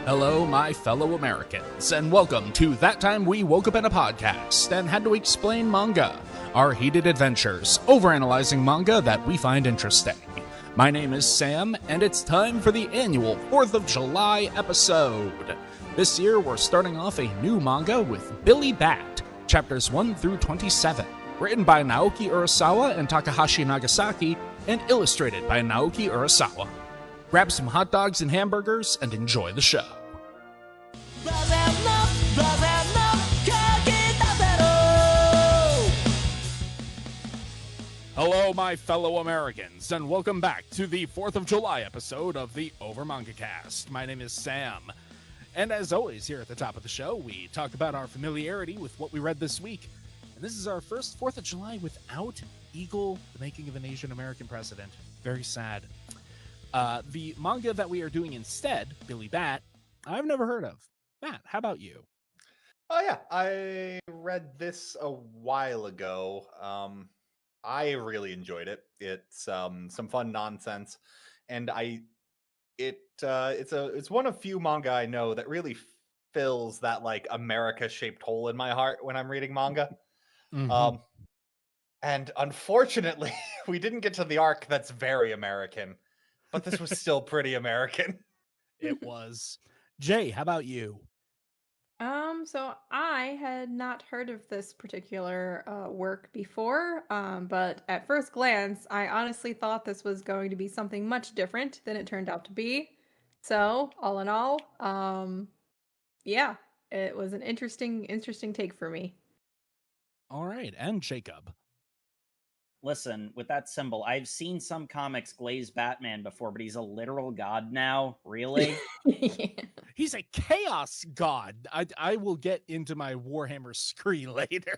Hello, my fellow Americans, and welcome to That Time We Woke Up in a Podcast and Had to Explain Manga, our heated adventures overanalyzing manga that we find interesting. My name is Sam, and it's time for the annual 4th of July episode. This year, we're starting off a new manga with Billy Bat, chapters 1 through 27, written by Naoki Urasawa and Takahashi Nagasaki, and illustrated by Naoki Urasawa. Grab some hot dogs and hamburgers and enjoy the show. Hello, my fellow Americans, and welcome back to the 4th of July episode of the Over Manga Cast. My name is Sam, and as always, here at the top of the show, we talk about our familiarity with what we read this week. And this is our first 4th of July without Eagle, the making of an Asian American president. Very sad. The manga that we are doing instead, Billy Bat, I've never heard of. Matt, how about you? Oh yeah, I read this a while ago. I really enjoyed it. It's some fun nonsense, and it's one of few manga I know that really fills that like America-shaped hole in my heart when I'm reading manga. Mm-hmm. And unfortunately, we didn't get to the arc that's very American, but this was still pretty American. It was. Jay, how about you? So I had not heard of this particular work before, but at first glance, I honestly thought this was going to be something much different than it turned out to be. So, all in all, yeah, it was an interesting take for me. All right, and Jacob. Listen, with that symbol, I've seen some comics glaze Batman before, but he's a literal god now. Really? Yeah. He's a chaos god. I will get into my Warhammer screen later.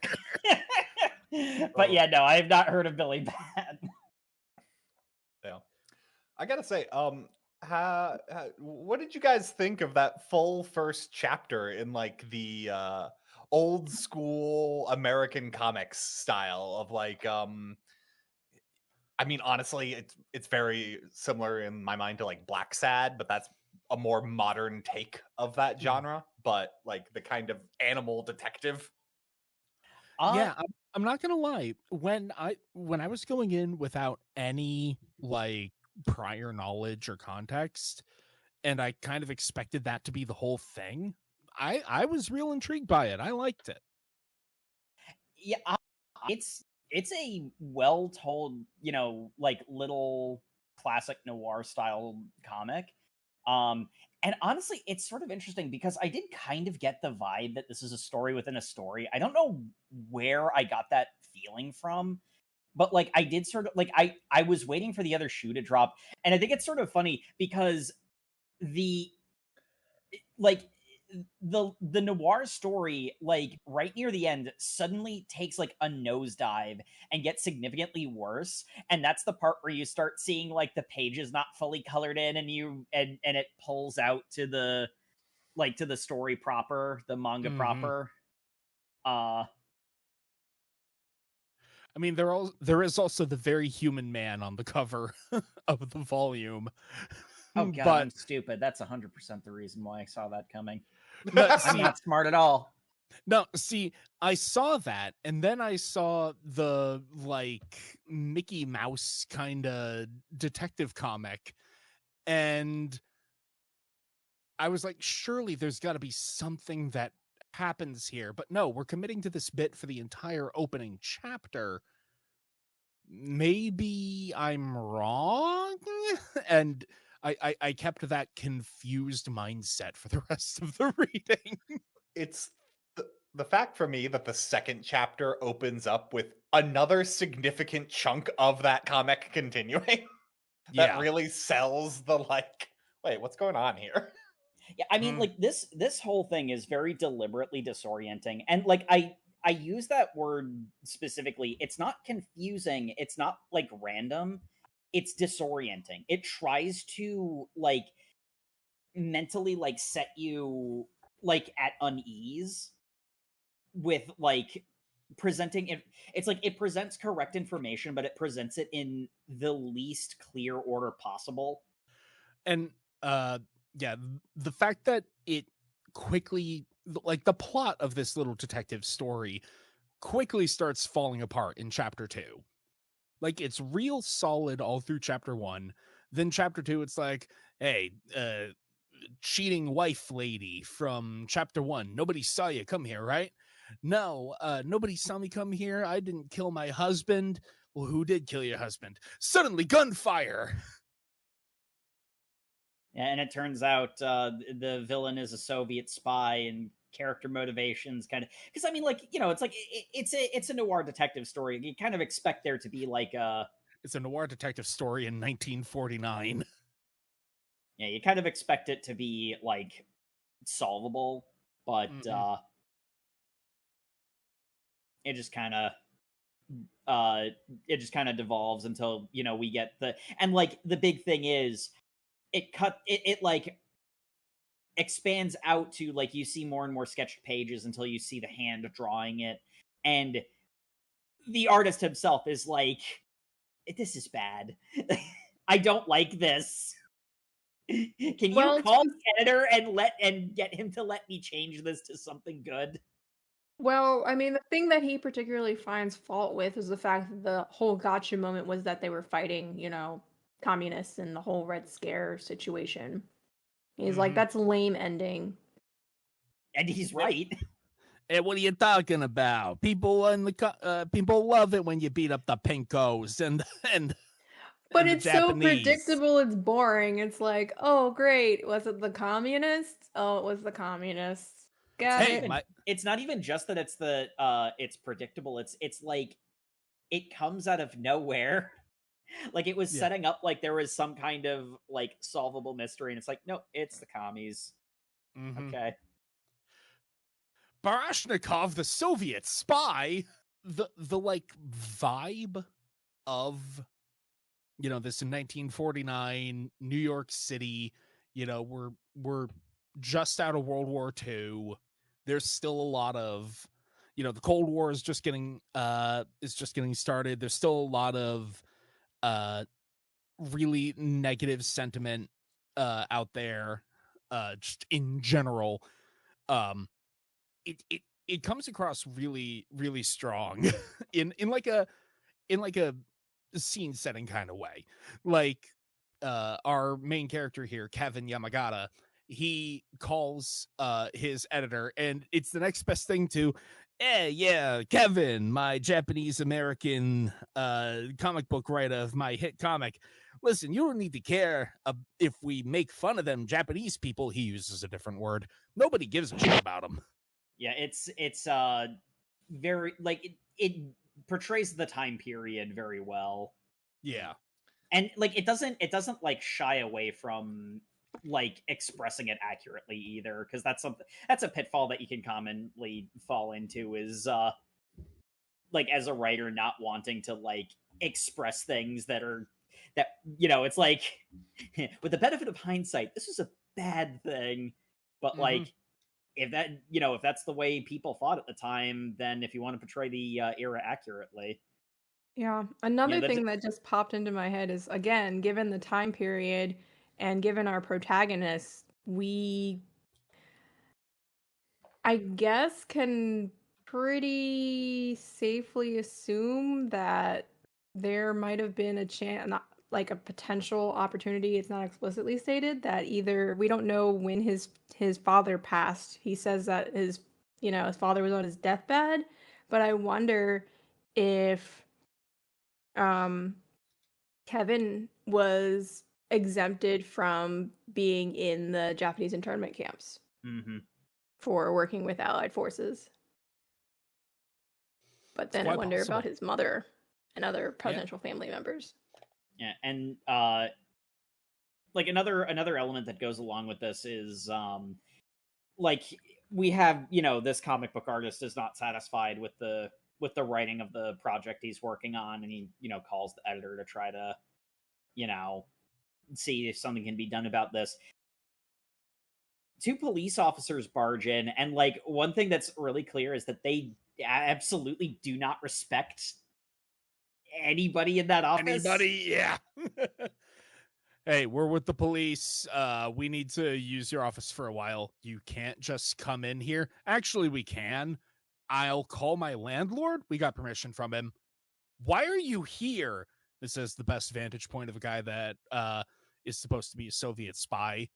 But yeah, no, I have not heard of Billy Bat. Yeah, I gotta say, what did you guys think of that full first chapter in like the old school American comics style of like I mean, honestly, it's very similar in my mind to like Black Sad, but that's a more modern take of that genre. But like the kind of animal detective. Yeah, I'm not gonna lie. When I was going in without any like prior knowledge or context, and I kind of expected that to be the whole thing, I was real intrigued by it. I liked it. Yeah, it's a well told, like little classic noir style comic. And honestly, it's sort of interesting because I did kind of get the vibe that this is a story within a story. I don't know where I got that feeling from, but like I did sort of like I was waiting for the other shoe to drop, and I think it's sort of funny because the like the noir story, like right near the end, suddenly takes like a nosedive and gets significantly worse, and that's the part where you start seeing like the pages not fully colored in, and it pulls out to the story proper, the manga proper. I mean, there is also the very human man on the cover of the volume. Oh god, but I'm stupid. That's 100% the reason why I saw that coming. But I'm not smart at all. No, see, I saw that, and then I saw the like Mickey Mouse kind of detective comic, and I was like, surely there's got to be something that happens here. But no, we're committing to this bit for the entire opening chapter. Maybe I'm wrong? And I kept that confused mindset for the rest of the reading. It's the fact for me that the second chapter opens up with another significant chunk of that comic continuing. That really sells the like, wait, what's going on here? Yeah, I mean, like this whole thing is very deliberately disorienting, and like I use that word specifically. It's not confusing. It's not like random. It's disorienting. It tries to like mentally like set you like at unease with like presenting it. It's like it presents correct information, but it presents it in the least clear order possible. And yeah, the fact that it quickly, like the plot of this little detective story quickly starts falling apart in chapter 2. Like, it's real solid all through chapter 1. Then chapter 2, it's like, hey, cheating wife lady from chapter 1. Nobody saw you come here, right? No, nobody saw me come here. I didn't kill my husband. Well, who did kill your husband? Suddenly, gunfire. And it turns out the villain is a Soviet spy, and character motivations kind of, because I mean, like, you know, it's like it's a noir detective story. You kind of expect there to be like a It's a noir detective story in 1949. yeah, you kind of expect it to be like solvable, but it just kind of it just kind of devolves until, you know, we get the, and like the big thing is it like expands out to, like, you see more and more sketched pages until you see the hand drawing it, and the artist himself is like, this is bad. I don't like this. Can you Well, call the editor and get him to let me change this to something good? Well, I mean, the thing that he particularly finds fault with is the fact that the whole gotcha moment was that they were fighting, communists and the whole Red Scare situation. He's like, that's a lame ending. And he's right. Hey, what are you talking about? People in the people love it when you beat up the pinkos and But and the it's so Japanese. predictable, it's boring. It's like, oh, great. Was it the communists? Oh, it was the communists. Got Hey, it. It's not even just that it's predictable. It's like it comes out of nowhere. Like, it was setting up like there was some kind of like solvable mystery, and it's like, no, it's the commies. Okay. Barashnikov, the Soviet spy, the like vibe of, this in 1949 New York City, we're just out of World War II. There's still a lot of, the Cold War is just getting started. There's still a lot of really negative sentiment out there, just in general. It comes across really, really strong in like a scene setting kind of way. Like, our main character here, Kevin Yamagata, he calls his editor, and it's the next best thing to, yeah, Kevin, my Japanese American comic book writer of my hit comic. Listen, you don't need to care if we make fun of them Japanese people. He uses a different word. Nobody gives a shit about them. Yeah, it's very, like, it portrays the time period very well. Yeah. And like it doesn't like shy away from like expressing it accurately either, because that's a pitfall that you can commonly fall into, is like, as a writer, not wanting to like express things that it's like, with the benefit of hindsight, this is a bad thing, but like, if that's the way people thought at the time, then if you want to portray the era accurately. Yeah. Another thing that just popped into my head is, again, given the time period and given our protagonists, we, I guess, can pretty safely assume that there might have been a chance, not like a potential opportunity. It's not explicitly stated that either we don't know when his father passed. He says that his father was on his deathbed, but I wonder if Kevin was exempted from being in the Japanese internment camps for working with Allied forces. But then I wonder about his mother and other potential family members. Yeah, and like another element that goes along with this is like, we have, this comic book artist is not satisfied with the writing of the project he's working on, and he calls the editor to try to see if something can be done about this. Two police officers barge in, and like, one thing that's really clear is that they absolutely do not respect anybody in that office. Yeah. hey, we're with the police. We need to use your office for a while. You can't just come in here. Actually, we can. I'll call my landlord. We got permission from him. Why are you here? This is the best vantage point of a guy that is supposed to be a Soviet spy.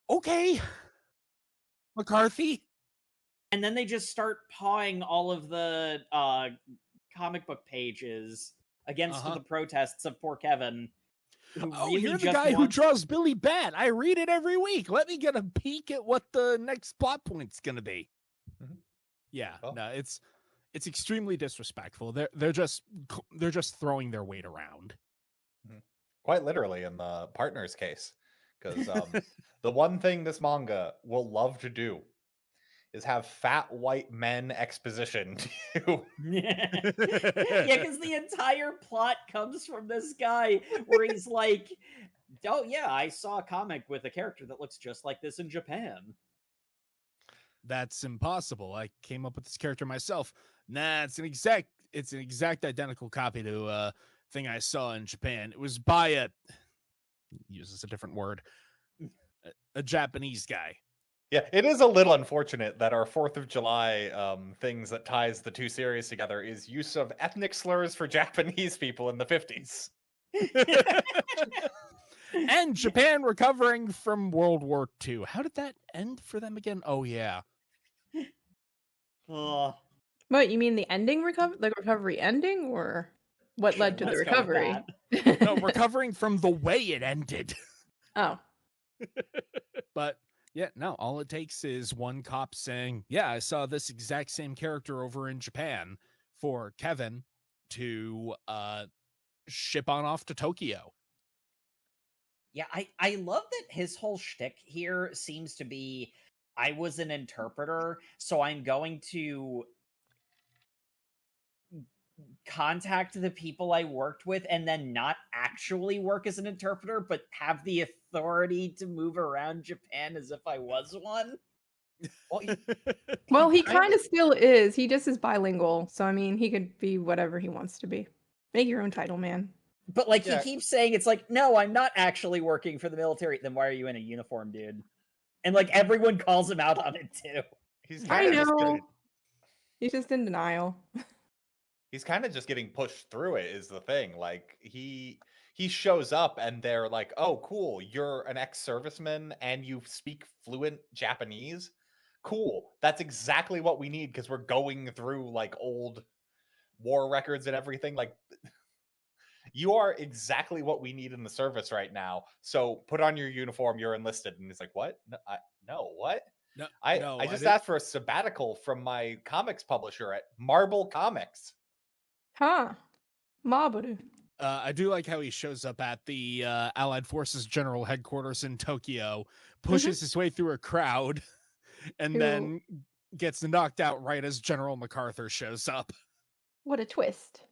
Okay, McCarthy. And then they just start pawing all of the comic book pages against the protests of poor Kevin, who really you're the just guy who draws Billy Bat. I read it every week. Let me get a peek at what the next plot point's going to be. Mhm. Yeah, Oh. no, it's extremely disrespectful. They're just throwing their weight around. Quite literally in the partner's case, because the one thing this manga will love to do is have fat white men exposition to Yeah, because the entire plot comes from this guy where he's like, oh yeah, I saw a comic with a character that looks just like this in Japan. That's impossible. I came up with this character myself. Nah, it's an exact identical copy to a thing I saw in Japan. It was by uses a different word, a Japanese guy. Yeah, it is a little unfortunate that our 4th of July things that ties the two series together is use of ethnic slurs for Japanese people in the 50s. And Japan recovering from World War II. How did that end for them again? Oh, yeah. Oh, What, you mean the ending the recovery ending, or what sure, led to the let's go with recovery? No, recovering from the way it ended. Oh. But yeah, no, all it takes is one cop saying, yeah, I saw this exact same character over in Japan, for Kevin to ship on off to Tokyo. yeah, I love that his whole shtick here seems to be, I was an interpreter, so I'm going to contact the people I worked with and then not actually work as an interpreter, but have the authority to move around Japan as if I was one. Well, he kind of still is. He just is bilingual. So, I mean, he could be whatever he wants to be. Make your own title, man. But, like, he keeps saying, it's like, no, I'm not actually working for the military. Then why are you in a uniform, dude? And, like, everyone calls him out on it, too. I know. He's just in denial. He's kind of just getting pushed through it is the thing. Like, he shows up and they're like, oh, cool, you're an ex-serviceman and you speak fluent Japanese? Cool. That's exactly what we need, because we're going through, like, old war records and everything. Like, you are exactly what we need in the service right now. So put on your uniform, you're enlisted. And he's like, what? No, what? No, I just asked for a sabbatical from my comics publisher at Marble Comics. Huh. Mabaru. I do like how he shows up at the Allied Forces General Headquarters in Tokyo, pushes his way through a crowd, and then gets knocked out right as General MacArthur shows up. What a twist.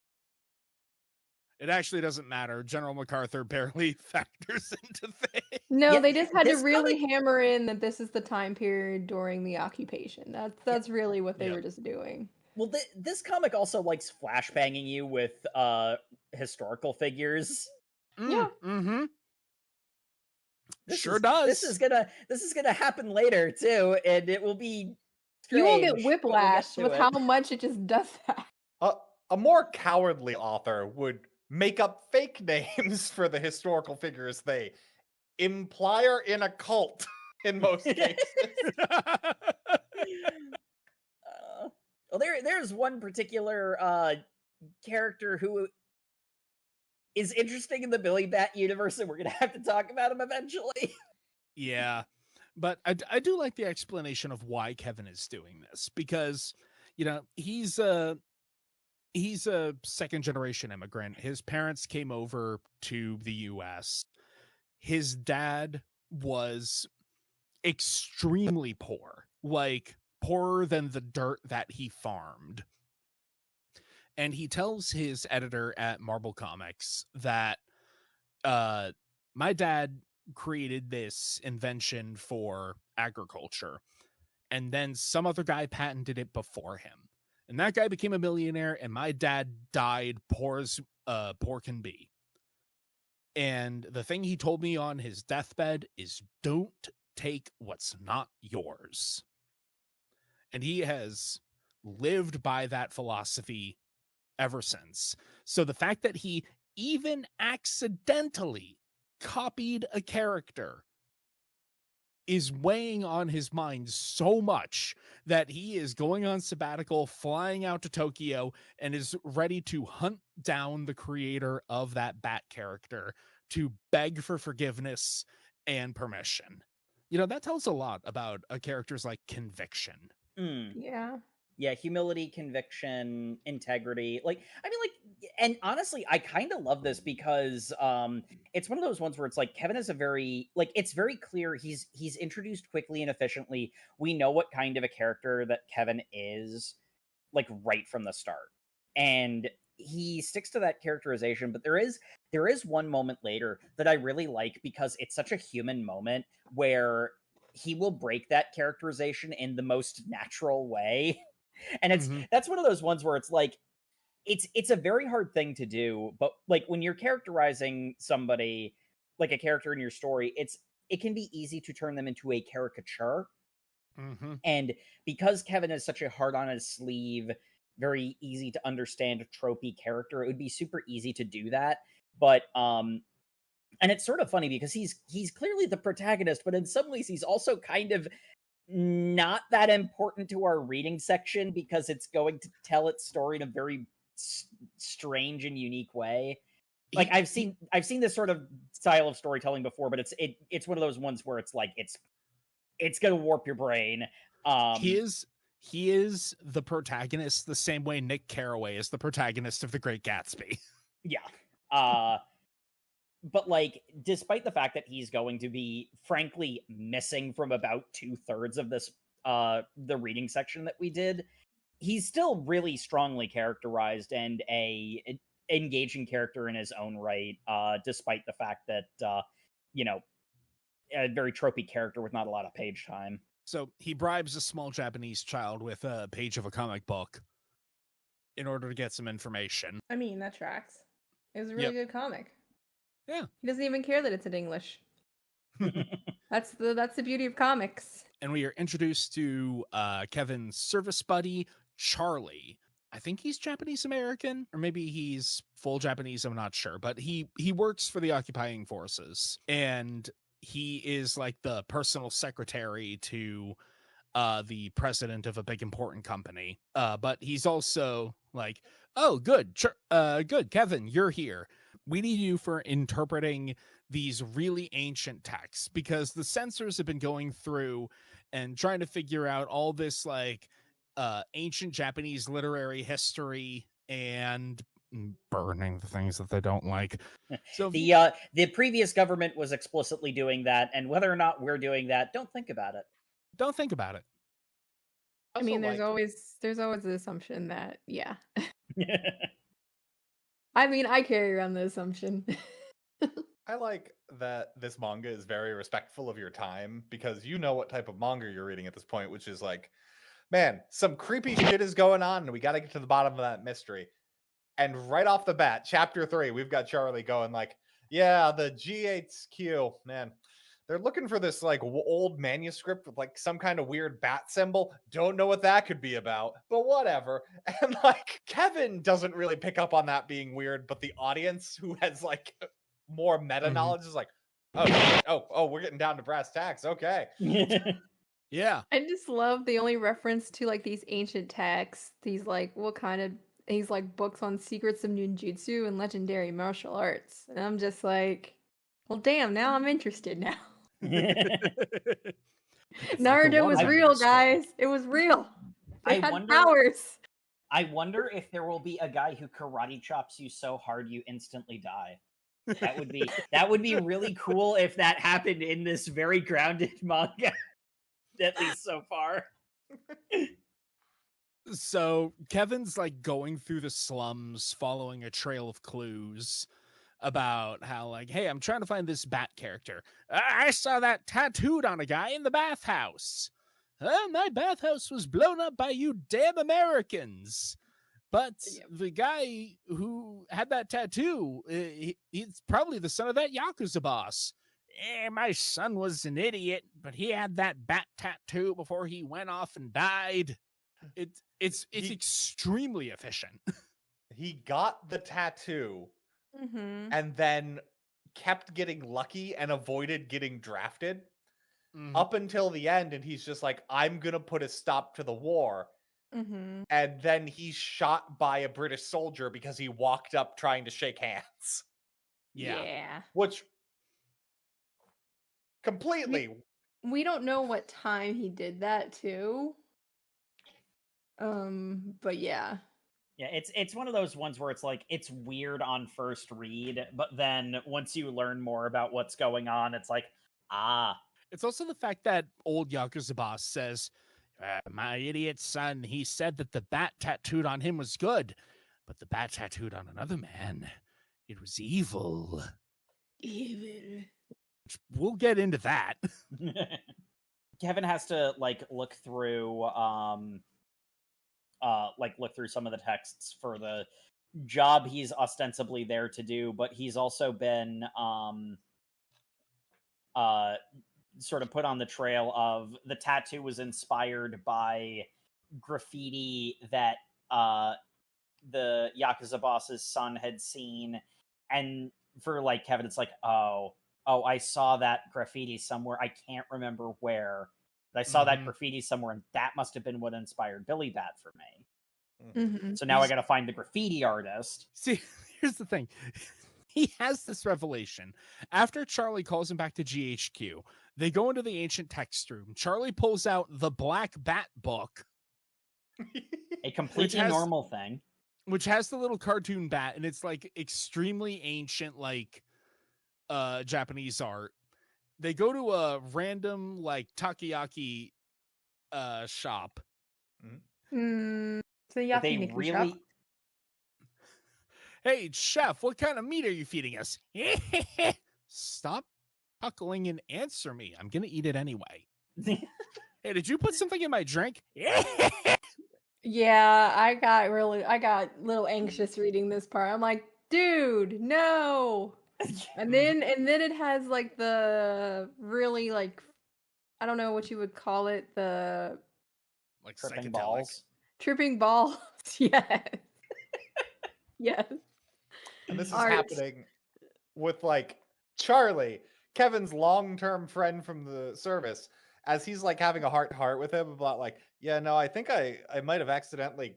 It actually doesn't matter. General MacArthur barely factors into things. No, they just had to really hammer in that this is the time period during the occupation. That's really what they were just doing. Well, this comic also likes flashbanging you with historical figures. Yeah. Mm-hmm. Sure does. This is gonna happen later too, and it will be strange. You will get whiplash with how much it just does that. A more cowardly author would make up fake names for the historical figures they imply are in a cult in most cases. Well, there's one particular character who is interesting in the Billy Bat universe, and we're gonna have to talk about him eventually. Yeah, but I do like the explanation of why Kevin is doing this, because, you know, he's a second generation immigrant. His parents came over to the US. His dad was extremely poor, like poorer than the dirt that he farmed. And he tells his editor at Marvel Comics that my dad created this invention for agriculture, and then some other guy patented it before him. And that guy became a millionaire, and my dad died poor as poor can be. And the thing he told me on his deathbed is don't take what's not yours. And he has lived by that philosophy ever since. So the fact that he even accidentally copied a character is weighing on his mind so much that he is going on sabbatical, flying out to Tokyo, and is ready to hunt down the creator of that Bat character to beg for forgiveness and permission. You know, that tells a lot about a character's like conviction. Yeah. Yeah, humility, conviction, integrity. Like, I mean, like, and honestly, I kind of love this because it's one of those ones where it's like Kevin is a very, like, it's very clear he's introduced quickly and efficiently. We know what kind of a character that Kevin is, like, right from the start. And he sticks to that characterization, but there is one moment later that I really like because it's such a human moment where he will break that characterization in the most natural way. And that's one of those ones where it's like it's a very hard thing to do, but like when you're characterizing somebody, like a character in your story, it can be easy to turn them into a caricature. And because Kevin is such a hard on his sleeve, very easy to understand tropey character, it would be super easy to do that. But and it's sort of funny because he's clearly the protagonist, but in some ways he's also kind of not that important to our reading section because it's going to tell its story in a very strange and unique way. Like I've seen this sort of style of storytelling before, but it's one of those ones where it's like it's gonna warp your brain. He is the protagonist the same way Nick Carraway is the protagonist of The Great Gatsby. Yeah. But like, despite the fact that he's going to be frankly missing from about 2/3 of this the reading section that we did, he's still really strongly characterized and a engaging character in his own right, despite the fact that you know, a very tropey character with not a lot of page time. So he bribes a small Japanese child with a page of a comic book in order to get some information. I mean, that tracks. It was a really good comic. Yeah. He doesn't even care that it's in English. That's the beauty of comics. And we are introduced to Kevin's service buddy, Charlie. I think he's Japanese American, or maybe he's full Japanese, I'm not sure, but he works for the occupying forces, and he is like the personal secretary to the president of a big important company. But he's also like, oh, good, good, Kevin, you're here. We need you for interpreting these really ancient texts because the censors have been going through and trying to figure out all this like ancient Japanese literary history and burning the things that they don't like. So the previous government was explicitly doing that, and whether or not we're doing that, don't think about it. Don't think about it. I mean, there's always the assumption that, yeah. I mean, I carry around the assumption. I like that this manga is very respectful of your time because you know what type of manga you're reading at this point, which is like, man, some creepy shit is going on and we got to get to the bottom of that mystery. And right off the bat, chapter 3, we've got Charlie going like, yeah, the G8Q, man, they're looking for this like old manuscript with like some kind of weird bat symbol. Don't know what that could be about, but whatever. And like Kevin doesn't really pick up on that being weird, but the audience who has like more meta knowledge is like, oh, we're getting down to brass tacks. Okay. Yeah. I just love the only reference to like these ancient texts, these like these like books on secrets of ninjutsu and legendary martial arts. And I'm just like, well, damn, now I'm interested now. Naruto was real, guys. It was real. They had powers. I wonder if there will be a guy who karate chops you so hard you instantly die. That would be really cool if that happened in this very grounded manga. At least so far. So Kevin's like going through the slums following a trail of clues about how like, hey, I'm trying to find this bat character. I saw that tattooed on a guy in the bathhouse. My bathhouse was blown up by you damn Americans. But Yep. the guy who had that tattoo, he's probably the son of that Yakuza boss. My son was an idiot, but he had that bat tattoo before he went off and died. It's extremely efficient. He got the tattoo Mm-hmm. and then kept getting lucky and avoided getting drafted Mhm. up until the end, and he's just like, I'm gonna put a stop to the war. Mm-hmm. And then he's shot by a British soldier because he walked up trying to shake hands. Yeah. Which completely We don't know what time he did that too. But yeah. Yeah, it's one of those ones where it's like it's weird on first read, but then once you learn more about what's going on, it's like, ah. It's also the fact that old Yakuza boss says, my idiot son, he said that the bat tattooed on him was good, but the bat tattooed on another man, it was evil. Evil. We'll get into that. Kevin has to look through look through some of the texts for the job he's ostensibly there to do, but he's also been sort of put on the trail of the tattoo was inspired by graffiti that the Yakuza boss's son had seen, and for Kevin, it's like, oh, I saw that graffiti somewhere. I can't remember where, but I saw that graffiti somewhere, and that must have been what inspired Billy Bat for me. Mm-hmm. So now I got to find the graffiti artist. See, here's the thing. He has this revelation. After Charlie calls him back to GHQ, they go into the ancient text room. Charlie pulls out the Black Bat book, A completely normal thing. which has the little cartoon bat, and it's extremely ancient, Japanese art. They go to a random takoyaki shop. So They really. Hey, chef, what kind of meat are you feeding us? Stop chuckling and answer me. I'm gonna eat it anyway. Hey, did you put something in my drink? Yeah, I got a little anxious reading this part. I'm like, dude, no. And then it has the really I don't know what you would call it, the Tripping psychedelic balls. tripping balls. Yes. Yes. And this is Art. happening with Charlie, Kevin's long-term friend from the service, as he's having a heart-to-heart with him about yeah, no, I think I might have accidentally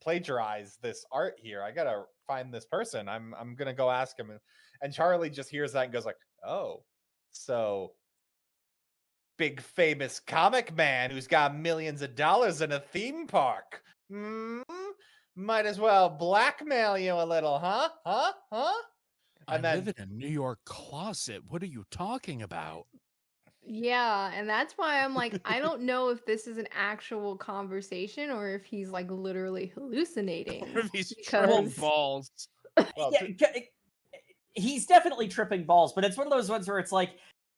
plagiarized this art here. I gotta find this person. I'm gonna go ask him. And Charlie just hears that and goes oh, so big famous comic man who's got millions of dollars in a theme park. Might as well blackmail you a little, huh? I live in a New York closet. What are you talking about? Yeah, and that's why I'm like, I don't know if this is an actual conversation or if he's literally hallucinating. Or if he's tripping balls. Well, Yeah, he's definitely tripping balls, but it's one of those ones where it's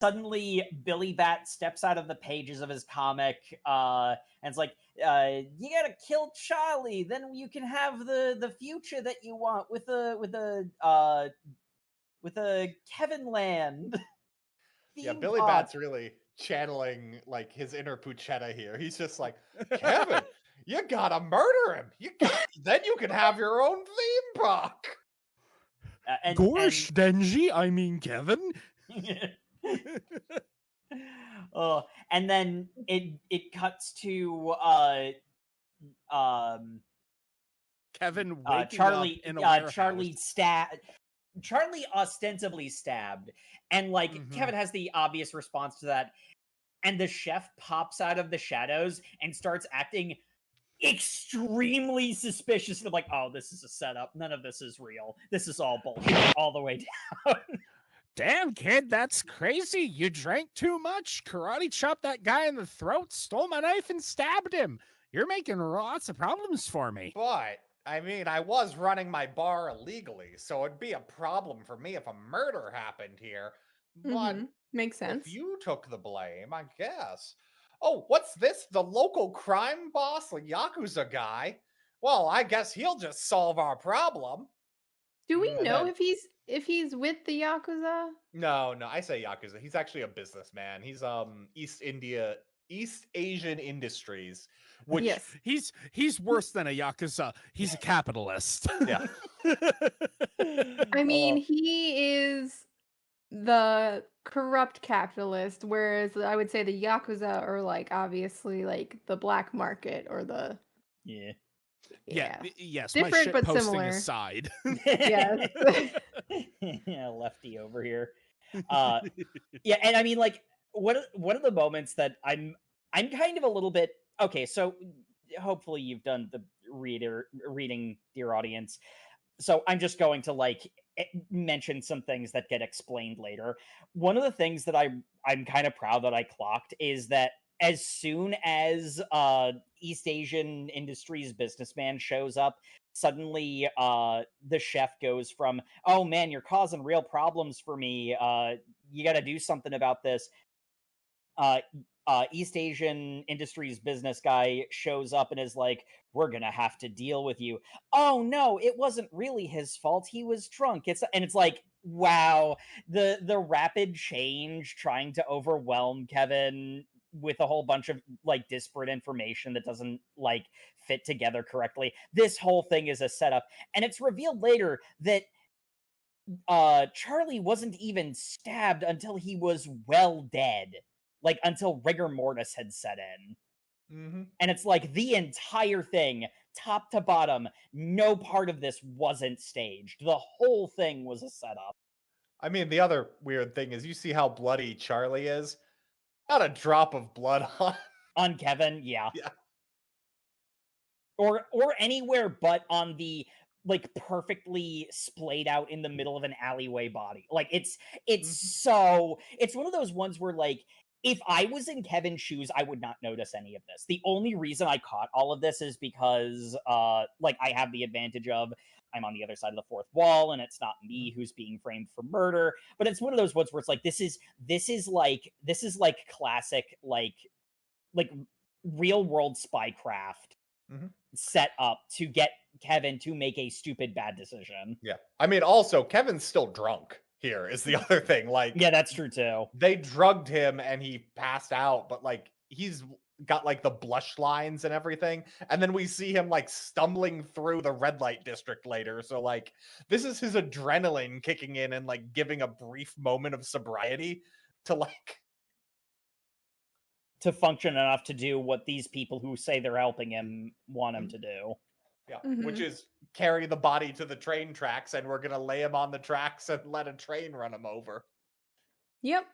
suddenly Billy Bat steps out of the pages of his comic, and it's you gotta kill Charlie, then you can have the future that you want with a Kevin land. Yeah, Billy Bat's really channeling his inner Puchetta here. He's just Kevin, you gotta murder him. Then you can have your own theme park. Gosh, Denji, I mean Kevin. And then it cuts to Kevin waking Charlie up in a warehouse. Charlie ostensibly stabbed, and Kevin has the obvious response to that, and the chef pops out of the shadows and starts acting extremely suspicious. And oh, this is a setup. None of this is real. This is all bullshit all the way down. Damn, kid, that's crazy. You drank too much, karate chopped that guy in the throat, stole my knife, and stabbed him. You're making lots of problems for me. But, I mean, I was running my bar illegally, so it'd be a problem for me if a murder happened here. But makes sense. if you took the blame, I guess. Oh, what's this? The local crime boss, the Yakuza guy. well, I guess he'll just solve our problem. Do we And know then- if he's with the Yakuza? No, I say Yakuza. He's actually a businessman. He's East Asian Industries, which Yes. He's worse than a yakuza. He's a capitalist. yeah. I mean, Oh, he is the corrupt capitalist, whereas I would say the Yakuza are like obviously like the black market or the yeah. yeah. Yes, my Different shit but posting similar. aside. Yes. Yeah, lefty over here. Yeah, and I mean, like, one of the moments that I'm kind of a little bit okay. So hopefully you've done the reading, dear audience. So I'm just going to like mention some things that get explained later. One of the things that I'm kind of proud that I clocked is that as soon as East Asian Industries businessman shows up, suddenly the chef goes from, "Oh man, you're causing real problems for me. You got to do something about this." uh, East Asian Industries business guy shows up and is like, "We're gonna have to deal with you." Oh no, it wasn't really his fault. He was drunk. It's like, wow, the rapid change trying to overwhelm Kevin with a whole bunch of like disparate information that doesn't like fit together correctly. This whole thing is a setup, and it's revealed later that Charlie wasn't even stabbed until he was well dead, like until rigor mortis had set in. Mm-hmm. And it's like the entire thing, top to bottom, no part of this wasn't staged. The whole thing was a setup. I mean, the other weird thing is you see how bloody Charlie is. Not a drop of blood on. On Kevin, yeah. Yeah. Or anywhere but on the like perfectly splayed out in the middle of an alleyway body. Like it's so it's one of those ones where like if I was in Kevin's shoes, I would not notice any of this. The only reason I caught all of this is because like I have the advantage of I'm on the other side of the fourth wall and it's not me who's being framed for murder. But it's one of those ones where it's like this is like classic like real world spycraft set up to get Kevin to make a stupid bad decision. Yeah. I mean, also, Kevin's still drunk here is the other thing. Like, Yeah, that's true too. they drugged him and he passed out, but like he's got like the blush lines and everything. And then we see him like stumbling through the red light district later. So like this is his adrenaline kicking in and like giving a brief moment of sobriety to like to function enough to do what these people who say they're helping him want him to do. yeah, Mhm. which is carry the body to the train tracks and we're gonna lay him on the tracks and let a train run him over. Yep.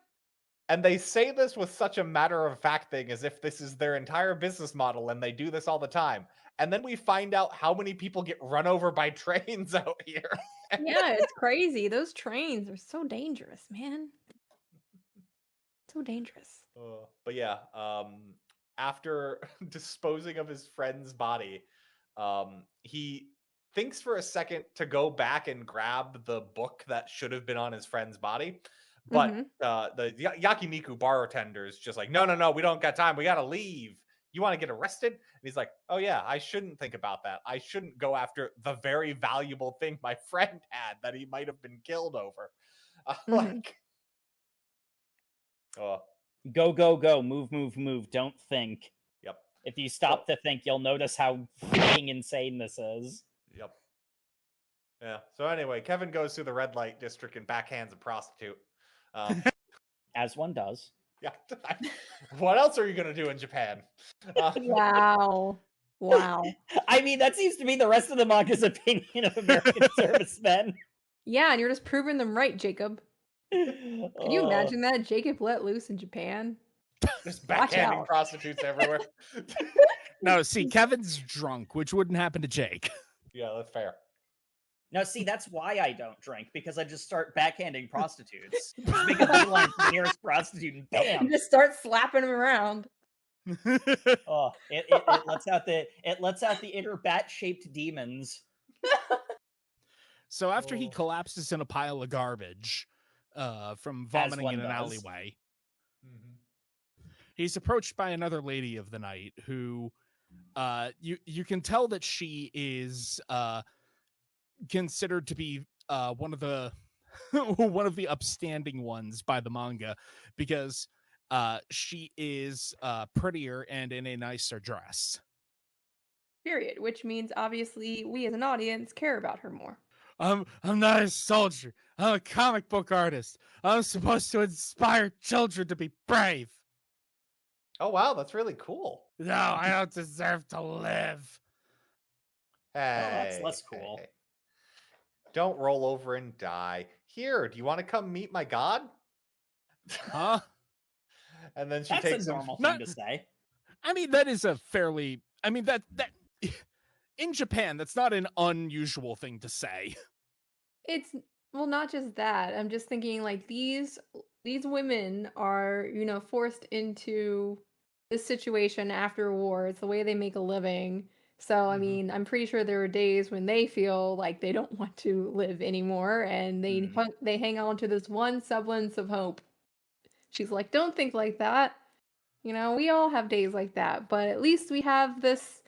And they say this with such a matter of fact thing as if this is their entire business model and they do this all the time. And then we find out how many people get run over by trains out here. Yeah, it's crazy. Those trains are so dangerous, man. So dangerous. But yeah, after disposing of his friend's body, he thinks for a second to go back and grab the book that should have been on his friend's body. But the Yakiniku bartender's just like, no, we don't got time. We got to leave. You want to get arrested? And he's like, oh yeah, I shouldn't think about that. I shouldn't go after the very valuable thing my friend had that he might have been killed over. Like, Go, go, go. Move, move, move. Don't think. Yep. If you stop to think, you'll notice how freaking insane this is. Yep. Yeah. So anyway, Kevin goes through the red light district and backhands a prostitute. As one does. Yeah. What else are you going to do in Japan? Wow. Wow. I mean, that seems to be the rest of the manga's opinion of American servicemen. Yeah, and you're just proving them right, Jacob. Can you imagine that? Jacob let loose in Japan? Just Watch backhanding out. prostitutes everywhere. No, see, Kevin's drunk, which wouldn't happen to Jake. Yeah, that's fair. Now, see, that's why I don't drink, because I just start backhanding prostitutes. Just make a beeline to the nearest prostitute and bam! You just start slapping them around. Oh, it lets out the inner bat-shaped demons. So after he collapses in a pile of garbage from vomiting in an alleyway, he's approached by another lady of the night who you can tell that she is considered to be one of the one of the upstanding ones by the manga, because she is prettier and in a nicer dress. Period. Which means obviously we as an audience care about her more. I'm not a soldier. I'm a comic book artist. I'm supposed to inspire children to be brave. Oh wow, that's really cool. No, I don't deserve to live. Hey, that's less cool. hey. Don't roll over and die. Here, do you want to come meet my god? Huh? And then she That's takes a him. normal Not- thing to say. I mean, that is a fairly. I mean, that in Japan, that's not an unusual thing to say. It's well, not just that. I'm just thinking like these women are, forced into this situation after war. It's the way they make a living. So, I Mhm. mean, I'm pretty sure there are days when they feel like they don't want to live anymore and they hang on to this one semblance of hope. She's like, "Don't think like that. We all have days like that, but at least we have this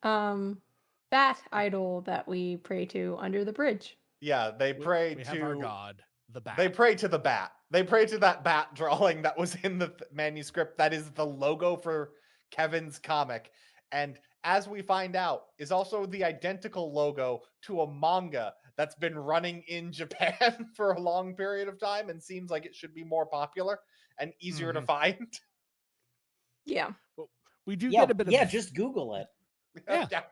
bat idol that we pray to under the bridge." Yeah, they pray We to have our god, the bat. They pray to the bat. They pray to that bat drawing that was in the manuscript. That is the logo for Kevin's comic. And as we find out, is also the identical logo to a manga that's been running in Japan for a long period of time and seems like it should be more popular and easier to find. Yeah. We do Yeah, get a bit of just Google it. Yeah.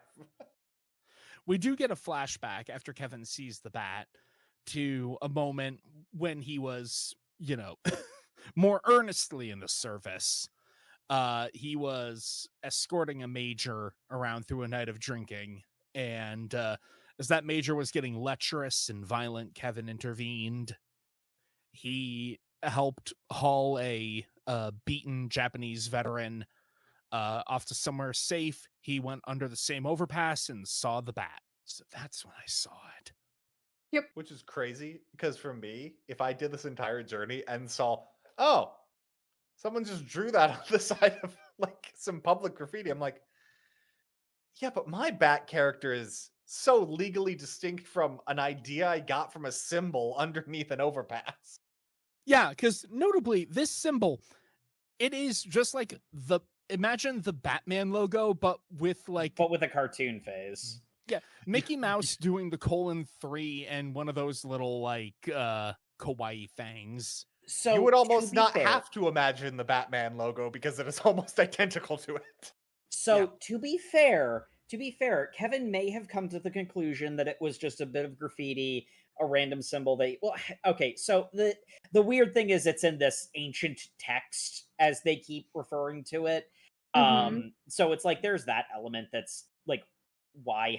We do get a flashback after Kevin sees the bat to a moment when he was, more earnestly in the service. He was escorting a major around through a night of drinking, and as that major was getting lecherous and violent, Kevin intervened. He helped haul a beaten Japanese veteran off to somewhere safe. He went under the same overpass and saw the bat. So that's when I saw it. Which is crazy because for me, if I did this entire journey and saw, oh, someone just drew that on the side of like some public graffiti, I'm like, yeah, but my bat character is so legally distinct from an idea I got from a symbol underneath an overpass. Yeah, because notably, this symbol, it is just like imagine the Batman logo, but with a cartoon phase. Yeah, Mickey Mouse doing the :3 and one of those little kawaii fangs. So you would almost not fair, have to imagine the Batman logo because it is almost identical to it. So Yeah. to be fair, Kevin may have come to the conclusion that it was just a bit of graffiti, a random symbol okay, so the weird thing is it's in this ancient text as they keep referring to it. So it's like there's that element that's like why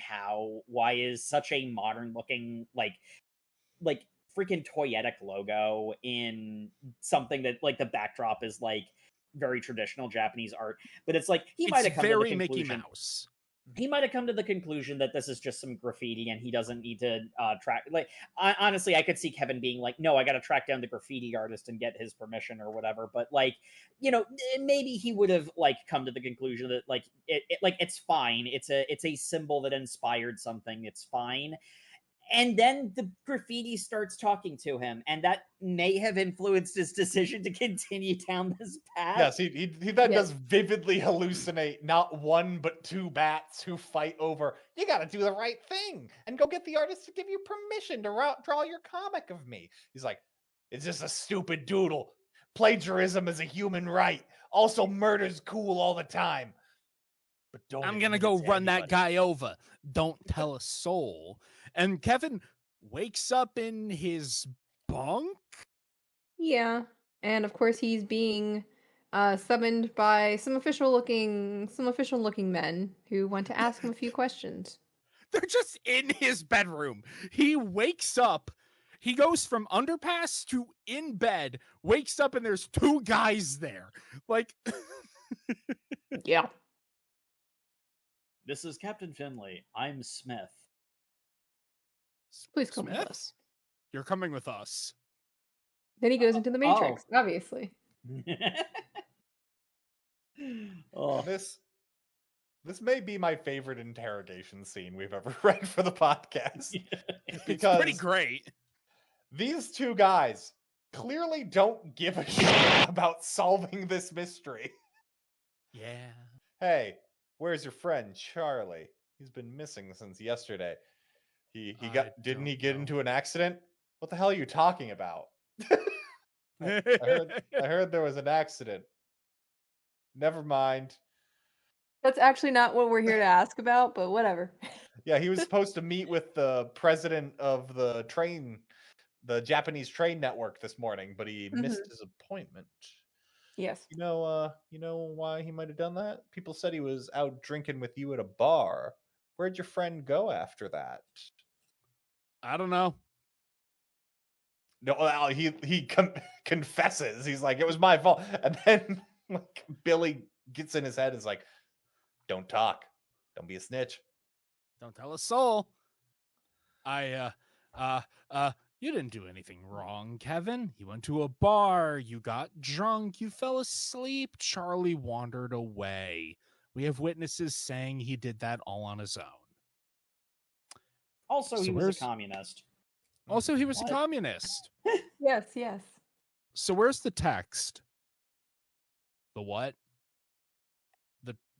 is such a modern looking like freaking toyetic logo in something that like the backdrop is like very traditional Japanese art, but it's like he might have come to the conclusion. Mickey Mouse. He might have come to the conclusion that this is just some graffiti and he doesn't need to track. Like, honestly, I could see Kevin being like, "No, I got to track down the graffiti artist and get his permission or whatever." But like, maybe he would have like come to the conclusion that like it's fine. It's a symbol that inspired something. It's fine. And then the graffiti starts talking to him, and that may have influenced his decision to continue down this path. Yes, he then does vividly hallucinate not one but two bats who fight over, you gotta do the right thing and go get the artist to give you permission to draw your comic of me. He's like, it's just a stupid doodle. Plagiarism is a human right. Also, murder's cool all the time. But don't. I'm gonna go run that guy over. Don't tell a soul. And Kevin wakes up in his bunk. Yeah, and of course he's being summoned by some official looking men who want to ask him a few questions. They're just in his bedroom. He wakes up. He goes from underpass to in bed, wakes up, and there's two guys there. Like, Yeah. This is Captain Finley. I'm Smith. Please come with Smith? us. You're coming with us. Then he goes into the Matrix, obviously. Oh. This may be my favorite interrogation scene we've ever read for the podcast. It's Because pretty great. these two guys clearly don't give a shit about solving this mystery. Yeah. Hey, where's your friend Charlie? He's been missing since yesterday. Didn't he get into an accident? What the hell are you talking about? I heard there was an accident. Never mind. That's actually not what we're here to ask about, but whatever. Yeah, he was supposed to meet with the president of the Japanese train network this morning, but he missed his appointment. Yes. You know why he might have done that? People said he was out drinking with you at a bar. Where'd your friend go after that? I don't know. No, he confesses. He's like, it was my fault. And then like Billy gets in his head and is like, don't talk. Don't be a snitch. Don't tell a soul. You didn't do anything wrong, Kevin. You went to a bar, you got drunk, you fell asleep, Charlie wandered away. We have witnesses saying he did that all on his own. Also, So he was a where's- communist. Also, he was What? a communist. Yes, yes. So where's the text? The what?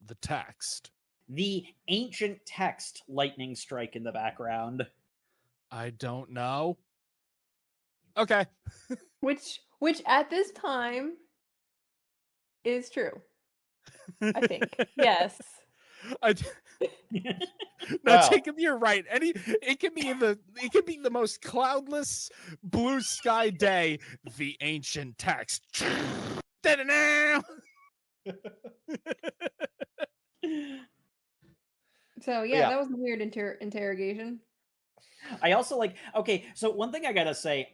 The text. The ancient text lightning strike in the background. I don't know. Okay. Which at this time is true. I think. Yes. No, Well. Jacob, you're right. It can be the most cloudless blue sky day. The ancient text. Da-da-da! So Yeah. that was a weird interrogation. I also like, okay, so one thing I gotta say,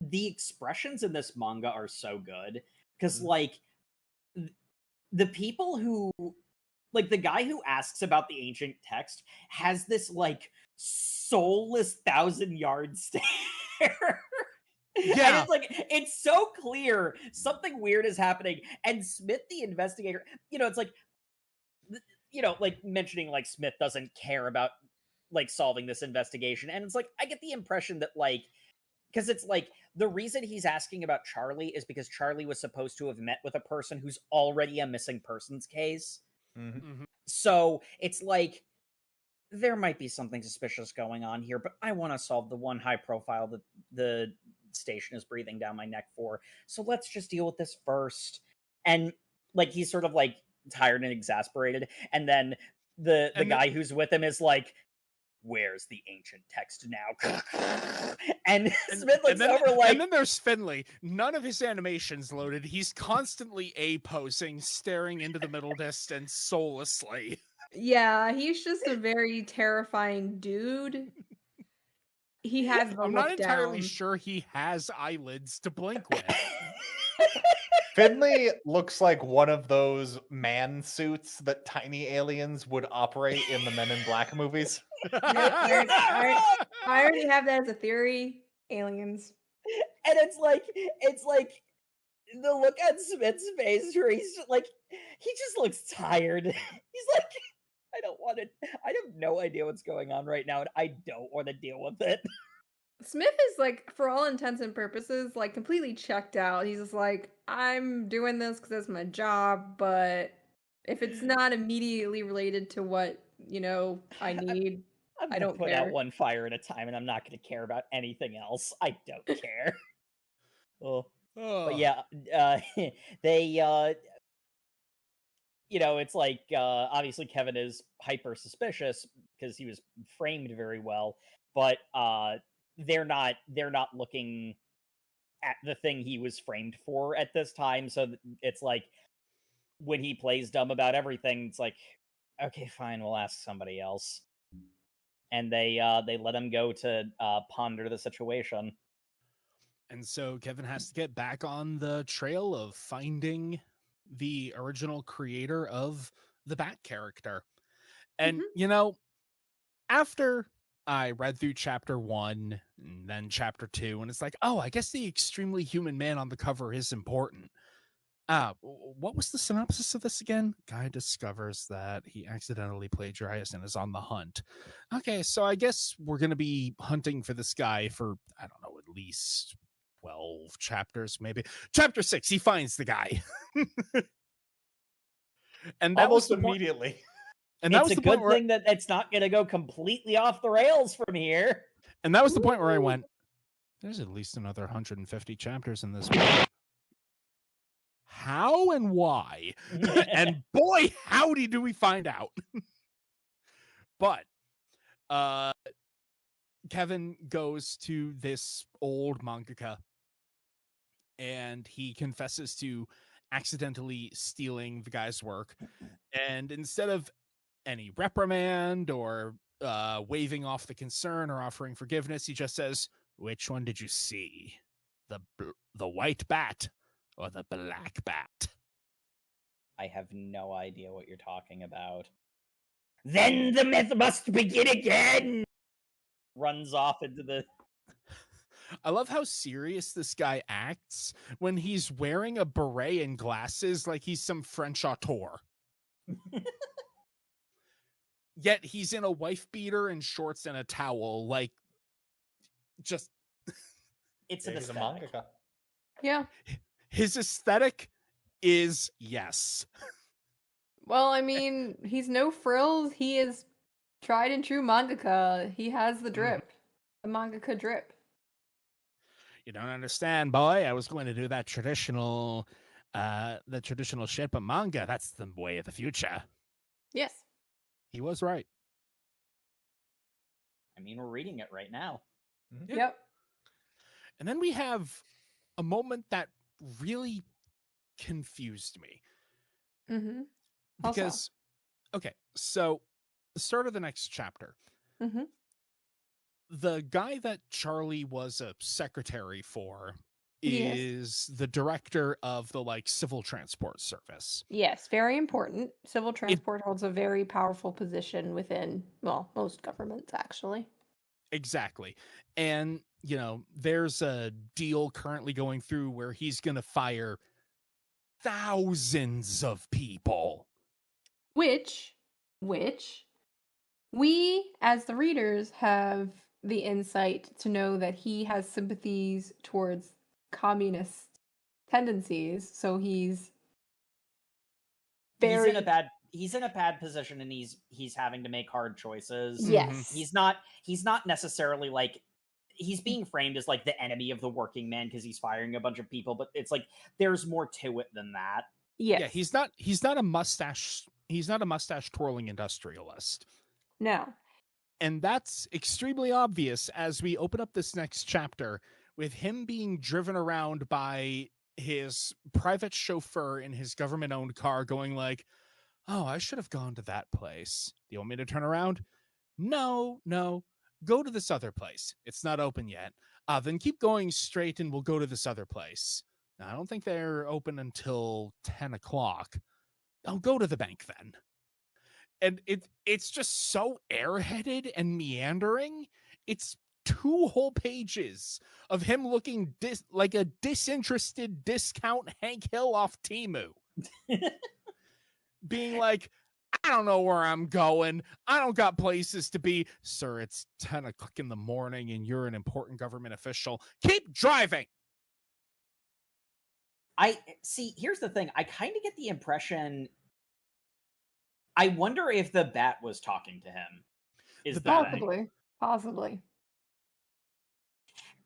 the expressions in this manga are so good because like the people who, like the guy who asks about the ancient text has this like soulless 1,000-yard stare. Yeah. And it's like, it's so clear something weird is happening. And Smith, the investigator, it's like, like mentioning like Smith doesn't care about like solving this investigation. And it's like, I get the impression that like, because it's like the reason he's asking about Charlie is because Charlie was supposed to have met with a person who's already a missing persons case. Mhm. So it's like there might be something suspicious going on here, but I want to solve the one high profile that the station is breathing down my neck for. So let's just deal with this first. And like he's sort of like tired and exasperated. And then the guy who's with him is like, where's the ancient text now? and Smith looks over like... And then there's Finley. None of his animations loaded. He's constantly A-posing, staring into the middle distance soullessly. Yeah, he's just a very terrifying dude. He has the I'm look not entirely down. sure he has eyelids to blink with. Finley looks like one of those man suits that tiny aliens would operate in the Men in Black movies. I already have that as a theory. Aliens. And it's like the look on Smith's face where he's just like, he just looks tired. He's like, I have no idea what's going on right now, and I don't want to deal with it. Smith is like, for all intents and purposes, like completely checked out. He's just like, I'm doing this because that's my job, but if it's not immediately related to what, I need, I'm I gonna don't put care. out one fire at a time, and I'm not gonna care about anything else. I don't care. But yeah, they it's like obviously Kevin is hyper suspicious because he was framed very well, but they're not looking at the thing he was framed for at this time. So it's like when he plays dumb about everything, it's like, okay, fine, we'll ask somebody else. And they let him go to ponder the situation. And so Kevin has to get back on the trail of finding the original creator of the Bat character. And, after I read through chapter 1 and then chapter 2, and it's like, oh, I guess the extremely human man on the cover is important. What was the synopsis of this again? Guy discovers that he accidentally plagiarized and is on the hunt. Okay, so I guess we're going to be hunting for this guy for, I don't know, at least 12 chapters, maybe. Chapter 6, he finds the guy. And that was Almost the point. immediately. And that It's was a the point good where, thing that it's not going to go completely off the rails from here. and that was the point where I went, there's at least another 150 chapters in this book. How and why? And boy, howdy do we find out. But Kevin goes to this old mangaka and he confesses to accidentally stealing the guy's work. And instead of any reprimand or waving off the concern or offering forgiveness, he just says, "Which one did you see? The white bat or the black bat?" I have no idea what you're talking about. Then the myth must begin again! Runs off into the... I love how serious this guy acts when he's wearing a beret and glasses like he's some French auteur. Yet he's in a wife beater and shorts and a towel, like, just... It's Yeah, an he's a aesthetic. mangaka. Yeah. His aesthetic is yes. Well, I mean, he's no frills. He is tried and true mangaka. He has the drip. The mangaka drip. You don't understand, boy. I was going to do that traditional shit, but manga, that's the way of the future. Yes. He was right. I mean, we're reading it right now. Mhm. Yep. And then we have a moment that really confused me. Mm-hmm. Because, okay, so the start of the next chapter, Mm-hmm. the guy that Charlie was a secretary for Yes. is the director of the, like, civil transport service. Yes, very important. Civil transport holds a very powerful position within, well, most governments, actually. Exactly. And, you know, there's a deal currently going through where he's going to fire thousands of people. Which we, as the readers, have the insight to know that he has sympathies towards communist tendencies. So he's very he's in a bad position, and he's having to make hard choices. yes. He's not necessarily like, he's being framed as like the enemy of the working man because he's firing a bunch of people, but it's like there's more to it than that. Yes. Yeah, he's not a mustache twirling industrialist. No. And that's extremely obvious as we open up this next chapter with him being driven around by his private chauffeur in his government-owned car going like, "Oh, I should have gone to that place. Do you want me to turn around? No. Go to this other place. It's not open yet. Then keep going straight and we'll go to this other place. Now, I don't think they're open until 10 o'clock. I'll go to the bank then." And it's just so airheaded and meandering. It's 2 whole pages of him looking like a disinterested discount Hank Hill off Temu. Being like, "I don't know where I'm going. I don't got places to be." "Sir, it's 10 o'clock in the morning and you're an important government official. Keep driving." I see, here's the thing. I kind of get the impression, I wonder if the bat was talking to him. Is The the bat- thing. Possibly.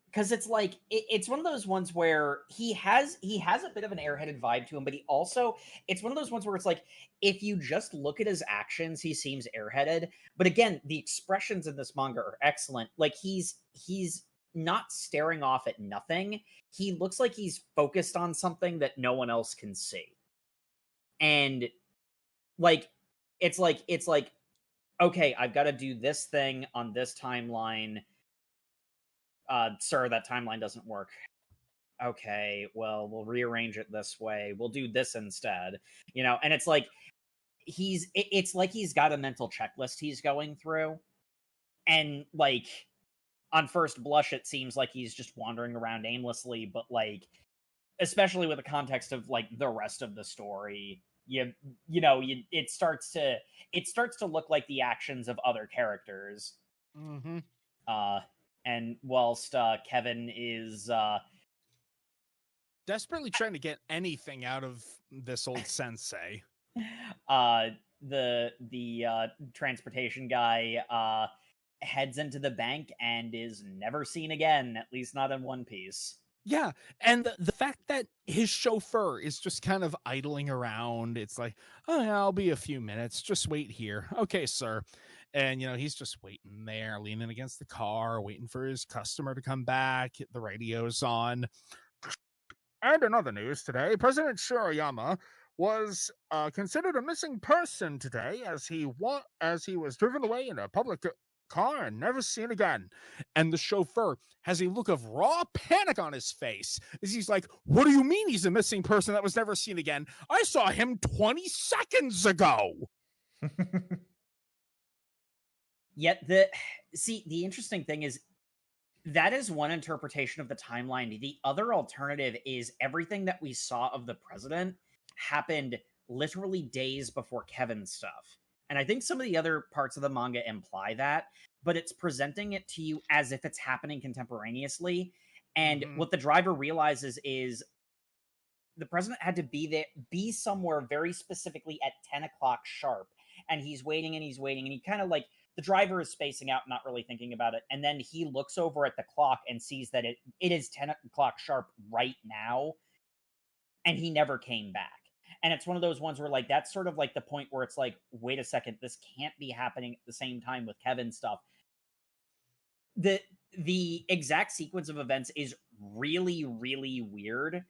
Because it's like it's one of those ones where he has a bit of an airheaded vibe to him, but he also, it's one of those ones where it's like, if you just look at his actions, he seems airheaded. But again, the expressions in this manga are excellent. Like he's not staring off at nothing. He looks like he's focused on something that no one else can see. And like it's like, okay, I've got to do this thing on this timeline. Sir, that timeline doesn't work. Okay, well, we'll rearrange it this way. We'll do this instead. You know, and it's like it's like he's got a mental checklist he's going through. And like on first blush, it seems like he's just wandering around aimlessly, but like especially with the context of like the rest of the story, it starts to look like the actions of other characters. Mm-hmm. And whilst Kevin is Desperately trying to get anything out of this old sensei. The transportation guy heads into the bank and is never seen again, at least not in One Piece. Yeah, and the fact that his chauffeur is just kind of idling around, it's like, oh yeah, I'll be a few minutes, just wait here. Okay, sir. And he's just waiting there, leaning against the car, waiting for his customer to come back. The radio's on. And in other news today, President Shirayama was considered a missing person today as he was driven away in a public car and never seen again. And the chauffeur has a look of raw panic on his face as he's like, what do you mean he's a missing person that was never seen again? I saw him 20 seconds ago. Yet the interesting thing is that is one interpretation of the timeline. The other alternative is everything that we saw of the president happened literally days before Kevin's stuff. And I think some of the other parts of the manga imply that, but it's presenting it to you as if it's happening contemporaneously. And what the driver realizes is the president had to be somewhere very specifically at 10 o'clock sharp. And he's waiting and he's waiting. And he kind of like, the driver is spacing out, not really thinking about it. And then he looks over at the clock and sees that it is 10 o'clock sharp right now. And he never came back. And it's one of those ones where like, that's sort of like the point where it's like, wait a second, this can't be happening at the same time with Kevin's stuff. The exact sequence of events is really, really weird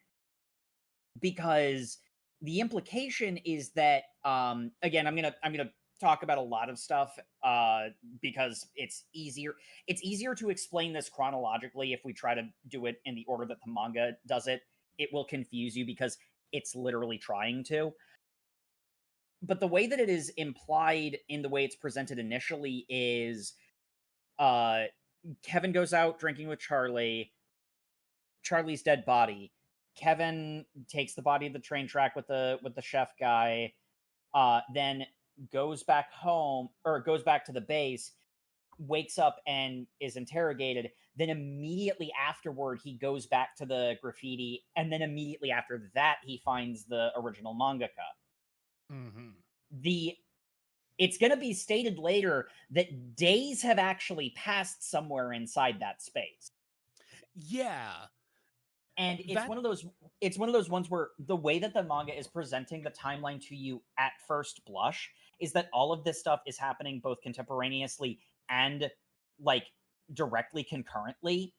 because the implication is that, again, I'm gonna talk about a lot of stuff because it's easier to explain this chronologically. If we try to do it in the order that the manga does it, it will confuse you because it's literally trying to. But the way that it is implied in the way it's presented initially is Kevin goes out drinking with Charlie's dead body. Kevin takes the body of the train track with the chef guy, then goes back home or goes back to the base, wakes up and is interrogated. Then immediately afterward, he goes back to the graffiti, and then immediately after that, he finds the original mangaka. It's going to be stated later that days have actually passed somewhere inside that space. Yeah. And it's one of those ones where the way that the manga is presenting the timeline to you at first blush is that all of this stuff is happening both contemporaneously and like directly concurrently.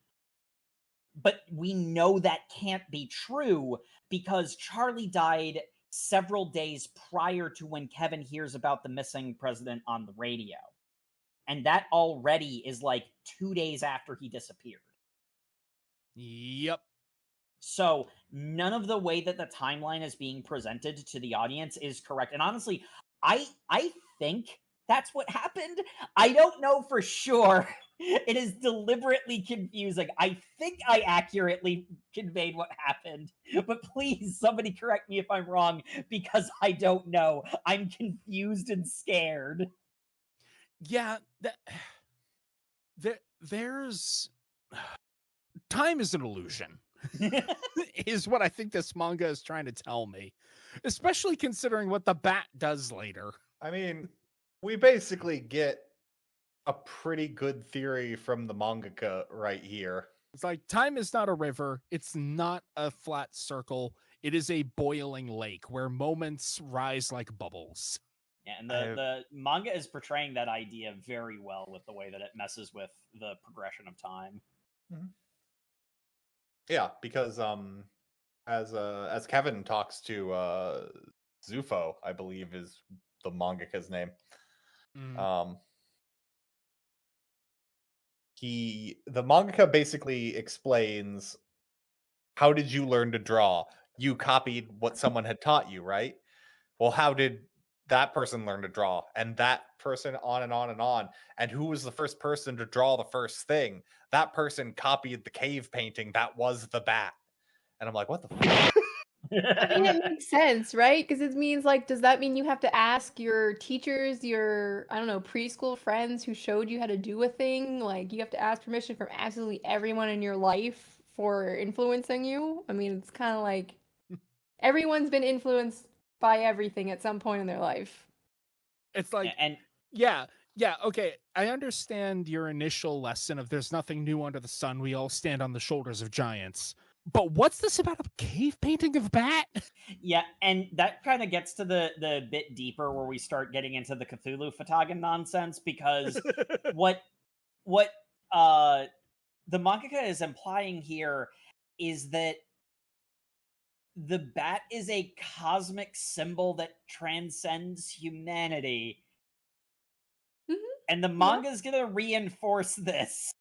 But we know that can't be true because Charlie died several days prior to when Kevin hears about the missing president on the radio. And that already is like 2 days after he disappeared. Yep. So none of the way that the timeline is being presented to the audience is correct. And honestly, I think that's what happened. I don't know for sure. It is deliberately confusing. I think I accurately conveyed what happened, but please, somebody correct me if I'm wrong, because I don't know. I'm confused and scared. Yeah, there's time is an illusion. Is what I think this manga is trying to tell me, especially considering what the bat does later. I mean, we basically get a pretty good theory from the mangaka right here. It's like time is not a river. It's not a flat circle. It is a boiling lake where moments rise like bubbles. Yeah, and the manga is portraying that idea very well with the way that it messes with the progression of time. Mm-hmm. Yeah, because as Kevin talks to Zufo, I believe is the mangaka's name. The mangaka basically explains, how did you learn to draw? You copied what someone had taught you, right? Well, how did that person learn to draw? And that person on and on and on. And who was the first person to draw the first thing? That person copied the cave painting that was the bat. And I'm like, what the fuck? I mean, it makes sense, right? Because it means like, does that mean you have to ask your teachers, your, I don't know, preschool friends who showed you how to do a thing? Like, you have to ask permission from absolutely everyone in your life for influencing you? I mean, it's kind of like everyone's been influenced by everything at some point in their life. It's like, and yeah, okay. I understand your initial lesson of there's nothing new under the sun. We all stand on the shoulders of giants. But what's this about a cave painting of Bat? yeah, and that kind of gets to the bit deeper where we start getting into the Cthulhu Fhtagn nonsense, because what the mangaka is implying here is that the bat is a cosmic symbol that transcends humanity. And the manga is going to reinforce this.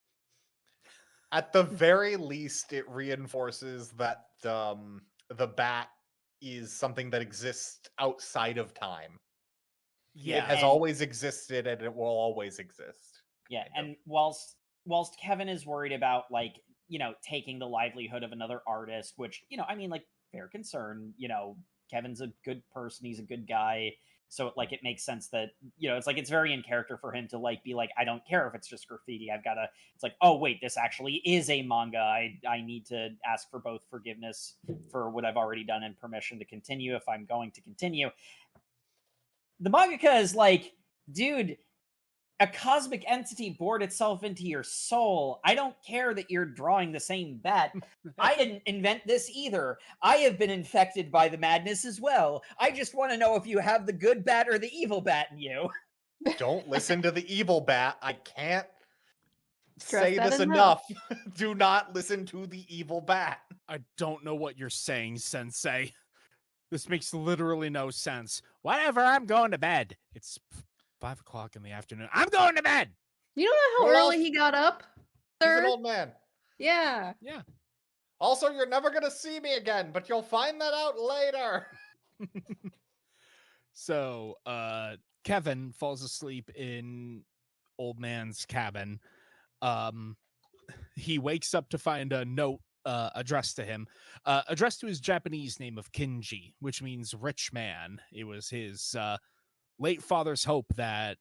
At the very least, it reinforces that the bat is something that exists outside of time. Yeah. It has always existed and it will always exist. Yeah, and whilst Kevin is worried about, like, you know, taking the livelihood of another artist, which, you know, I mean, like, fair concern, you know, Kevin's a good person, he's a good guy, so, like, it makes sense that, you know, it's like, it's very in character for him to, like, be like, I don't care if it's just graffiti, I've got to, it's like, oh, wait, this actually is a manga, I need to ask for both forgiveness for what I've already done and permission to continue if I'm going to continue. The mangaka is like, dude, a cosmic entity bored itself into your soul. I don't care that you're drawing the same bat. I didn't invent this either. I have been infected by the madness as well. I just want to know if you have the good bat or the evil bat in you. Don't listen to the evil bat. I can't Stress say that this enough. Do not listen to the evil bat. I don't know what you're saying, Sensei. This makes literally no sense. Whatever, I'm going to bed. It's 5 o'clock in the afternoon. I'm going to bed! You don't know how Well, early he got up, He's an sir? old man. Yeah. Yeah. Also, you're never going to see me again, but you'll find that out later. So, Kevin falls asleep in old man's cabin. He wakes up to find a note addressed to him, addressed to his Japanese name of Kinji, which means rich man. It was his late father's hope that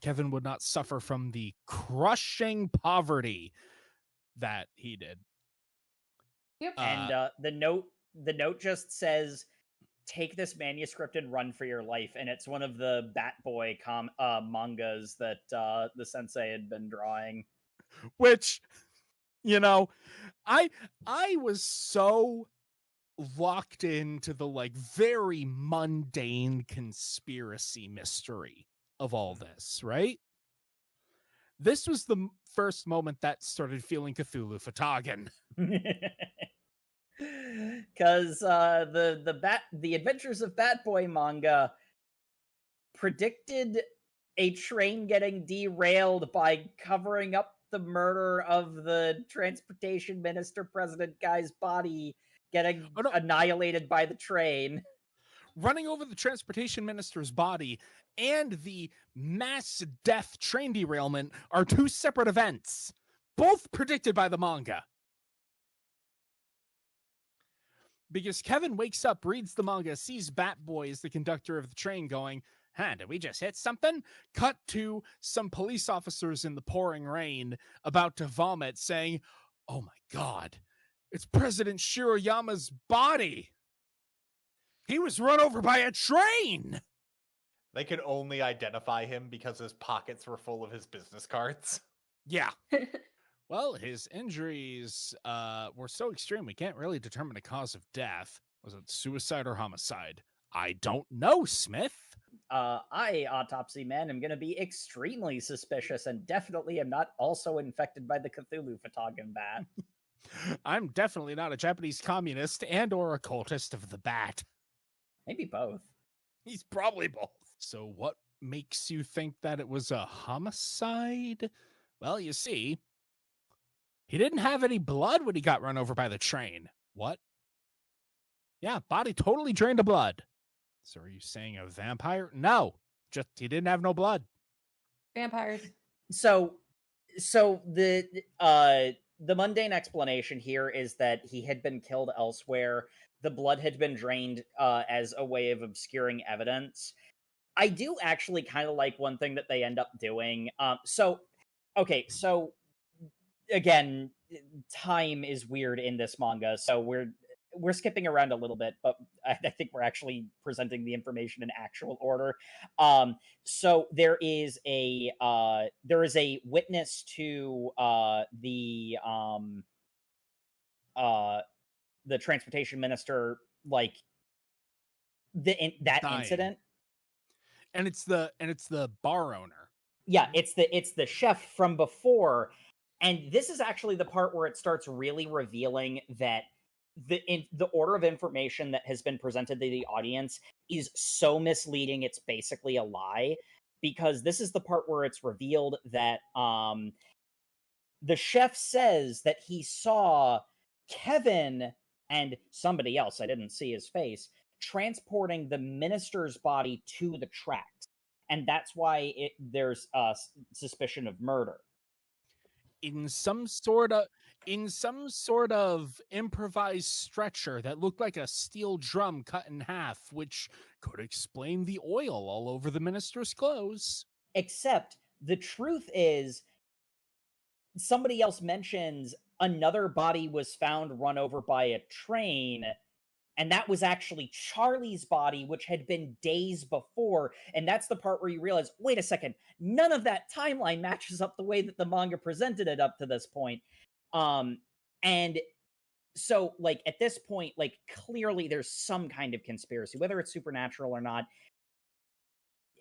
Kevin would not suffer from the crushing poverty that he did. Yep. And the note just says, take this manuscript and run for your life. And it's one of the Bat Boy mangas that the sensei had been drawing. Which, you know, I was so locked into the like very mundane conspiracy mystery of all this, right? This was the first moment that started feeling Cthulhu Fhtagn. Because the Adventures of Bat Boy manga predicted a train getting derailed by covering up the murder of the transportation minister president guy's body getting annihilated by the train. Running over the transportation minister's body and the mass death train derailment are two separate events, both predicted by the manga. Because Kevin wakes up, reads the manga, sees Bat Boy as the conductor of the train going, did we just hit something? Cut to some police officers in the pouring rain about to vomit saying, oh my God, it's President Shiroyama's body. He was run over by a train. They could only identify him because his pockets were full of his business cards. Yeah. Well, his injuries were so extreme, we can't really determine the cause of death. Was it suicide or homicide? I don't know, Smith. I, Autopsy Man, am going to be extremely suspicious and definitely am not also infected by the Cthulhu Fhtagn bat. I'm definitely not a Japanese communist and or a cultist of the bat. Maybe both. He's probably both. So what makes you think that it was a homicide? Well, you see, he didn't have any blood when he got run over by the train. What? Yeah, body totally drained of blood. So are you saying a vampire? No, just he didn't have no blood. Vampires. So the the mundane explanation here is that he had been killed elsewhere. The blood had been drained as a way of obscuring evidence. I do actually kind of like one thing that they end up doing. So again, time is weird in this manga, so we're skipping around a little bit, but I think we're actually presenting the information in actual order. So there is a witness to the transportation minister, like that Dying. incident. And it's the bar owner. Yeah, it's the chef from before, and this is actually the part where it starts really revealing that the order of information that has been presented to the audience is so misleading. It's basically a lie, because this is the part where it's revealed that the chef says that he saw Kevin and somebody else, I didn't see his face, transporting the minister's body to the tracks. And that's why there's suspicion of murder. In some sort of improvised stretcher that looked like a steel drum cut in half, which could explain the oil all over the minister's clothes. Except the truth is, somebody else mentions another body was found run over by a train, and that was actually Charlie's body, which had been days before. And that's the part where you realize, wait a second, none of that timeline matches up the way that the manga presented it up to this point. And so, like, at this point, like, clearly there's some kind of conspiracy, whether it's supernatural or not.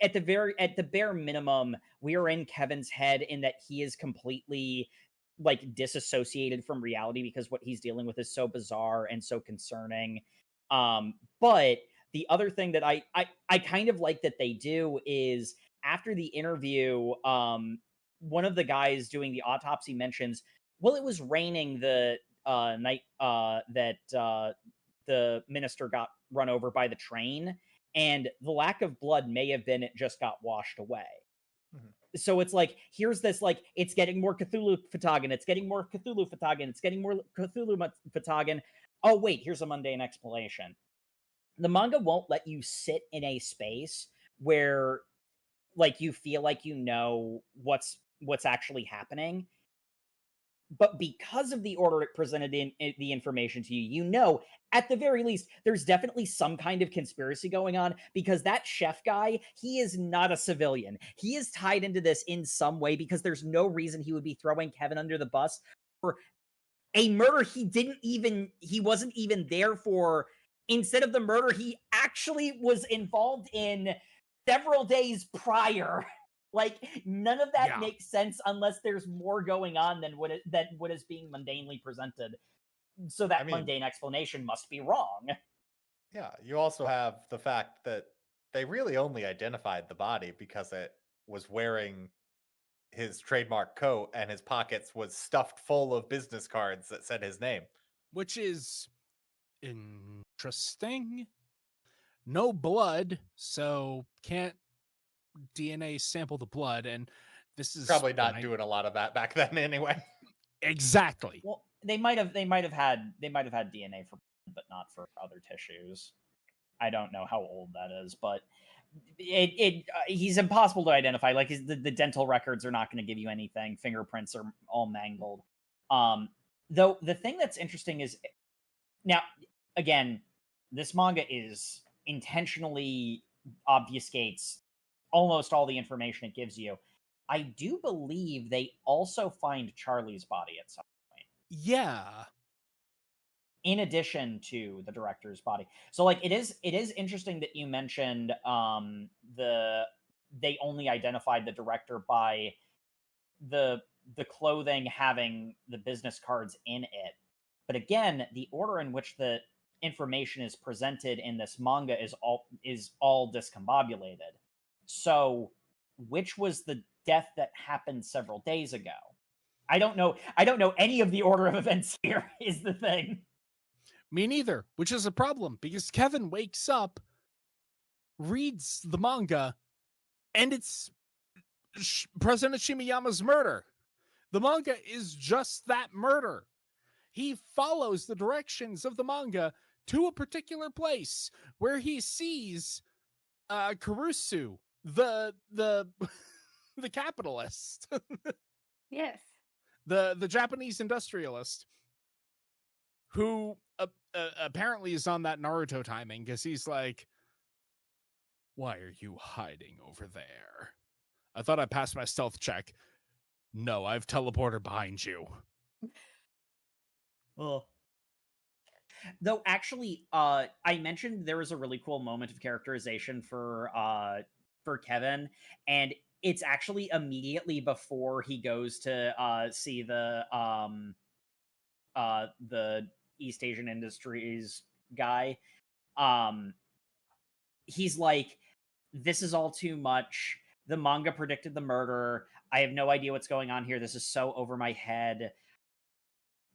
At the bare minimum, we are in Kevin's head in that he is completely, like, disassociated from reality because what he's dealing with is so bizarre and so concerning. But the other thing that I kind of like that they do is, after the interview, one of the guys doing the autopsy mentions, well, it was raining the night that the minister got run over by the train, and the lack of blood may have been it just got washed away. So it's like, here's this, like, it's getting more Cthulhu Fatagan, it's getting more Cthulhu Fatagan, it's getting more Cthulhu Fatagan. Oh, wait, here's a mundane explanation. The manga won't let you sit in a space where, like, you feel like you know what's actually happening. But because of the order it presented in the information to you, you know, at the very least, there's definitely some kind of conspiracy going on, because that chef guy, he is not a civilian. He is tied into this in some way, because there's no reason he would be throwing Kevin under the bus for a murder he wasn't even there for. Instead of the murder he actually was involved in several days prior. Like, none of that makes sense unless there's more going on than what is being mundanely presented. So that mundane explanation must be wrong. Yeah, you also have the fact that they really only identified the body because it was wearing his trademark coat and his pockets was stuffed full of business cards that said his name. Which is interesting. No blood, so can't DNA sample the blood, and this is probably not doing a lot of that back then anyway. Exactly. Well, they might have had DNA for, but not for other tissues. I don't know how old that is, but he's impossible to identify. Like, the dental records are not going to give you anything. Fingerprints are all mangled. Though the thing that's interesting is, now, again, this manga is intentionally obfuscates almost all the information it gives you. I do believe they also find Charlie's body at some point. Yeah. In addition to the director's body. So, like, it is interesting that you mentioned they only identified the director by the clothing having the business cards in it. But again, the order in which the information is presented in this manga is all discombobulated. So, which was the death that happened several days ago? I don't know any of the order of events here, is the thing. Me neither, which is a problem, because Kevin wakes up, reads the manga, and it's President Shimiyama's murder. The manga is just that murder. He follows the directions of the manga to a particular place where he sees Kurusu, the the capitalist, Yes. the Japanese industrialist, who apparently is on that Naruto timing because he's like, "Why are you hiding over there? I thought I passed my stealth check. No, I've teleported behind you." Oh. Though actually, I mentioned there was a really cool moment of characterization for Kevin, and it's actually immediately before he goes to see the East Asian Industries guy. He's like, "This is all too much. The manga predicted the murder. I have no idea what's going on here. This is so over my head.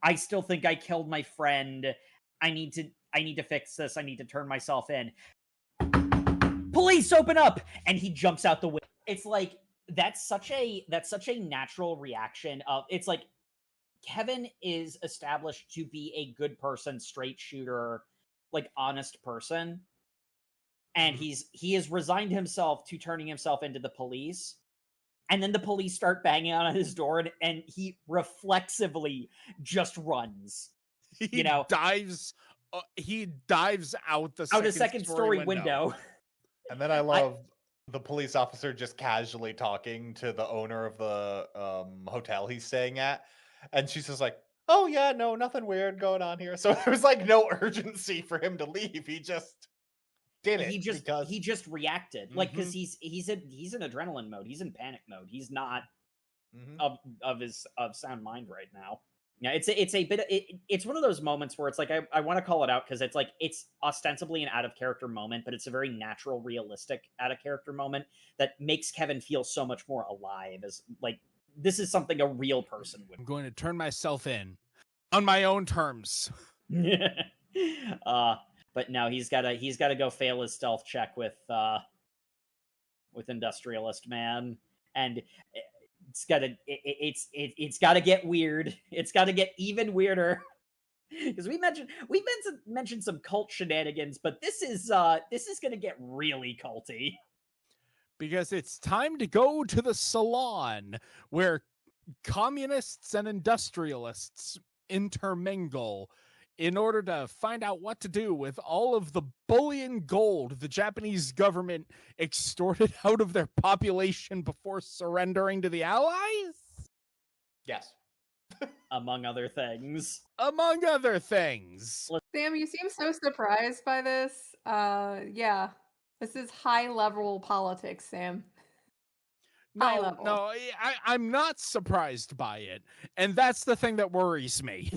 I still think I killed my friend. I need to fix this. I need to turn myself in. Police, open up!" And he jumps out the window. It's like that's such a natural reaction of, it's like Kevin is established to be a good person, straight shooter, like honest person. And he has resigned himself to turning himself into the police. And then the police start banging on his door, and he reflexively just runs. He dives out the out a second story window. And then I love the police officer just casually talking to the owner of the hotel he's staying at, and she's just like, "Oh yeah, no, nothing weird going on here." So there was like no urgency for him to leave. He just did it. He just reacted, like, because he's in adrenaline mode. He's in panic mode. He's not of sound mind right now. Yeah, it's one of those moments where it's like I want to call it out because it's like it's ostensibly an out of character moment, but it's a very natural, realistic out of character moment that makes Kevin feel so much more alive. As like, this is something a real person would. I'm going to turn myself in on my own terms. But no, he's gotta go fail his stealth check with Industrialist Man, and it's gotta get weird. It's gotta get even weirder. Because we mentioned some cult shenanigans, but this is gonna get really culty. Because it's time to go to the salon where communists and industrialists intermingle in order to find out what to do with all of the bullion gold the Japanese government extorted out of their population before surrendering to the Allies? Yes. Among other things. Among other things. Sam, you seem so surprised by this. Yeah. This is high-level politics, Sam. High level. No, I'm not surprised by it. And that's the thing that worries me.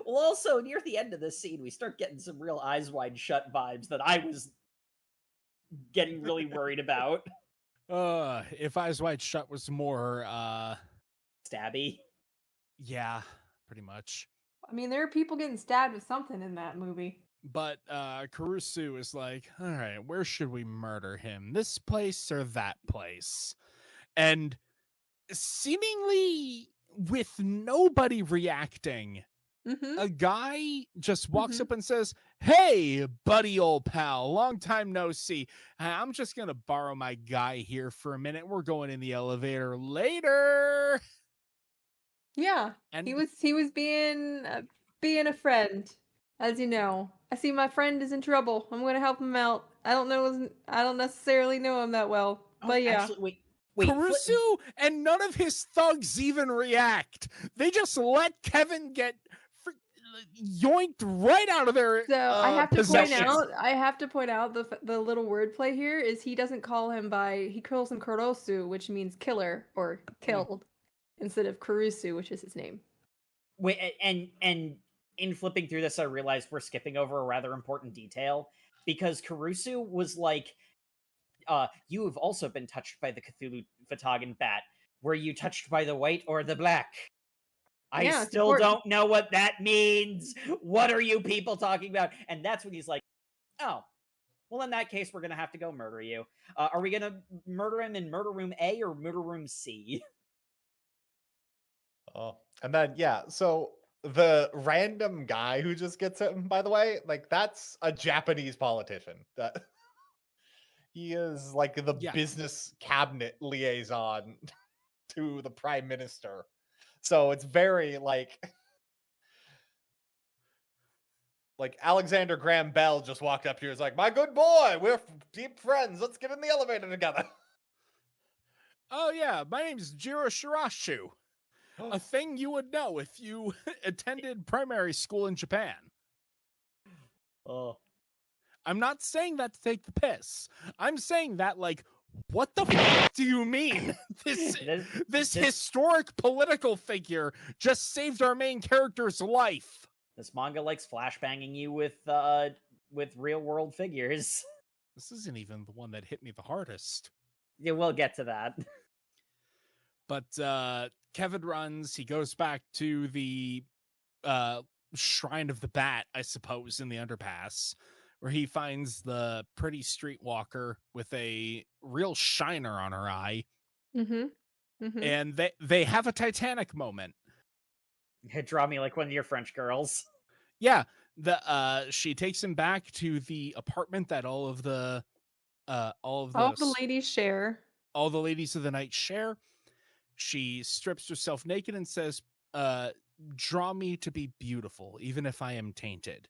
Well, also, near the end of this scene, we start getting some real Eyes Wide Shut vibes that I was getting really worried about. If Eyes Wide Shut was more, stabby? Yeah, pretty much. I mean, there are people getting stabbed with something in that movie. But Kurusu is like, all right, where should we murder him? This place or that place? And seemingly with nobody reacting, a guy just walks up and says, "Hey, buddy, old pal, long time no see. I'm just going to borrow my guy here for a minute. We're going in the elevator later." Yeah, and he was being a friend. As you know, I see my friend is in trouble. I'm going to help him out. I don't necessarily know him that well, but yeah. Actually, wait. Kurusu and none of his thugs even react. They just let Kevin get yoinked right out of their I have to possessions. point out the little wordplay here is he doesn't call him he calls him Kurosu, which means killer or killed, instead of Kurusu, which is his name. Wait, and in flipping through this, I realized we're skipping over a rather important detail, because Kurusu was like, "You have also been touched by the Cthulhu Fatagan bat. Were you touched by the white or the black?" I still don't know what that means. What are you people talking about? And that's when he's like, "Oh, well, in that case, we're going to have to go murder you. Are we going to murder him in murder room A or murder room C?" Oh, and then yeah, so the random guy who just gets him, by the way, like that's a Japanese politician. That he is like the Yeah. business cabinet liaison to the prime minister. So it's very like Alexander Graham Bell just walked up here. Is like, my good boy, we're deep friends. Let's get in the elevator together. Oh yeah, my name's Jiro Shirashu. A thing you would know if you attended primary school in Japan. Oh. I'm not saying that to take the piss. I'm saying that, like, what the fuck do you mean? This historic political figure just saved our main character's life. This manga likes flashbanging you with real world figures. This isn't even the one that hit me the hardest. Yeah, we'll get to that. But Kevin runs. He goes back to the Shrine of the Bat, I suppose, in the underpass, where he finds the pretty streetwalker with a real shiner on her eye. And they have a Titanic moment. Draw me like one of your French girls. Yeah, she takes him back to the apartment that all of the ladies share. All the ladies of the night share. She strips herself naked and says, draw me to be beautiful, even if I am tainted.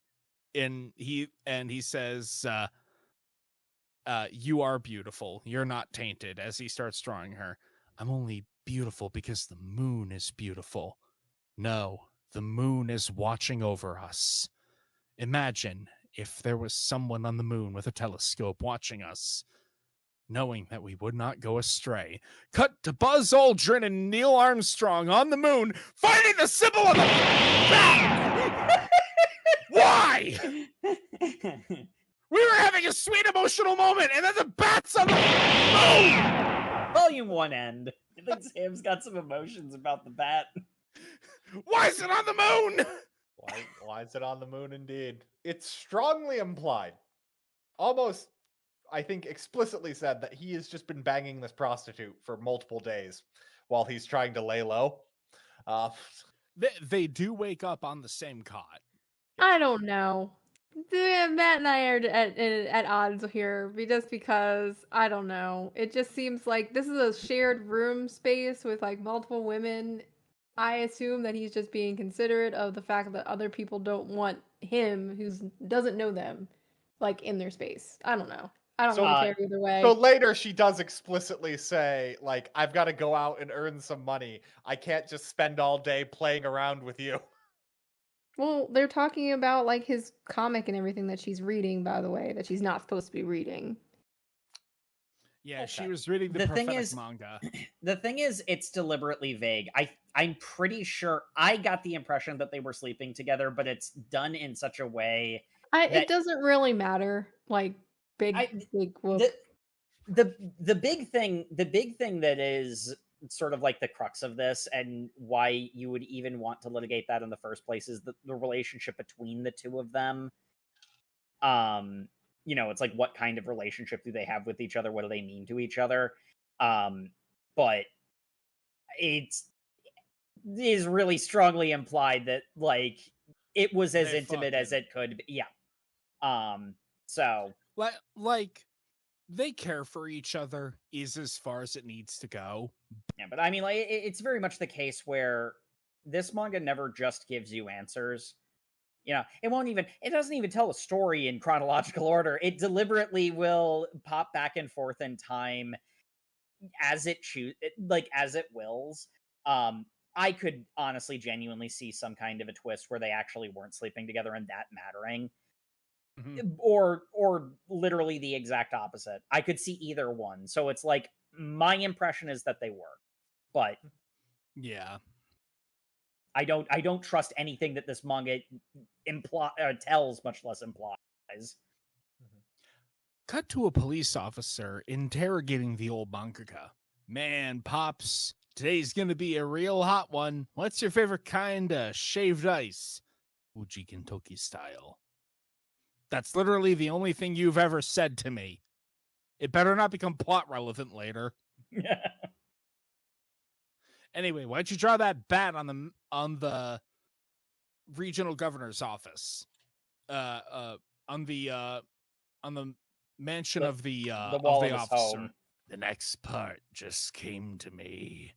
And he says, you are beautiful. You're not tainted, as he starts drawing her. I'm only beautiful because the moon is beautiful. No, the moon is watching over us. Imagine if there was someone on the moon with a telescope watching us, knowing that we would not go astray. Cut to Buzz Aldrin and Neil Armstrong on the moon, fighting the symbol of the bat! Why? We were having a sweet emotional moment, and then the bat's on the moon! Volume 1 end. I think Sam's got some emotions about the bat. Why is it on the moon? Why is it on the moon indeed? It's strongly implied. Almost, I think, explicitly said that he has just been banging this prostitute for multiple days while he's trying to lay low. They do wake up on the same cot. I don't know. Matt and I are at odds here, just because I don't know. It just seems like this is a shared room space with like multiple women. I assume that he's just being considerate of the fact that other people don't want him, who doesn't know them, like in their space. I don't know. I don't really care either way. So later she does explicitly say, like, I've got to go out and earn some money. I can't just spend all day playing around with you. Well, they're talking about like his comic and everything that she's reading, by the way, that she's not supposed to be reading. Yeah, she was reading the prophetic manga. The thing is, it's deliberately vague. I'm pretty sure I got the impression that they were sleeping together, but it's done in such a way it doesn't really matter. Like big whoop. The big thing that is sort of like the crux of this, and why you would even want to litigate that in the first place, is the relationship between the two of them. You know, it's like, what kind of relationship do they have with each other? What do they mean to each other? But it is really strongly implied that, like, it was as intimate as it could be. Yeah. So like they care for each other is as far as it needs to go. Yeah, but I mean, like, it's very much the case where this manga never just gives you answers. You know, it doesn't even tell a story in chronological order. It deliberately will pop back and forth in time as it as it wills. I could honestly genuinely see some kind of a twist where they actually weren't sleeping together and that mattering. Or literally the exact opposite. I could see either one. So it's like, my impression is that they were. But yeah. I don't trust anything that this manga tells, much less implies. Cut to a police officer interrogating the old mangaka. Man, Pops, today's gonna be a real hot one. What's your favorite kind of shaved ice? Uji Kentucky style. That's literally the only thing you've ever said to me. It better not become plot relevant later. Anyway, why'd you draw that bat on the regional governor's office? On the mansion of the wall of his officer. home. The next part just came to me.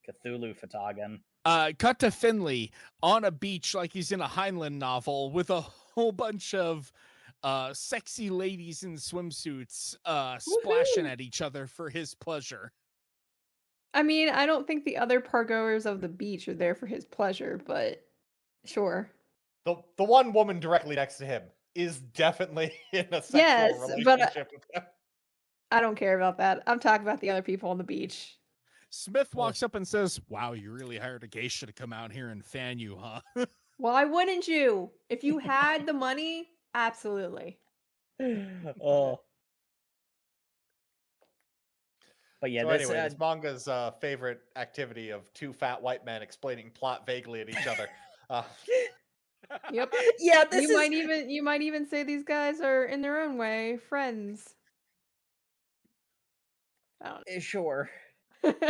Cthulhu Fatagan. Cut to Finley on a beach like he's in a Heinlein novel with a whole bunch of sexy ladies in swimsuits splashing Woohoo! at each other for his pleasure. I mean, I don't think the other pargoers of the beach are there for his pleasure, but sure. The one woman directly next to him is definitely in a sexual Yes, but relationship with him. I don't care about that. I'm talking about the other people on the beach. Smith walks up and says, "Wow, you really hired a geisha to come out here and fan you, huh?" Why wouldn't you? If you had the money, absolutely. Oh. But yeah, So this, anyway, this manga's favorite activity of two fat white men explaining plot vaguely at each other. Yep. yeah, this You is might even say these guys are in their own way friends. I sure. don't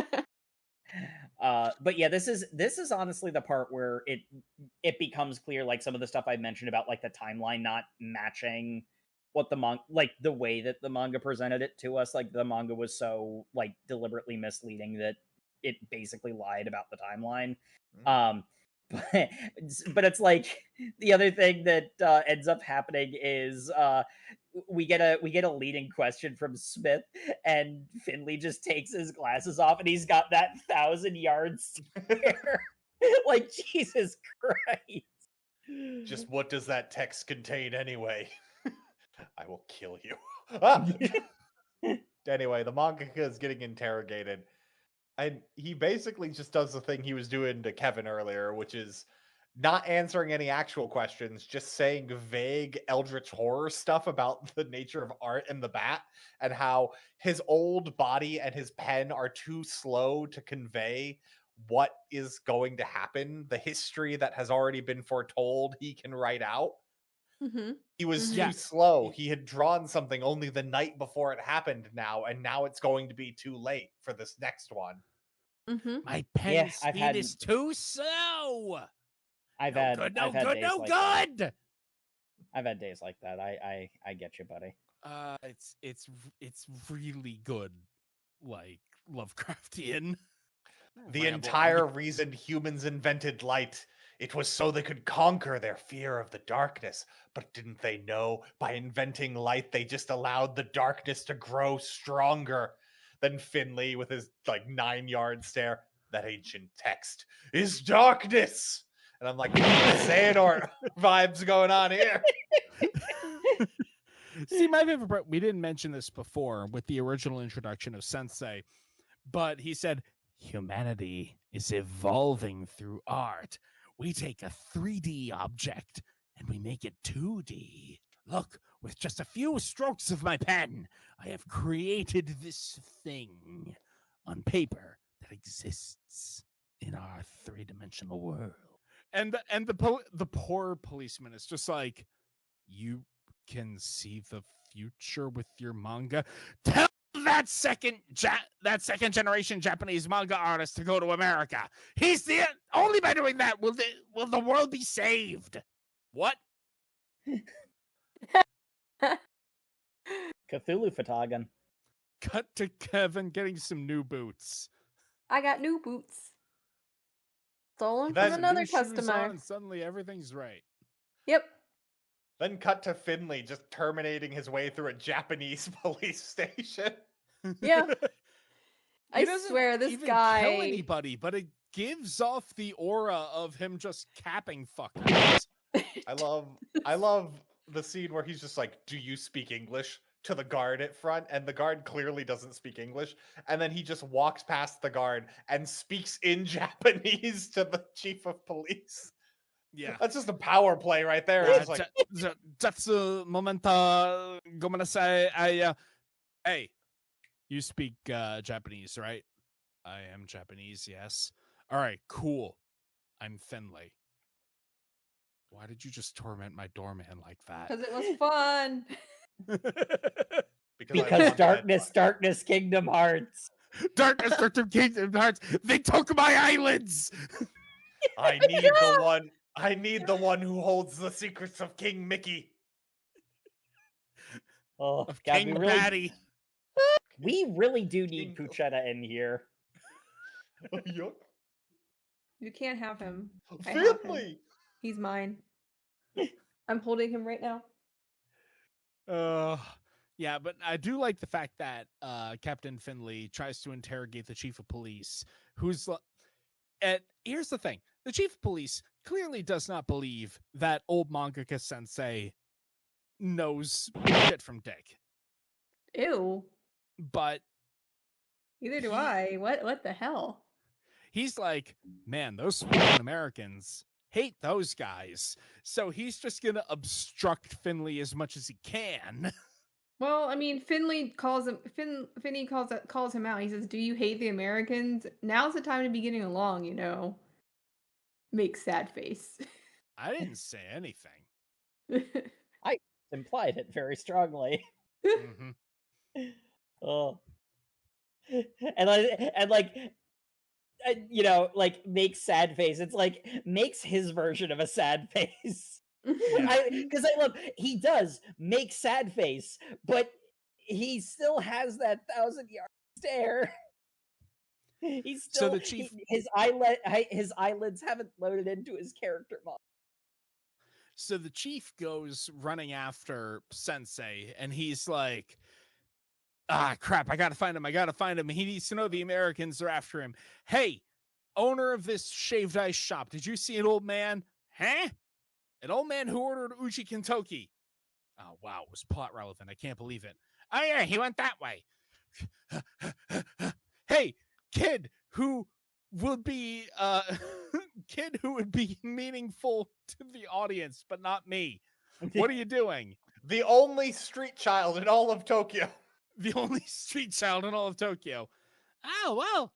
know. But yeah, this is honestly the part where it becomes clear, like some of the stuff I mentioned about like the timeline not matching what the like the way that the manga presented it to us. Like the manga was so like deliberately misleading that it basically lied about the timeline. But, but it's like the other thing that ends up happening is we get a leading question from Smith, and Finley just takes his glasses off, and he's got that 1,000-yard stare. Like, Jesus Christ! Just what does that text contain anyway? I will kill you. Anyway, the mangaka is getting interrogated, and he basically just does the thing he was doing to Kevin earlier, which is not answering any actual questions, just saying vague eldritch horror stuff about the nature of art and the bat, and how his old body and his pen are too slow to convey what is going to happen, the history that has already been foretold he can write out. Mm-hmm. He was Mhm. too slow. He had drawn something only the night before it happened now, and now it's going to be too late for this next one. Mm-hmm. My pen Yeah, speed is too slow. I've No had good, no I've had good, days no like that. good. I've had days like that. I get you, buddy. It's really good, like Lovecraftian. The Rambling. entire reason humans invented light, it was so they could conquer their fear of the darkness. But didn't they know by inventing light, they just allowed the darkness to grow stronger? Then Finley, with his like 9-yard stare, that ancient text is darkness. And I'm like, Xehanort vibes going on here. See, my favorite part, we didn't mention this before with the original introduction of Sensei, but he said, humanity is evolving through art. We take a 3D object and we make it 2D. Look, with just a few strokes of my pen, I have created this thing on paper that exists in our 3-dimensional world. And the poor policeman is just like, you can see the future with your manga. Tell that second generation Japanese manga artist to go to America. He's the only by doing that will the world be saved. What? Cthulhu Fatagan. Cut to Kevin getting some new boots. I got new boots. Stolen That's from another New shoes on, customer. and suddenly everything's right. Yep. Then cut to Finley just terminating his way through a Japanese police station. Yeah. He I doesn't swear this even guy. kill anybody, but it gives off the aura of him just capping fuckers. I love the scene where he's just like, "Do you speak English?" to the guard at front, and the guard clearly doesn't speak English, and then he just walks past the guard and speaks in Japanese to the chief of police. Yeah. That's just a power play right there. It's like, That's a moment. Gomenasai. Hey, you speak Japanese, right? I am Japanese. Yes. All right. Cool. I'm Finley. Why did you just torment my doorman like that? Because it was fun. because I Because want darkness, that- darkness, Kingdom Hearts. Dark destructive Kingdom Hearts. They took my islands. I need the one who holds the secrets of King Mickey. Oh, Of God, King Batty. we really do need King- Puchetta in here. Yuck. You can't have him. I have him. Finley. He's mine. I'm holding him right now. Yeah, but I do like the fact that Captain Finley tries to interrogate the chief of police, who's and here's the thing. The chief of police clearly does not believe that old mangaka sensei knows shit from dick. Ew. But Neither do I. What the hell? he's like, man, those Sweden Americans hate those guys. So he's just going to obstruct Finley as much as he can. Well, I mean, Finley calls him. Finley calls him out. He says, "Do you hate the Americans? Now's the time to be getting along." You know, make sad face. I didn't say anything. Implied it very strongly. Mm-hmm. Oh, and you know, like makes sad face. It's like makes his version of a sad face. Because I love he does make sad face, but he still has that 1,000-yard stare. He's still So the chief, his eyelids haven't loaded into his character model. so the chief goes running after Sensei, and he's like, "Ah, crap! I gotta find him! I gotta find him! He needs to know the Americans are after him." Hey, owner of this shaved ice shop, did you see an old man? Huh? An old man who ordered Uchi Kentucky. Oh, wow. It was plot relevant. I can't believe it. Oh, yeah, he went that way. Hey, kid who would be meaningful to the audience, but not me. What are you doing? The only street child in all of Tokyo. The only street child in all of Tokyo. Oh, well,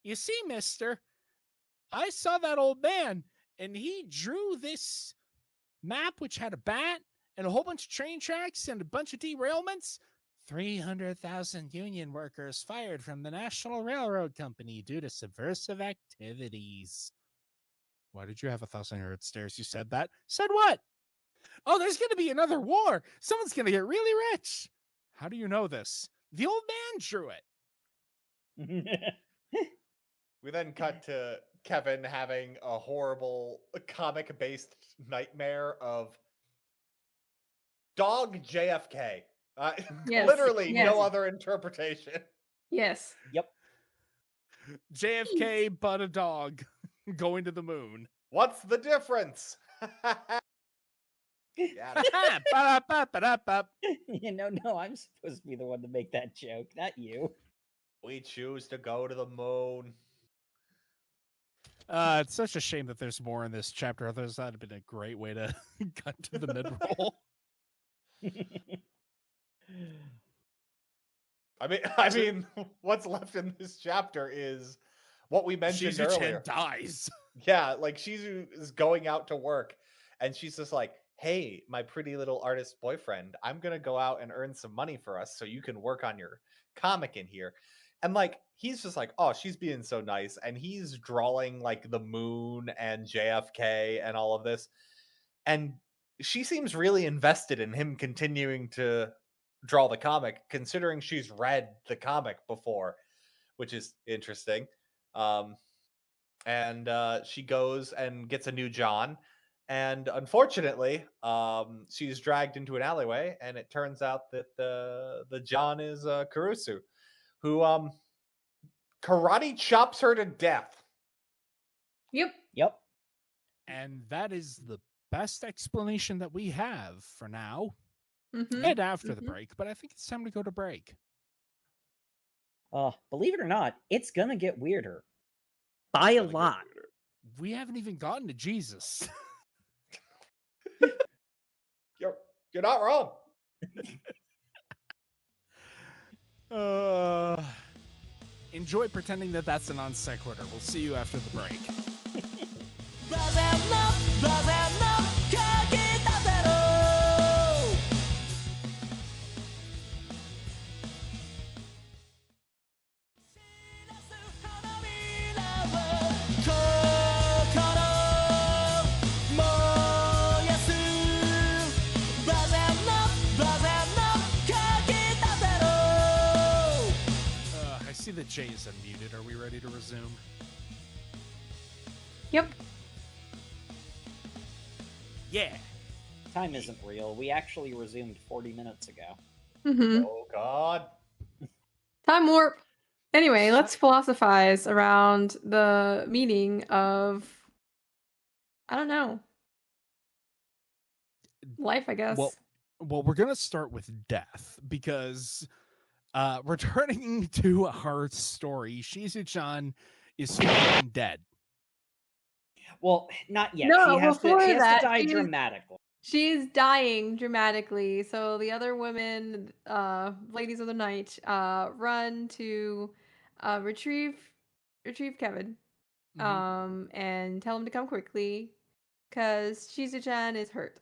you see, mister, I saw that old man, and he drew this map which had a bat and a whole bunch of train tracks and a bunch of derailments. 300,000 union workers fired from the National Railroad Company due to subversive activities. Why did you have 1,000-yard stares? You said that? Said what? Oh, there's going to be another war. Someone's going to get really rich. How do you know this? The old man drew it. We then cut to Kevin having a horrible comic-based nightmare of dog JFK. Yes, Literally yes. no other interpretation. Yes. Yep. JFK, but a dog going to the moon. What's the difference? Yeah. Ba-da-ba-ba-da-ba. No, I'm supposed to be the one to make that joke, not you. We choose to go to the moon. It's such a shame that there's more in this chapter. Otherwise, that'd have been a great way to cut to the mid-roll. I mean, what's left in this chapter is what we mentioned earlier. Shizu-chan dies. Yeah, like Shizu is going out to work, and she's just like, "Hey, my pretty little artist boyfriend, I'm gonna go out and earn some money for us, so you can work on your comic in here." And like, he's just like, "Oh, she's being so nice," and he's drawing like the moon and JFK and all of this, and she seems really invested in him continuing to draw the comic, considering she's read the comic before, which is interesting. And she goes and gets a new John, and unfortunately, she's dragged into an alleyway, and it turns out that the John is Kurusu, who karate chops her to death. Yep. Yep. And that is the best explanation that we have for now. Mm-hmm. And after the break, but I think it's time to go to break. Believe it or not, it's gonna get weirder. By a lot. We haven't even gotten to Jesus. You're not wrong. Enjoy pretending that that's a non sequitur. We'll see you after the break. Jay is unmuted. Are we ready to resume? Yep. Yeah. Time isn't real. We actually resumed 40 minutes ago. Mm-hmm. Oh God. Time warp. Anyway, let's philosophize around the meaning of, I don't know, life, I guess. Well, we're gonna start with death because returning to our story, Shizu-chan is fucking dead. Well, not yet. No, she has before to that, die she's- dramatically. She's dying dramatically. So the other women, ladies of the night, run to retrieve Kevin, and tell him to come quickly, because Shizu-chan is hurt.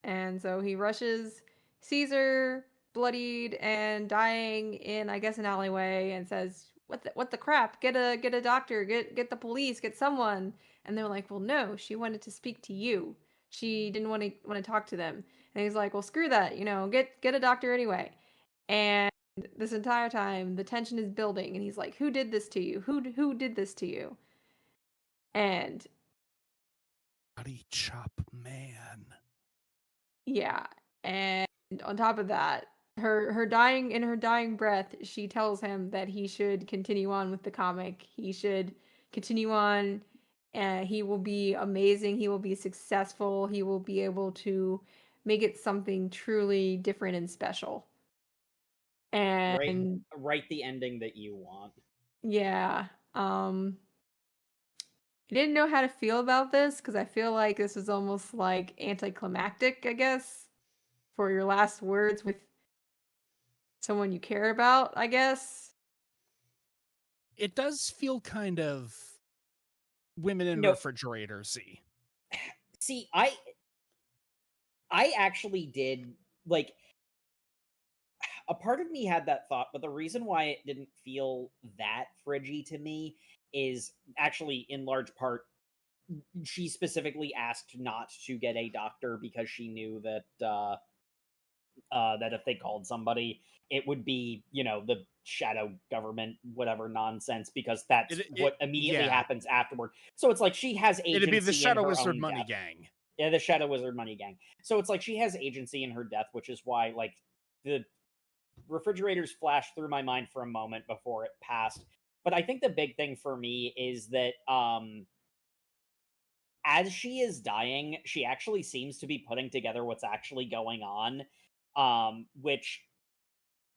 And so he rushes, sees her bloodied and dying in, I guess, an alleyway, and says, "What the crap? Get a doctor, get the police, get someone." And they're like, "Well, no, she wanted to speak to you. She didn't want to talk to them." And he's like, "Well, screw that, get a doctor anyway." And this entire time, the tension is building, and he's like, "Who did this to you? Who did this to you?" And Body chop man. yeah, and on top of that, her dying breath, she tells him that he should continue on with the comic. He should continue on, and he will be amazing. He will be successful. He will be able to make it something truly different and special. And Write the ending that you want. yeah, I didn't know how to feel about this because I feel like this is almost like anticlimactic, I guess, for your last words with someone you care about, I guess. It does feel kind of women in No. refrigerators-y. See, I actually did, like, a part of me had that thought, but the reason why it didn't feel that friggy to me is actually in large part she specifically asked not to get a doctor because she knew that that if they called somebody, it would be, the shadow government, whatever nonsense, because that's what immediately happens afterward. So it's like she has agency. It'd be the Shadow in her Wizard own Money death. Gang. Yeah, the Shadow Wizard Money Gang. So it's like she has agency in her death, which is why, like, the refrigerators flashed through my mind for a moment before it passed. But I think the big thing for me is that as she is dying, she actually seems to be putting together what's actually going on. Which,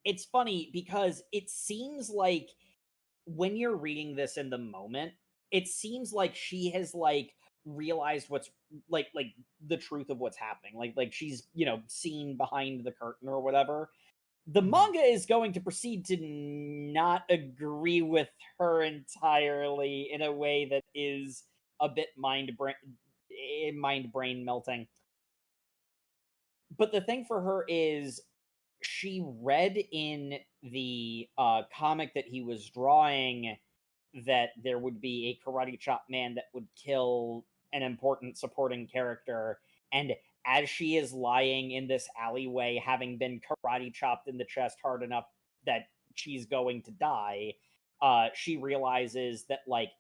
it's funny because it seems like when you're reading this in the moment, it seems like she has, like, realized what's like the truth of what's happening. Like she's, seen behind the curtain or whatever. The manga is going to proceed to not agree with her entirely in a way that is a bit mind brain melting. But the thing for her is she read in the comic that he was drawing that there would be a karate chop man that would kill an important supporting character, and as she is lying in this alleyway, having been karate chopped in the chest hard enough that she's going to die, she realizes that, like,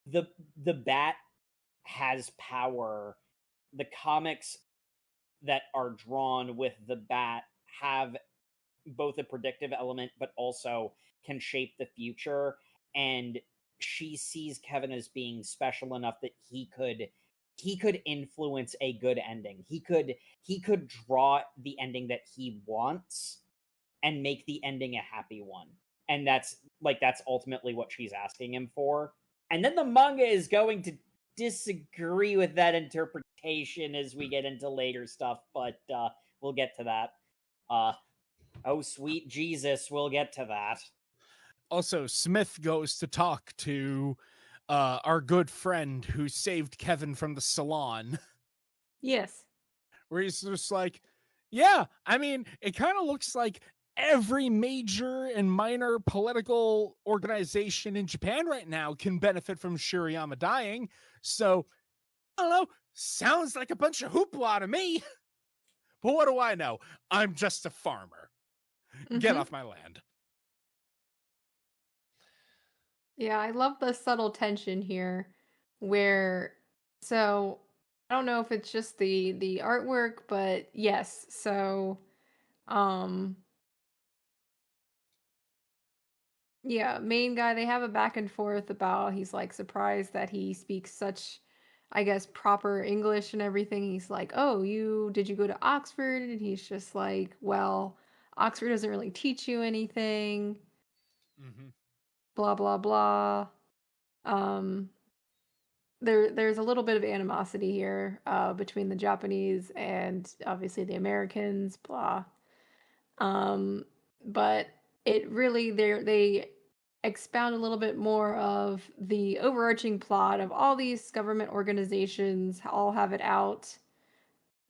the bat has power. The comics that are drawn with the bat have both a predictive element but also can shape the future, and she sees Kevin as being special enough that he could influence a good ending. He could draw the ending that he wants and make the ending a happy one. And that's ultimately what she's asking him for. And then the manga is going to disagree with that interpretation as we get into later stuff, but we'll get to that. Oh, sweet Jesus, we'll get to that. Also, Smith goes to talk to our good friend who saved Kevin from the salon. Yes. Where he's just like, yeah, I mean, it kind of looks like every major and minor political organization in Japan right now can benefit from Shirayama dying. So, I don't know, sounds like a bunch of hoopla to me. But what do I know? I'm just a farmer. Get off my land. Yeah, I love the subtle tension here where so I don't know if it's just the artwork, but yes. So um yeah, main guy, they have a back and forth about he's like surprised that he speaks such, I guess, proper English and everything. He's like, "Oh, did you go to Oxford?" And he's just like, "Well, Oxford doesn't really teach you anything." Mm-hmm. Blah blah blah. Um there's a little bit of animosity here between the Japanese and obviously the Americans, blah. Um, but it really they expound a little bit more of the overarching plot of all these government organizations all have it out,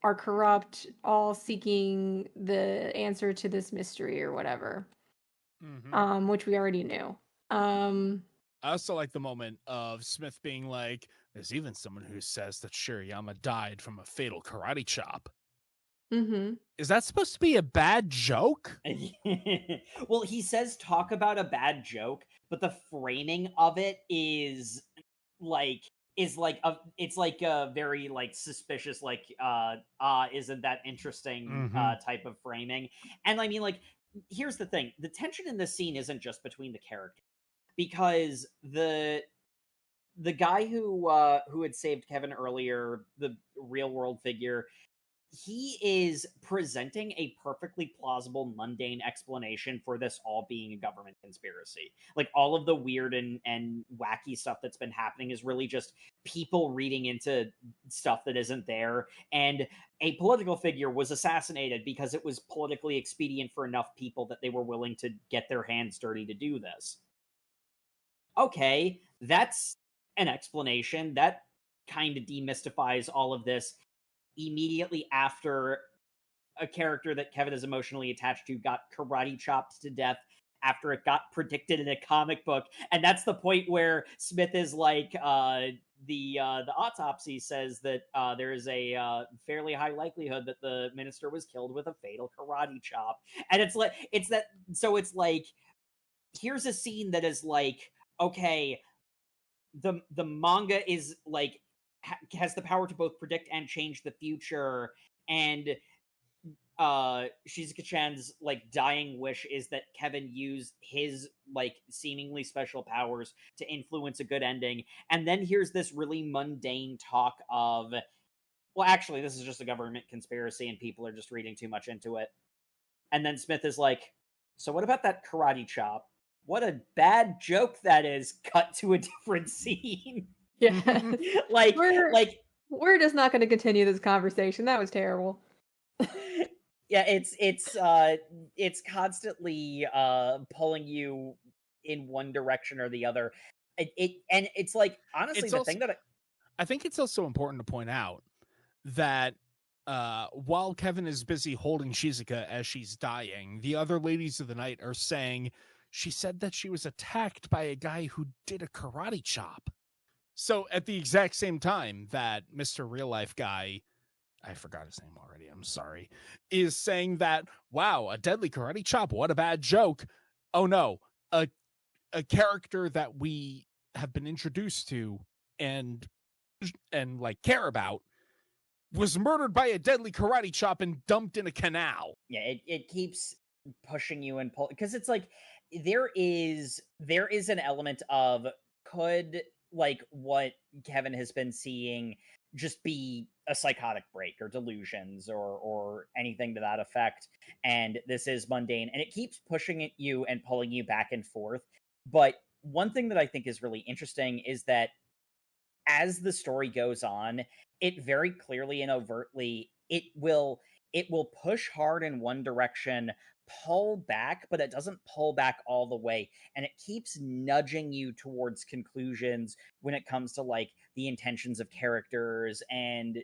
are corrupt, all seeking the answer to this mystery or whatever. Mm-hmm. Which we already knew. Um, I also like the moment of Smith being like, "There's even someone who says that Shirayama died from a fatal karate chop." mhm. Is that supposed to be a bad joke? Well, he says talk about a bad joke, but the framing of it like is like a it's like a very like suspicious like isn't that interesting Mm-hmm. type of framing. And I mean, like, here's the thing, the tension in this scene isn't just between the characters, because the guy who had saved Kevin earlier, the real world figure, he is presenting a perfectly plausible, mundane explanation for this all being a government conspiracy. Like, all of the weird and wacky stuff that's been happening is really just people reading into stuff that isn't there. And a political figure was assassinated because it was politically expedient for enough people that they were willing to get their hands dirty to do this. Okay, that's an explanation. That kind of demystifies all of this immediately after a character that Kevin is emotionally attached to got karate chopped to death after it got predicted in a comic book. And that's the point where Smith is like, the autopsy says that there is a fairly high likelihood that the minister was killed with a fatal karate chop. And it's like, here's a scene that is like, okay, the manga is like has the power to both predict and change the future, and Shizuka-chan's like dying wish is that Kevin use his like seemingly special powers to influence a good ending. And then here's this really mundane talk of, well, actually, this is just a government conspiracy and people are just reading too much into it. And then Smith is like, so what about that karate chop? What a bad joke that is. Cut to a different scene. Yeah. like we're like we're just not going to continue this conversation. That was terrible. yeah, it's constantly pulling you in one direction or the other. And it's like, honestly, It's the also, thing that I think it's also important to point out that while Kevin is busy holding Shizuka as she's dying, the other ladies of the night are saying she said that she was attacked by a guy who did a karate chop. So at the exact same time that Mr. Real Life Guy, I forgot his name already, I'm sorry, is saying that, wow, a deadly karate chop, what a bad joke. Oh no, a character that we have been introduced to and like care about was murdered by a deadly karate chop and dumped in a canal. yeah, it keeps pushing you and pull, because it's like there is an element of, could like what Kevin has been seeing just be a psychotic break or delusions or anything to that effect, and this is mundane, and it keeps pushing at you and pulling you back and forth. But one thing that I think is really interesting is that as the story goes on, it very clearly and overtly, it will push hard in one direction, pull back, but it doesn't pull back all the way, and it keeps nudging you towards conclusions when it comes to like the intentions of characters and,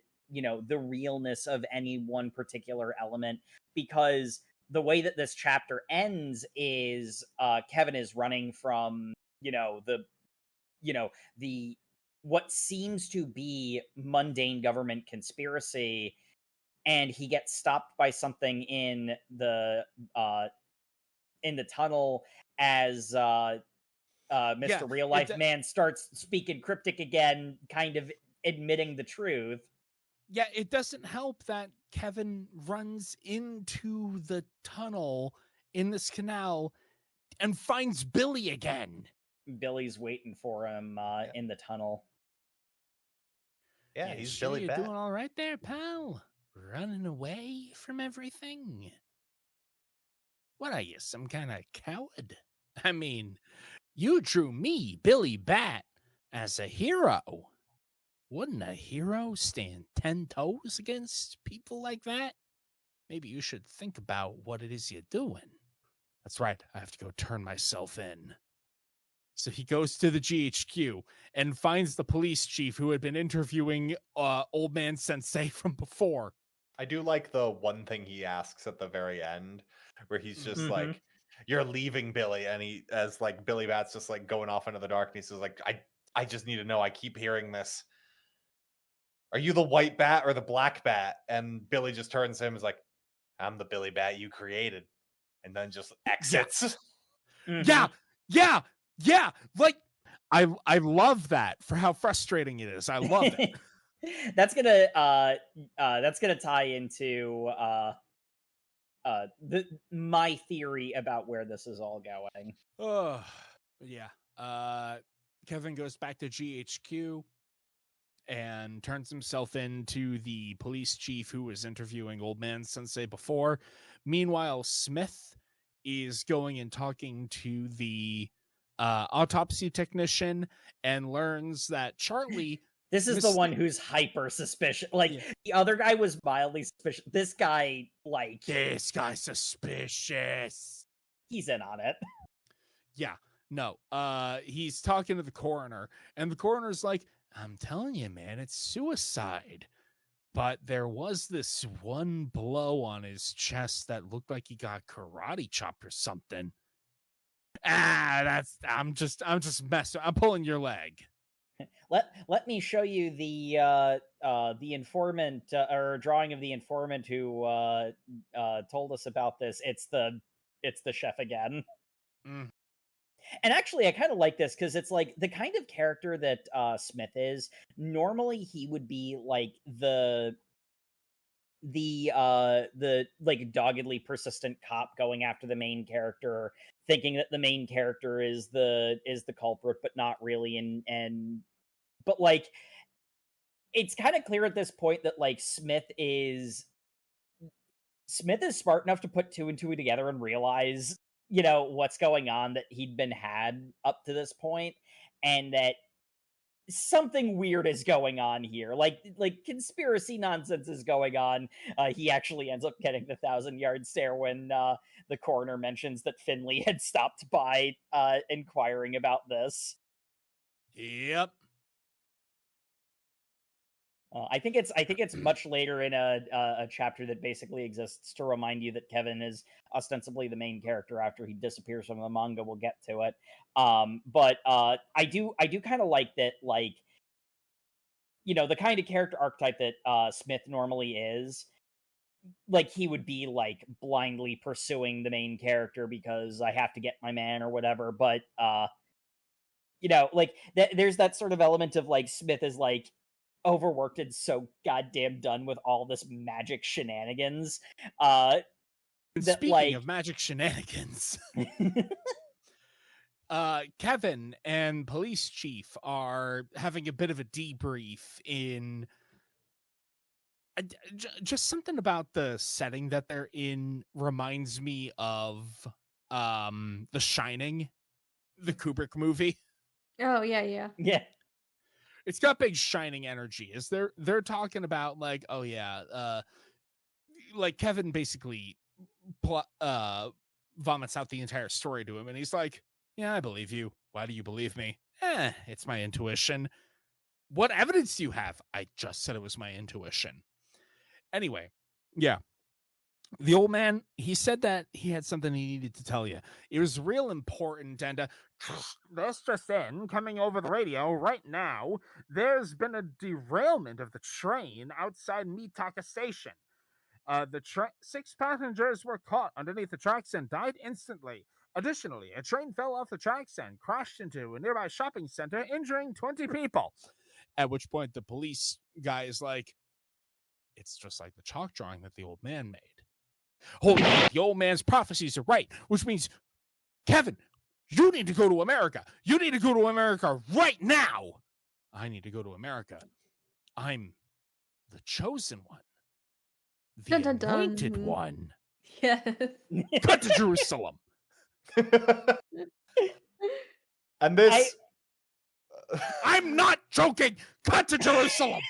the realness of any one particular element. Because the way that this chapter ends is Kevin is running from, you know the what seems to be mundane government conspiracy, and he gets stopped by something uh in the tunnel as Mr. Yeah, Real Life Man starts speaking cryptic again, kind of admitting the truth. Yeah, it doesn't help that Kevin runs into the tunnel in this canal and finds Billy again. Billy's waiting for him in the tunnel. Yeah, he's sure Billy you're Bat. doing all right there, pal? Running away from everything? What are you, some kind of coward? I mean, you drew me, Billy Bat, as a hero. Wouldn't a hero stand 10 toes against people like that? Maybe you should think about what it is you're doing. That's right, I have to go turn myself in. So he goes to the GHQ and finds the police chief who had been interviewing Old Man Sensei from before. I do like the one thing he asks at the very end, where he's just like, "You're leaving, Billy," and he, as like Billy Bat's just like going off into the dark, and he says like, I just need to know. I keep hearing this. Are you the white bat or the black bat?" And Billy just turns to him and is like, "I'm the Billy Bat you created," and then just exits. Yeah. Like, I love that for how frustrating it is. I love it. That's gonna tie into my theory about where this is all going. Oh, yeah. Kevin goes back to GHQ and turns himself in to the police chief who was interviewing Old Man Sensei before. Meanwhile, Smith is going and talking to the autopsy technician and learns that Charlie... This is the one who's hyper suspicious. Like, the other guy was mildly suspicious. This guy, like... This guy's suspicious. He's in on it. Yeah, no. He's talking to the coroner, and the coroner's like, I'm telling you, man, it's suicide. But there was this one blow on his chest that looked like he got karate chopped or something. I'm just messing. I'm pulling your leg. Let me show you the informant or drawing of the informant who told us about this. It's the chef again. And actually, I kind of like this because it's like the kind of character that Smith is. Normally, he would be like the like doggedly persistent cop going after the main character, thinking that the main character is the culprit, but not really. But like, it's kind of clear at this point that like Smith is smart enough to put two and two together and realize, you know, what's going on, that he'd been had up to this point, and that something weird is going on here. Like conspiracy nonsense is going on. He actually ends up getting the 1,000-yard stare when the coroner mentions that Finley had stopped by inquiring about this. Yep. I think it's much later in a chapter that basically exists to remind you that Kevin is ostensibly the main character after he disappears from the manga. We'll get to it. But I do kind of like that, like, you know, the kind of character archetype that Smith normally is. Like, he would be like blindly pursuing the main character because I have to get my man or whatever. But you know, like there's that sort of element of like Smith is like overworked and so goddamn done with all this magic shenanigans. Speaking of magic shenanigans, Kevin and police chief are having a bit of a debrief in just something about the setting that they're in reminds me of The Shining, the Kubrick movie. Oh, yeah. It's got big shining energy. Is they're talking about like, oh yeah, like Kevin basically vomits out the entire story to him, and he's like, yeah, I believe you. Why do you believe me? It's my intuition. What evidence do you have? I just said it was my intuition. Anyway, yeah. The old man, he said that he had something he needed to tell you. It was real important, and this just in, coming over the radio right now, there's been a derailment of the train outside Mitaka Station. The 6 passengers were caught underneath the tracks and died instantly. Additionally, a train fell off the tracks and crashed into a nearby shopping center, injuring 20 people. At which point the police guy is like, it's just like the chalk drawing that the old man made. Holy shit, the old man's prophecies are right, which means, Kevin, you need to go to America. You need to go to America right now. I need to go to America. I'm the chosen one. The Dun, dun, dun. anointed one. Yes. Cut to Jerusalem. And this I'm not joking. Cut to Jerusalem.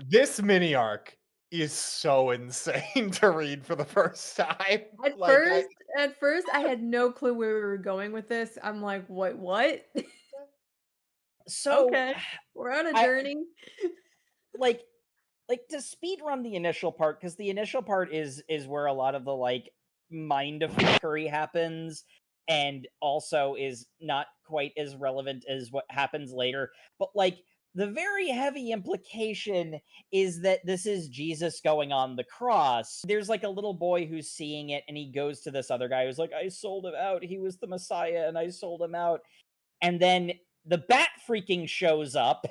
this mini arc is so insane to read for the first time. At first, I had no clue where we were going with this. I'm like, what? So Okay, we're on a I- journey. like to speed run the initial part, because the initial part is where a lot of the like mind fuckery happens, and also is not quite as relevant as what happens later. But like the very heavy implication is that this is Jesus going on the cross. There's like a little boy who's seeing it, and he goes to this other guy who's like, I sold him out. He was the Messiah, and I sold him out. And then the bat freaking shows up.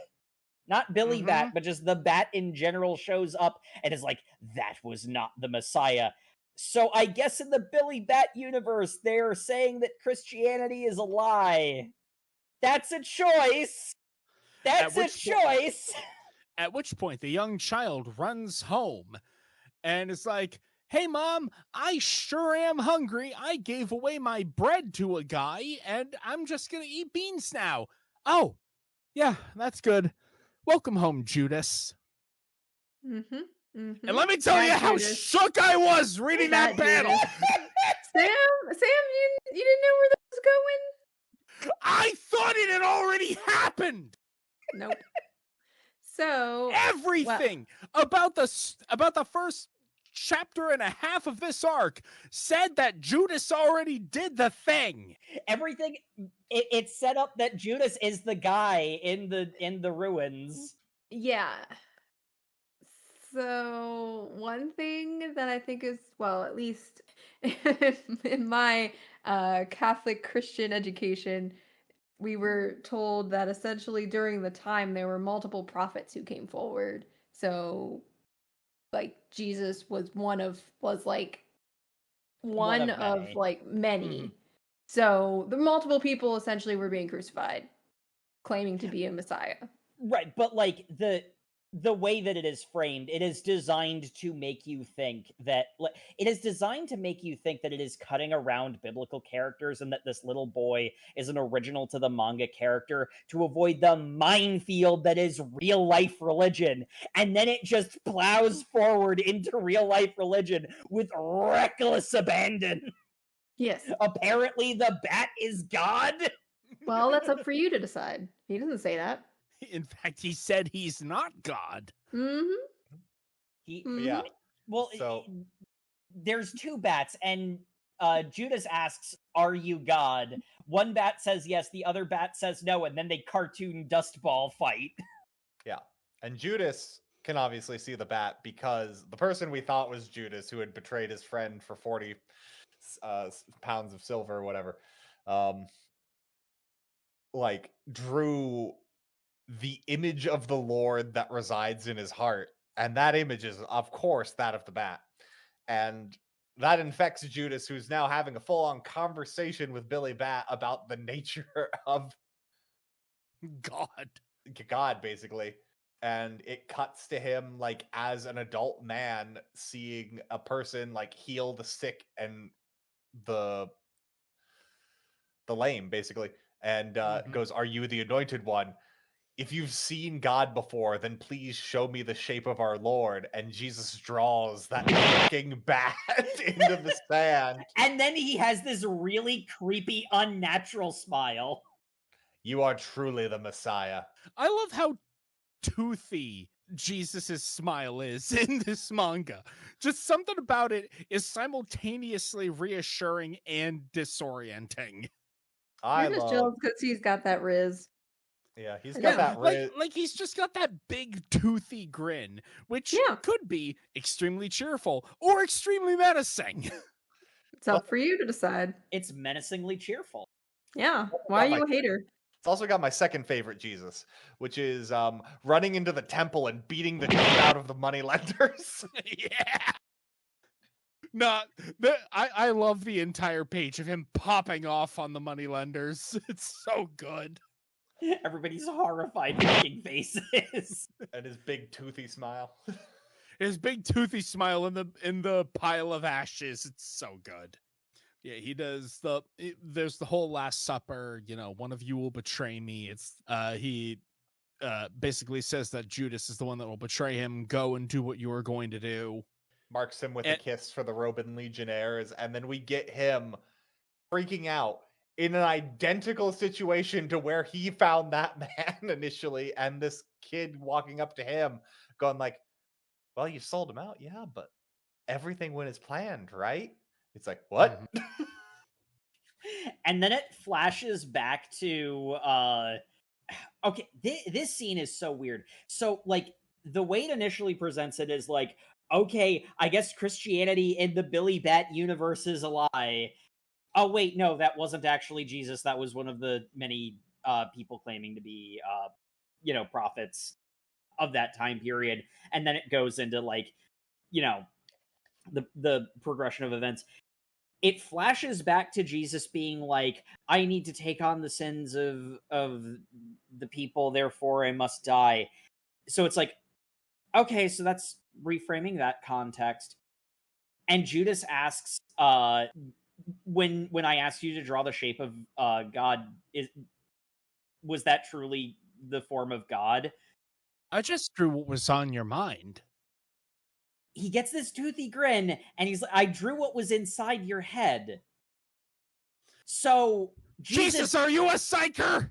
Not Billy Bat, but just the bat in general shows up and is like, that was not the Messiah. So I guess in the Billy Bat universe, they're saying that Christianity is a lie. That's a choice. That's a choice. At which point, the young child runs home and is like, hey, Mom, I sure am hungry. I gave away my bread to a guy, and I'm just going to eat beans now. Oh, yeah, that's good. Welcome home, Judas. Mm-hmm. Mm-hmm. And let me tell you how shook I was reading that panel. Sam, you didn't know where that was going? I thought it had already happened. Nope. So everything about the first chapter and a half of this arc said that Judas already did the thing. Everything it's set up that Judas is the guy in the ruins. Yeah. So one thing that I think is, well, at least in my Catholic Christian education, we were told that essentially during the time there were multiple prophets who came forward. So like Jesus was one of like many. Mm-hmm. So the multiple people essentially were being crucified, claiming to be a Messiah. Right, but like the way that it is framed, it is designed to make you think that it is designed to make you think that it is cutting around biblical characters and that this little boy is an original to the manga character to avoid the minefield that is real life religion. And then it just plows forward into real life religion with reckless abandon. Yes. Apparently the bat is God. Well, that's up for you to decide. He doesn't say that. In fact, he said he's not God. Mm-hmm. Yeah. Well, so there's two bats, and Judas asks, "Are you God?" One bat says yes, the other bat says no, and then they cartoon dust ball fight. Yeah, and Judas can obviously see the bat because the person we thought was Judas, who had betrayed his friend for 40 pounds of silver or whatever, like drew the image of the Lord that resides in his heart, and that image is, of course, that of the bat, and that infects Judas, who's now having a full-on conversation with Billy Bat about the nature of God, basically. And it cuts to him like as an adult man seeing a person like heal the sick and the lame, basically, and goes, "Are you the anointed one? If you've seen God before, then please show me the shape of our Lord." And Jesus draws that fucking bat into the sand. And then he has this really creepy, unnatural smile. You are truly the Messiah. I love how toothy Jesus's smile is in this manga. Just something about it is simultaneously reassuring and disorienting. You're just jealous because he's got that riz. Yeah, he's got that riz. Like he's just got that big toothy grin, which could be extremely cheerful or extremely menacing. It's up for you to decide. It's menacingly cheerful. Yeah. Why are you a hater? It's also got my second favorite Jesus, which is running into the temple and beating the dude out of the moneylenders. Yeah. No, I love the entire page of him popping off on the moneylenders. It's so good. Everybody's horrified making faces. And his big toothy smile. His big toothy smile in the pile of ashes. It's so good. Yeah, he does there's the whole Last Supper, one of you will betray me. It's he basically says that Judas is the one that will betray him. Go and do what you are going to do. Marks him with a kiss for the Roman legionnaires, and then we get him freaking out in an identical situation to where he found that man initially, and this kid walking up to him going like, well, you sold him out, yeah, but everything went as planned, right? It's like, what? Mhm. And then it flashes back to okay, this scene is so weird. So like the way it initially presents it is like, okay, I guess Christianity in the Billy Bat universe is a lie. Oh wait, no, that wasn't actually Jesus. That was one of the many people claiming to be prophets of that time period. And then it goes into like, the progression of events. It flashes back to Jesus being like, I need to take on the sins of the people, therefore I must die. So it's like, okay, so that's reframing that context. And Judas asks, when I asked you to draw the shape of God, was that truly the form of God? I just drew what was on your mind. He gets this toothy grin, and he's like, I drew what was inside your head. So Jesus, are you a psyker?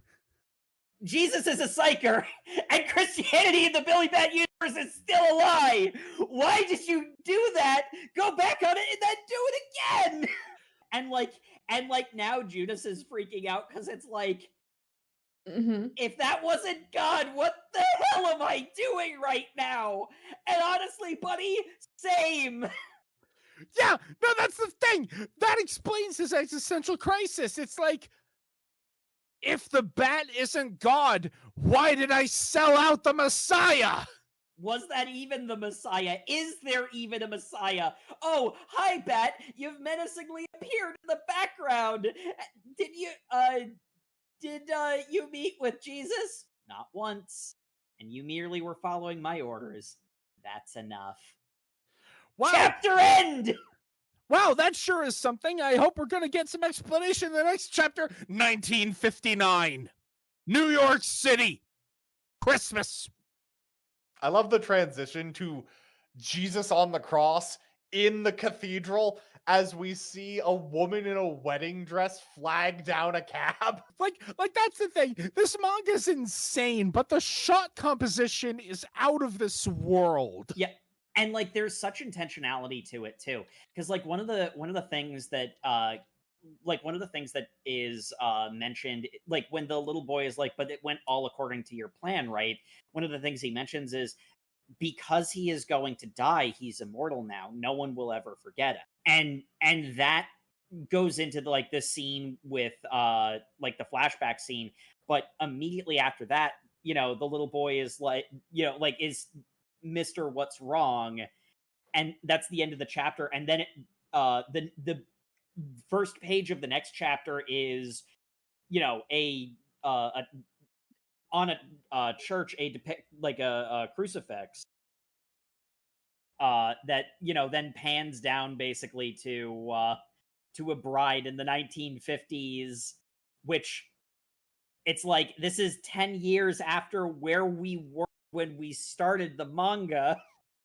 Jesus is a psyker, and Christianity in the Billy Bat universe is still a lie. Why did you do that? Go back on it and then do it again. And now Judas is freaking out because it's like, if that wasn't God, what the hell am I doing right now? And honestly, buddy, same. Yeah, no, that's the thing. That explains his existential crisis. It's like, if the bat isn't God, why did I sell out the Messiah? Was that even the Messiah? Is there even a Messiah? Oh, hi, Bat. You've menacingly appeared in the background. Did you meet with Jesus? Not once. And you merely were following my orders. That's enough. Wow. Chapter end! Wow, that sure is something. I hope we're going to get some explanation in the next chapter. 1959. New York City. Christmas. I love the transition to Jesus on the cross in the cathedral as we see a woman in a wedding dress flag down a cab. Like that's the thing. This manga's insane, but the shot composition is out of this world. Yeah. And like there's such intentionality to it too. Because like one of the things that is mentioned, like when the little boy is like, but it went all according to your plan, right? One of the things he mentions is, because he is going to die, he's immortal now. No one will ever forget him. And that goes into this scene with like the flashback scene. But immediately after that, the little boy is like, is Mr. What's Wrong? And that's the end of the chapter. And then the first page of the next chapter is, on a church, a crucifix that then pans down basically to a bride in the 1950s, which it's like, this is 10 years after where we were when we started the manga.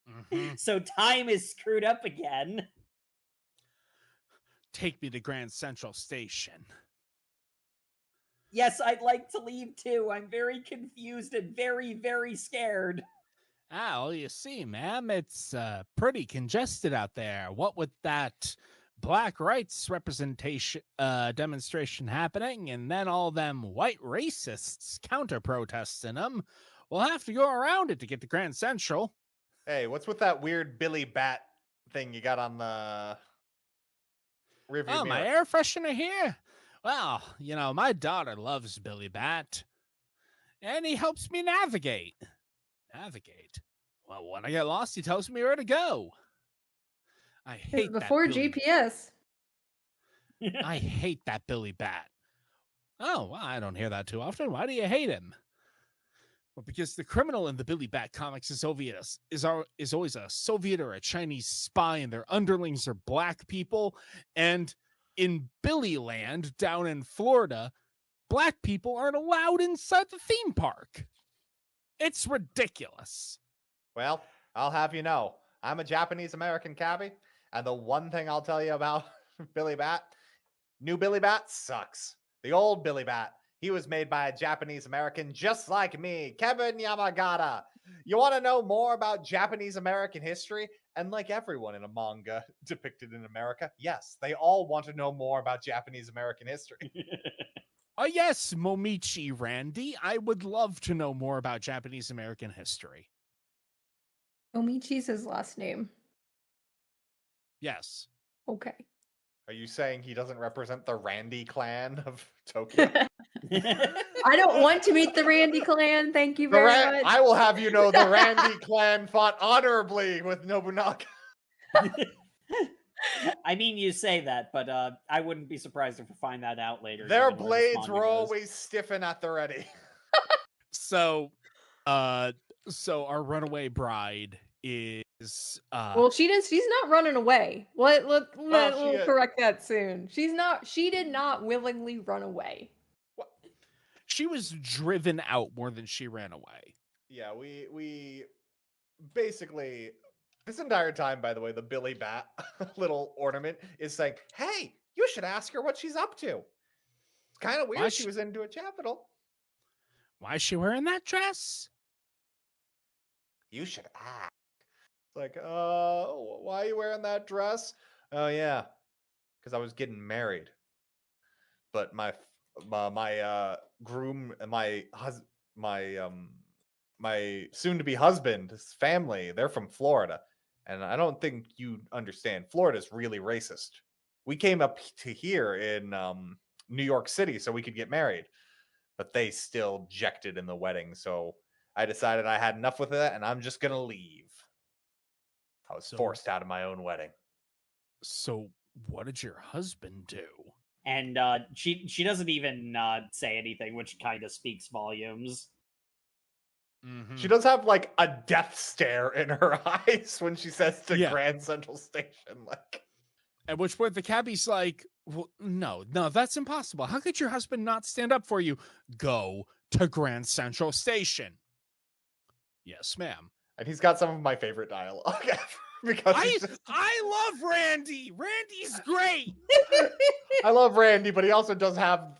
Mm-hmm. So time is screwed up again. Take me to Grand Central Station. Yes, I'd like to leave too. I'm very confused and very, very scared. Well, you see, ma'am, it's pretty congested out there. What with that black rights representation demonstration happening, and then all them white racists counter-protesting them, we'll have to go around it to get to Grand Central. Hey, what's with that weird Billy Bat thing you got on the... rearview Oh, mirror. my air freshener here? Well, my daughter loves Billy Bat, and he helps me navigate. Navigate? Well, when I get lost, he tells me where to go. I hate that Before Billy. GPS. I hate that Billy Bat. Oh, well, I don't hear that too often. Why do you hate him? Well, because the criminal in the Billy Bat comics is always a Soviet or a Chinese spy, and their underlings are black people. And in Billy Land, down in Florida, black people aren't allowed inside the theme park. It's ridiculous. Well, I'll have you know, I'm a Japanese American cabbie, and the one thing I'll tell you about Billy Bat, new Billy Bat sucks. The old Billy Bat, he was made by a Japanese American just like me, Kevin Yamagata. You want to know more about Japanese American history? And like everyone in a manga depicted in America, yes, they all want to know more about Japanese American history. Oh, yes, Momichi Randy. I would love to know more about Japanese American history. Omichi's his last name. Yes. Okay. Are you saying he doesn't represent the Randy clan of Tokyo? I don't want to meet the Randy clan. Thank you very much. I will have you know the Randy clan fought honorably with Nobunaga. I mean, you say that, but I wouldn't be surprised if we find that out later. Their given where this blades manga were goes. always stiffen at the ready. So our runaway bride is Well, she's not running away. We'll she, correct that soon. She did not willingly run away. she was driven out more than she ran away. Yeah, we basically this entire time, by the way, the Billy Bat little ornament is saying, "Hey, you should ask her what she's up to." It's kind of weird Why she was into a capital. Why is she wearing that dress? You should ask. It's like, why are you wearing that dress? Oh yeah, because I was getting married. But my groom and my soon-to-be husband, his family, they're from Florida, and I don't think you understand. Florida's really racist. We came up to here in New York City so we could get married, but they still objected in the wedding. So I decided I had enough with it, and I'm just gonna leave. I was forced out of my own wedding. So what did your husband do? And she doesn't even say anything, which kind of speaks volumes. Mm-hmm. She does have like a death stare in her eyes when she says to Grand Central Station, like. At which point the cabbie's like, well, no, that's impossible. How could your husband not stand up for you? Go to Grand Central Station. Yes, ma'am. And he's got some of my favorite dialogue ever. Because I love Randy. Randy's great. I love Randy, but he also does have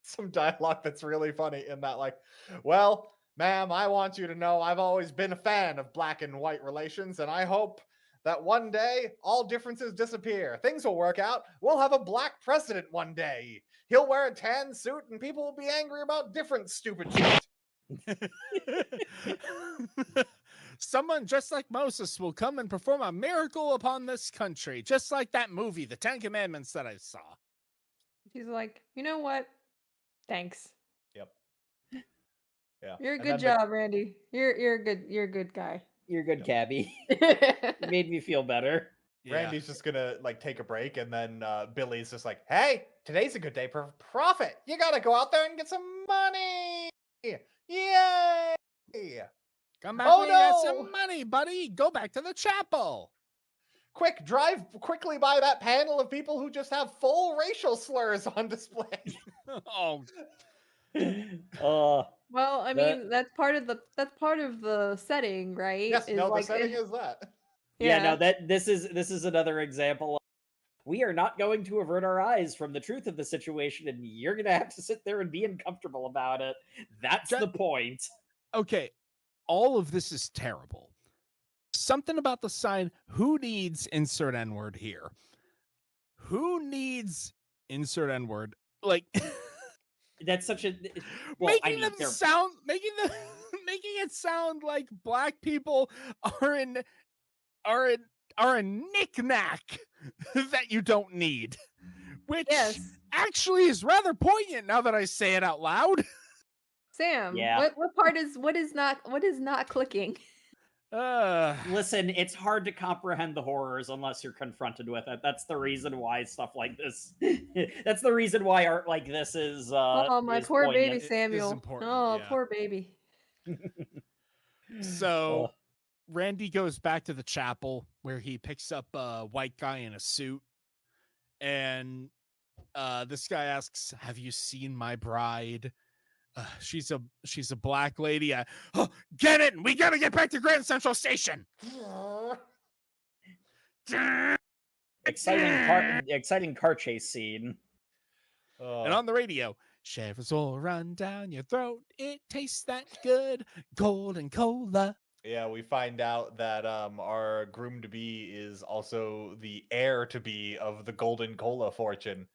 some dialogue that's really funny in that, like, well, ma'am, I want you to know I've always been a fan of black and white relations, and I hope that one day all differences disappear. Things will work out. We'll have a black president one day. He'll wear a tan suit, and people will be angry about different stupid shit. Someone just like Moses will come and perform a miracle upon this country, just like that movie, The 10 Commandments, that I saw. She's like, you know what? Thanks. Yep. Yeah. You're a good job, Randy. You're a good guy. You're a good cabbie. Made me feel better. Yeah. Randy's just gonna like take a break, and then Billy's just like, "Hey, today's a good day for profit. You gotta go out there and get some money. Yay! Come back when you got some money, buddy. Go back to the chapel. Quick, drive quickly by that panel of people who just have full racial slurs on display." Oh. Well, I mean, that's part of the setting, right? Yes, the setting is that. Yeah, no, this is another example of, we are not going to avert our eyes from the truth of the situation, and you're gonna have to sit there and be uncomfortable about it. That's the point. Okay, all of this is terrible. Something about the sign, who needs insert N-word here? Who needs insert N-word? Like that's such a making it sound like black people are in are a knick-knack that you don't need, which Yes. actually is rather poignant now that I say it out loud. Sam, Yeah. what is not clicking? Listen, it's hard to comprehend the horrors unless you're confronted with it. That's the reason why stuff like this. That's the reason why art like this is. Oh, my is poor poignant. baby It is Samuel. important, Oh, yeah. poor baby. So Randy goes back to the chapel where he picks up a white guy in a suit, and this guy asks, "Have you seen my bride? She's a black lady. Get it! We gotta get back to Grand Central Station." exciting car chase scene. And on the radio, "Shivers will run down your throat. It tastes that good. Golden cola." Yeah, we find out that our groom to be is also the heir to be of the Golden Cola fortune,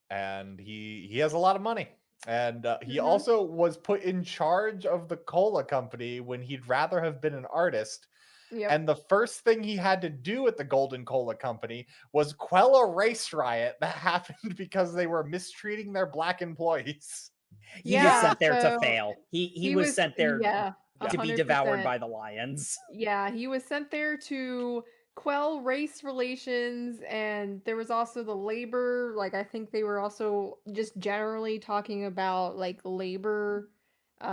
and he has a lot of money, and he Mhm. also was put in charge of the cola company when he'd rather have been an artist. Yep. And the first thing he had to do at the Golden Cola Company was quell a race riot that happened because they were mistreating their black employees. He was Yeah, sent there to so fail. He was sent there yeah, to be devoured 100%. by the lions. Yeah, he was sent there to quell race relations, and there was also the labor, like I think they were also just generally talking about like labor.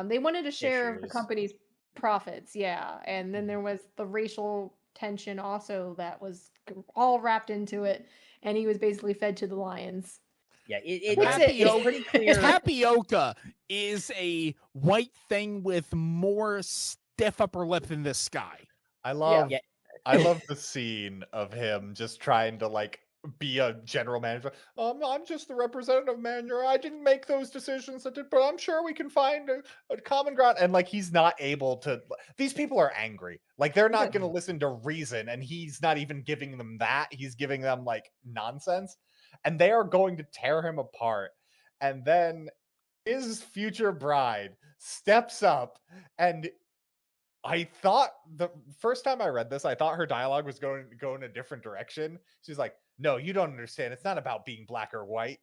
They wanted a share of the Issues. company's profits, yeah. And then there was the racial tension also that was all wrapped into it, and he was basically fed to the lions. Yeah, It's it's pretty clear. Tapioca is a white thing with more stiff upper lip than this guy. I love Yeah. I love the scene of him just trying to like be a general manager. I'm just the representative manager. I didn't make those decisions, but I'm sure we can find a common ground. And like he's not able to. These people are angry. Like they're not going to listen to reason, and he's not even giving them that. He's giving them like nonsense, and they are going to tear him apart. And then his future bride steps up and I thought the first time I read this, I thought her dialogue was going to go in a different direction. She's like, "No, you don't understand. It's not about being black or white.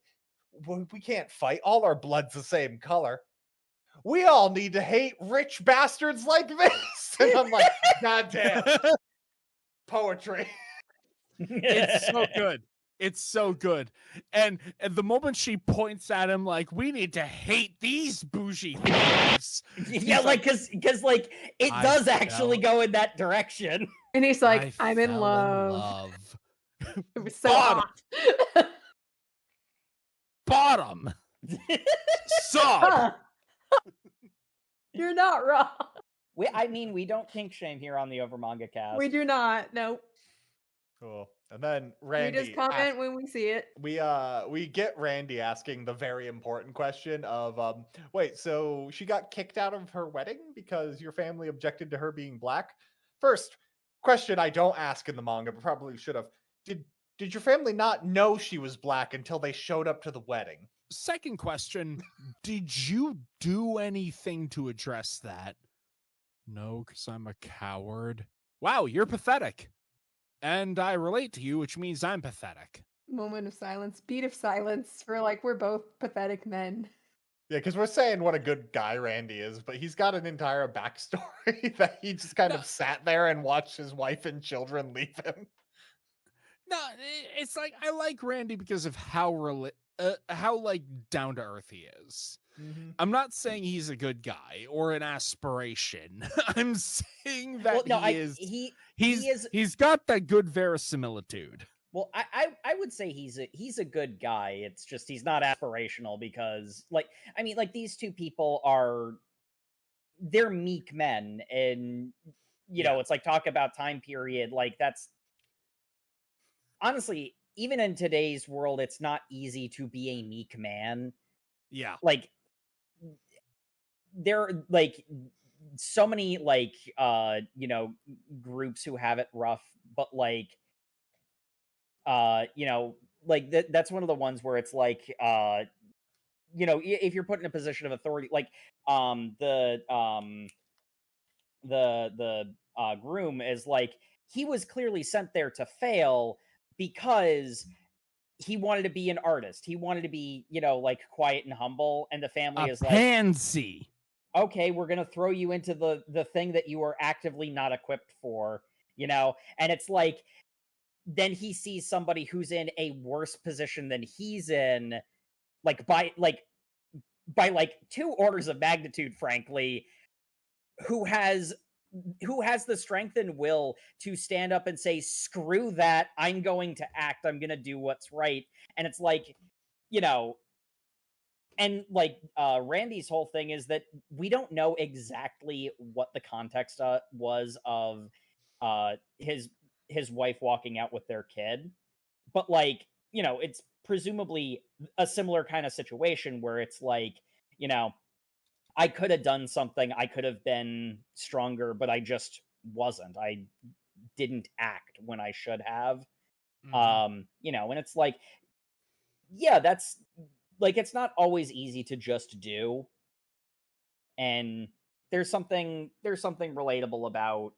We can't fight. All our blood's the same color. We all need to hate rich bastards like this." And I'm like, "God damn, poetry." It's so good. It's so good. And the moment she points at him like, "We need to hate these bougie thieves." Yeah, like because like it I does actually fell- go in that direction. And he's like, I'm in fell love. It was so Bottom. hot. Bottom. Sub. Huh. You're not wrong. We don't kink shame here on the Over Manga Cast. We do not. Nope. Cool. And then Randy We just comment when we see it. we get Randy asking the very important question of wait, so she got kicked out of her wedding because your family objected to her being black? First question I don't ask in the manga, but probably should have. Did your family not know she was black until they showed up to the wedding? Second question, did you do anything to address that? No, because I'm a coward. Wow, you're pathetic. And I relate to you, which means I'm pathetic. Moment of silence. Beat of silence for like we're both pathetic men. Yeah, because we're saying what a good guy Randy is, but he's got an entire backstory that he just kind of sat there and watched his wife and children leave him. No, it's like I like Randy because of how like down to earth he is. Mm-hmm. I'm not saying he's a good guy or an aspiration. I'm saying that Well, no, he's got that good verisimilitude. Well, I would say he's a good guy. It's just he's not aspirational because like these two people they're meek men, and you know it's like talk about time period, like that's honestly, even in today's world, it's not easy to be a meek man. Yeah. Like there are like so many like groups who have it rough, but like like that's one of the ones where it's like if you're put in a position of authority, like the groom is like he was clearly sent there to fail because he wanted to be an artist. He wanted to be, like quiet and humble. And the family is like, pansy. okay, we're going to throw you into the thing that you are actively not equipped for, And it's like, then he sees somebody who's in a worse position than he's in, by 2 orders of magnitude, frankly, who has the strength and will to stand up and say, screw that, I'm going to act, I'm going to do what's right. And it's like, and Randy's whole thing is that we don't know exactly what the context was of his wife walking out with their kid, but it's presumably a similar kind of situation where it's like, I could have done something, I could have been stronger, but I just wasn't. I didn't act when I should have. And it's like, yeah, that's like, it's not always easy to just do. And there's something relatable about,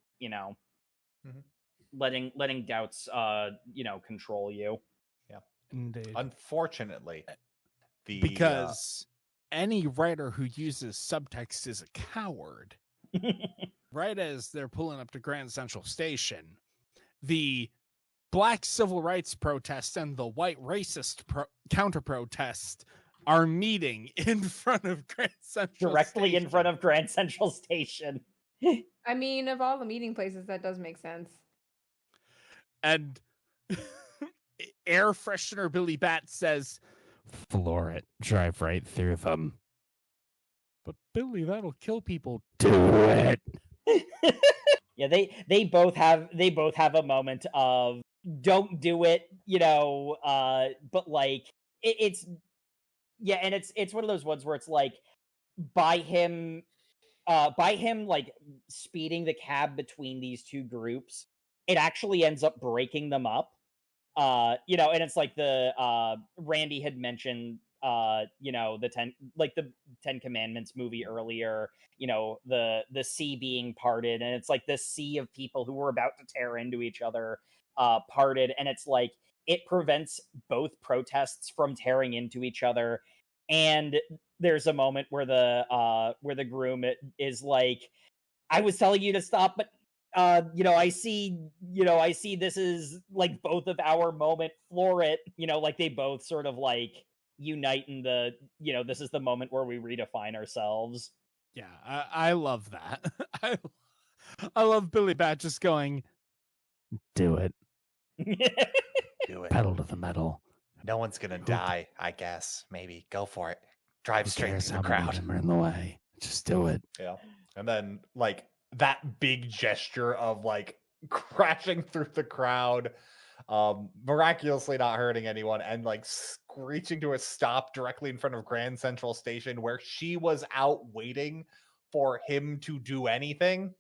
letting doubts control you. Yeah. Indeed. Unfortunately, because any writer who uses subtext is a coward. Right as they're pulling up to Grand Central Station, the black civil rights protest and the white racist counter protest are meeting in front of Grand Central directly Station. In front of Grand Central Station. I mean, of all the meeting places, that does make sense. And air freshener Billy Bat says, floor it, drive right through them. But Billy, that'll kill people. Do it. Yeah, they both have a moment of don't do it, but like it's and it's one of those ones where it's like by him like speeding the cab between these two groups, it actually ends up breaking them up. And it's like the Randy had mentioned the 10 Commandments movie earlier, the sea being parted, and it's like this sea of people who were about to tear into each other parted, and it's like it prevents both protests from tearing into each other. And there's a moment where the groom is like, I was telling you to stop, but I see this is like both of our moment, floor it, like they both sort of like unite in the, this is the moment where we redefine ourselves. Yeah, I love that. I love Billy Bat just going, do it. Do it. Pedal to the metal. No one's gonna die, I guess. Maybe. Go for it. Drive Who straight cares through how the many crowd. of them are in the way? Just do it. Yeah. And then like that big gesture of like crashing through the crowd, miraculously not hurting anyone, and like screeching to a stop directly in front of Grand Central Station, where she was out waiting for him to do anything.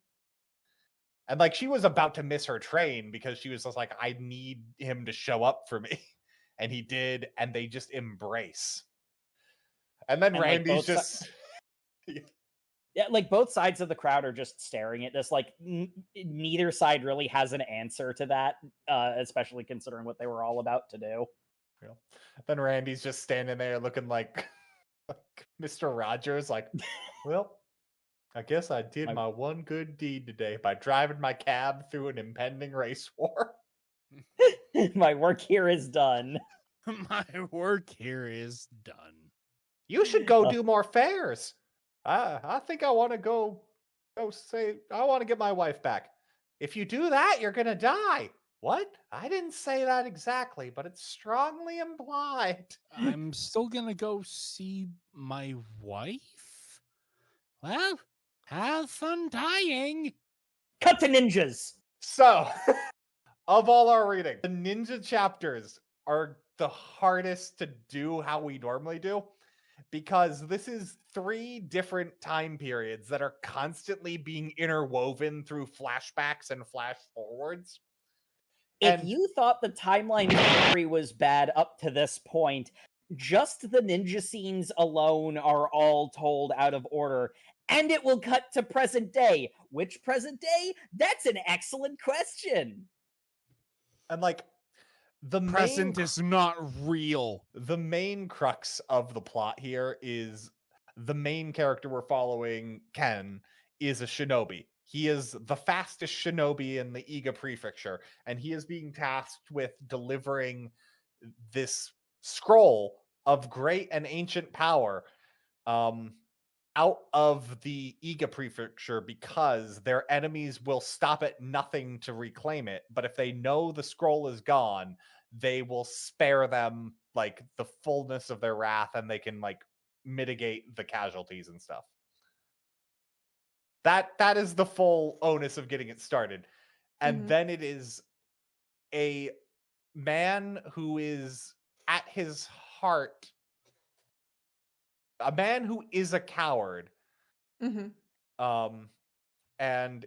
And like she was about to miss her train because she was just like, I need him to show up for me. And he did, and they just embrace. And then Randy's just yeah, like both sides of the crowd are just staring at this. Like neither side really has an answer to that, especially considering what they were all about to do. Yeah. Then Randy's just standing there looking like Mr. Rogers, like, well, I guess I did my one good deed today by driving my cab through an impending race war. My work here is done. My work here is done. You should go do more fairs. I think I want to go say, I want to get my wife back. If you do that, you're going to die. What? I didn't say that exactly, but it's strongly implied. I'm still going to go see my wife? Well, have fun dying. Cut to ninjas. So, of all our reading, the ninja chapters are the hardest to do how we normally do, because this is 3 different time periods that are constantly being interwoven through flashbacks and flash forwards. If you thought the timeline theory was bad up to this point, just the ninja scenes alone are all told out of order, and it will cut to present day. Which present day? That's an excellent question. And like the Present is not real. the main crux of the plot here is the main character we're following, Ken, is a shinobi. He is the fastest shinobi in the Iga prefecture, and he is being tasked with delivering this scroll of great and ancient power out of the Iga prefecture because their enemies will stop at nothing to reclaim it. But if they know the scroll is gone, they will spare them like the fullness of their wrath, and they can like mitigate the casualties and stuff. That is the full onus of getting it started. And then it is a man who is at his heart a man who is a coward. And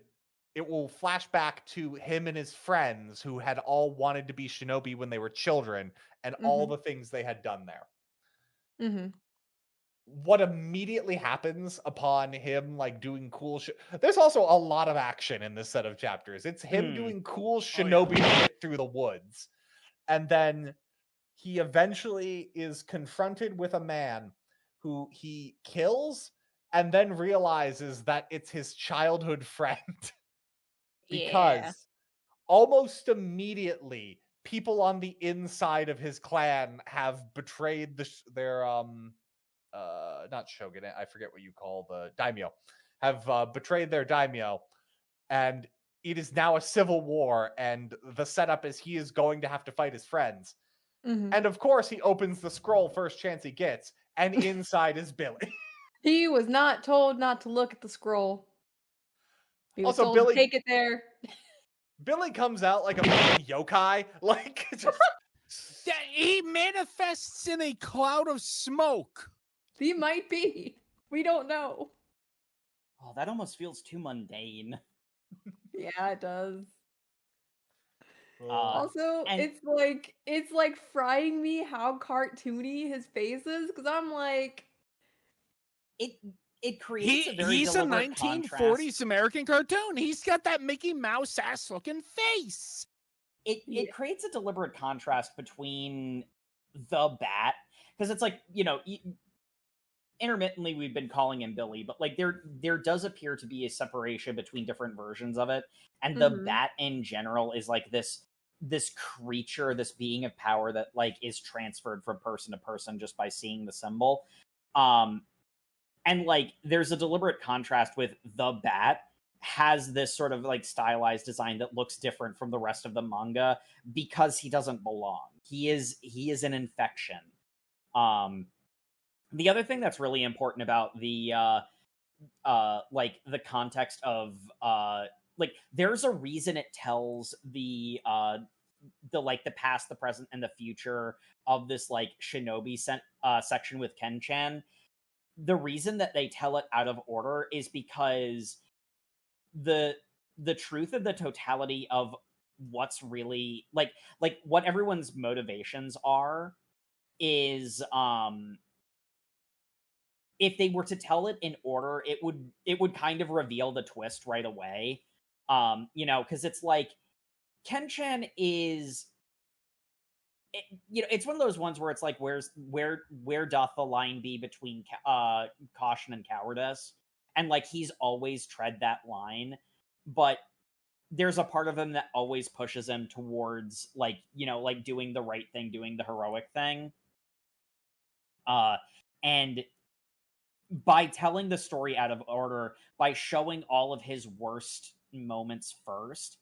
it will flash back to him and his friends who had all wanted to be shinobi when they were children, and all the things they had done there. What immediately happens upon him like doing cool shit? There's also a lot of action in this set of chapters. It's him doing cool shinobi shit through the woods, and then he eventually is confronted with a man who he kills and then realizes that it's his childhood friend. Because almost immediately people on the inside of his clan have betrayed their not shogunate, I forget what you call the daimyo, have betrayed their daimyo, and it is now a civil war, and the setup is he is going to have to fight his friends. And of course he opens the scroll first chance he gets, and inside is Billy. He was not told not to look at the scroll. He was Also, told to take it there. Billy comes out like a fucking yokai. Like, just... He manifests in a cloud of smoke. He might be. We don't know. Oh, that almost feels too mundane. Yeah, it does. Uh, Also, and- it's like frying me how cartoony his face is, because I'm like, it creates a very he's a deliberate 1940s contrast. American cartoon. He's got that Mickey Mouse ass looking face. It creates a deliberate contrast between the Bat, because it's like, you know, intermittently we've been calling him Billy, but like there does appear to be a separation between different versions of it, and the Bat in general is like this creature, this being of power that like is transferred from person to person just by seeing the symbol. And like there's a deliberate contrast with the Bat has this sort of like stylized design that looks different from the rest of the manga because he doesn't belong. He is an infection. The other thing that's really important about the like the context of like there's a reason it tells the like the past, the present, and the future of this like shinobi section with Ken-chan. The reason that they tell it out of order is because the truth of the totality of what's really like what everyone's motivations are is if they were to tell it in order, it would kind of reveal the twist right away. You know, because it's like Ken-chan is you know, it's one of those ones where it's like where doth the line be between caution and cowardice, and like he's always tread that line, but there's a part of him that always pushes him towards like, you know, like doing the right thing, doing the heroic thing. And by telling the story out of order, by showing all of his worst moments first,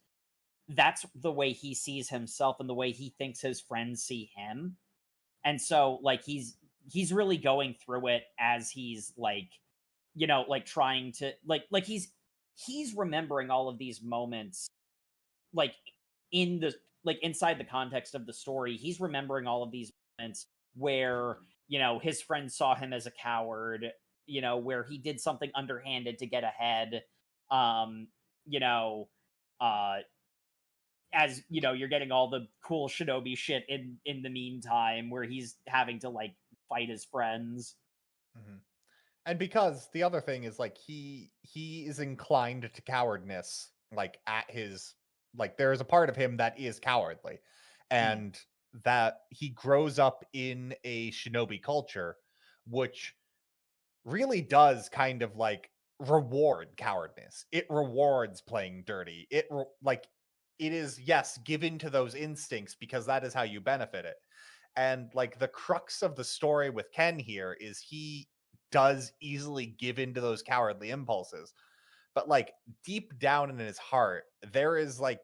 that's the way he sees himself and the way he thinks his friends see him. And so like he's really going through it as he's like, you know, like trying to like he's remembering all of these moments like in the like inside the context of the story. He's remembering all of these moments where, you know, his friends saw him as a coward, you know, where he did something underhanded to get ahead. You know, as you know, you're getting all the cool shinobi shit in the meantime, where he's having to like fight his friends. Mhm. And because the other thing is like he is inclined to cowardness, like at his like there is a part of him that is cowardly, and that he grows up in a shinobi culture, which really does kind of like reward cowardness. It rewards playing dirty. Like it is, yes, given to those instincts because that is how you benefit it. And like the crux of the story with Ken here is he does easily give into those cowardly impulses. But like deep down in his heart, there is like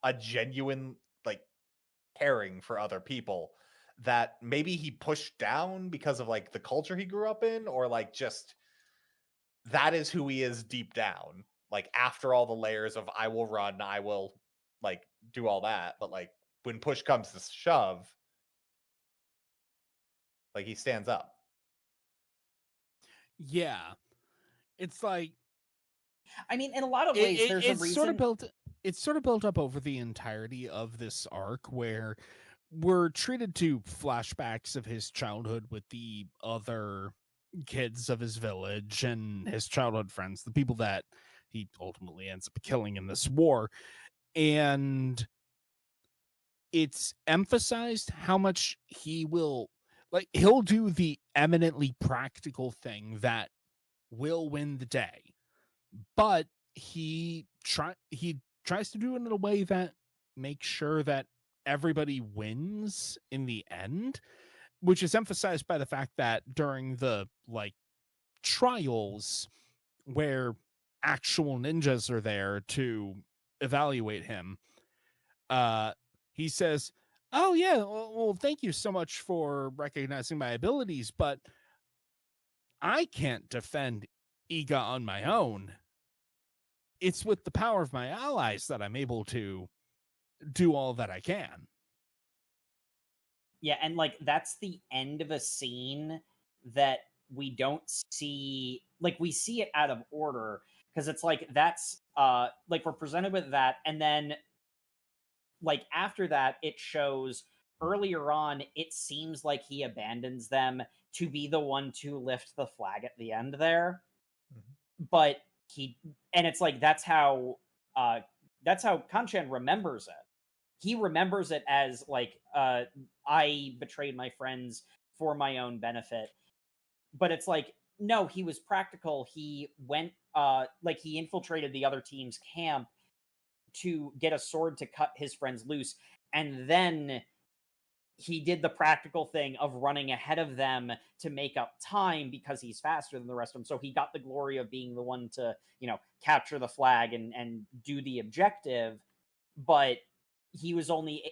a genuine like caring for other people that maybe he pushed down because of like the culture he grew up in, or like just that is who he is deep down. Like after all the layers of I will run, I will like do all that, but like when push comes to shove, like he stands up. Yeah. It's like I mean, in a lot of ways, there's a it's sort of reason. built up over the entirety of this arc where we're treated to flashbacks of his childhood with the other kids of his village and his childhood friends, the people that he ultimately ends up killing in this war. And it's emphasized how much he'll do the eminently practical thing that will win the day, but he tries to do it in a way that makes sure that everybody wins in the end, which is emphasized by the fact that during the like trials where actual ninjas are there to evaluate him, uh he says, "Oh yeah, well thank you so much for recognizing my abilities, but I can't defend Iga on my own. It's with the power of my allies that I'm able to do all that I can." Yeah, and like that's the end of a scene that we don't see. Like we see it out of order because it's like that's like we're presented with that, and then like after that it shows earlier on it seems like he abandons them to be the one to lift the flag at the end there. But he and it's like that's how Kanchan remembers it. He remembers it as like I betrayed my friends for my own benefit. But it's like no, he was practical. He went like he infiltrated the other team's camp to get a sword to cut his friends loose, and then he did the practical thing of running ahead of them to make up time because he's faster than the rest of them. So he got the glory of being the one to, capture the flag and do the objective. But he was only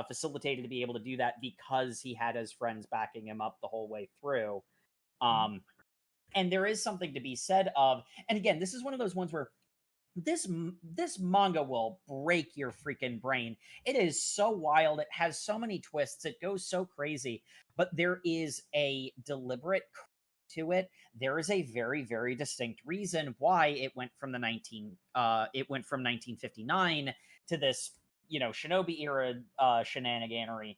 facilitated to be able to do that because he had his friends backing him up the whole way through. Um, and there is something to be said of, and again, this is one of those ones where this manga will break your freaking brain. It is so wild. It has so many twists. It goes so crazy, but there is a deliberate to it. There is a very very distinct reason why it went from 1959 to this shinobi era shenaniganery,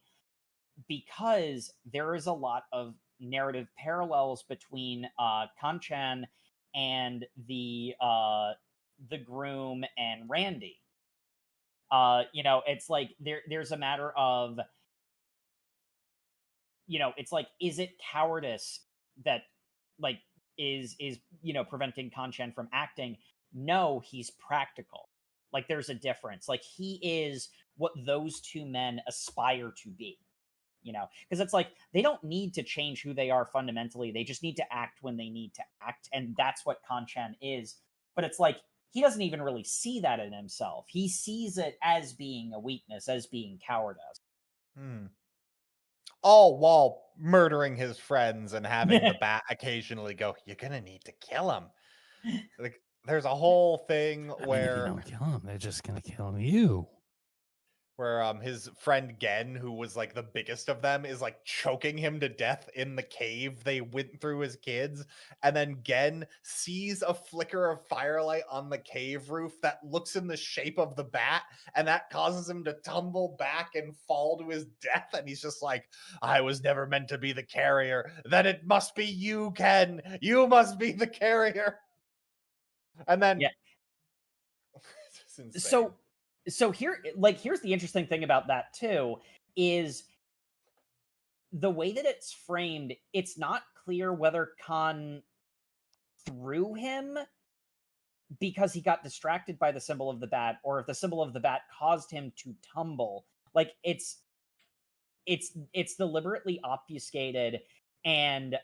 because there is a lot of narrative parallels between Kanchan and the groom and Randy. It's like there's a matter of it's like, is it cowardice that like is preventing Kanchan from acting? No, he's practical. Like there's a difference. Like he is what those two men aspire to be. Because it's like they don't need to change who they are fundamentally. They just need to act when they need to act, and that's what Kanchan is. But it's like he doesn't even really see that in himself. He sees it as being a weakness, as being cowardice. All while murdering his friends and having the bat occasionally go, "You're gonna need to kill him." Like there's a whole thing I mean, if you where don't kill them, they're just gonna kill you. where his friend Gen, who was like the biggest of them, is like choking him to death in the cave they went through as kids. And then Gen sees a flicker of firelight on the cave roof that looks in the shape of the bat, and that causes him to tumble back and fall to his death. And he's just like, I was never meant to be the carrier. Then it must be you, Ken. You must be the carrier. And then Yeah. it's just insane. So here's the interesting thing about that too, is the way that it's framed. It's not clear whether Khan threw him because he got distracted by the symbol of the bat, or if the symbol of the bat caused him to tumble. Like it's deliberately obfuscated, and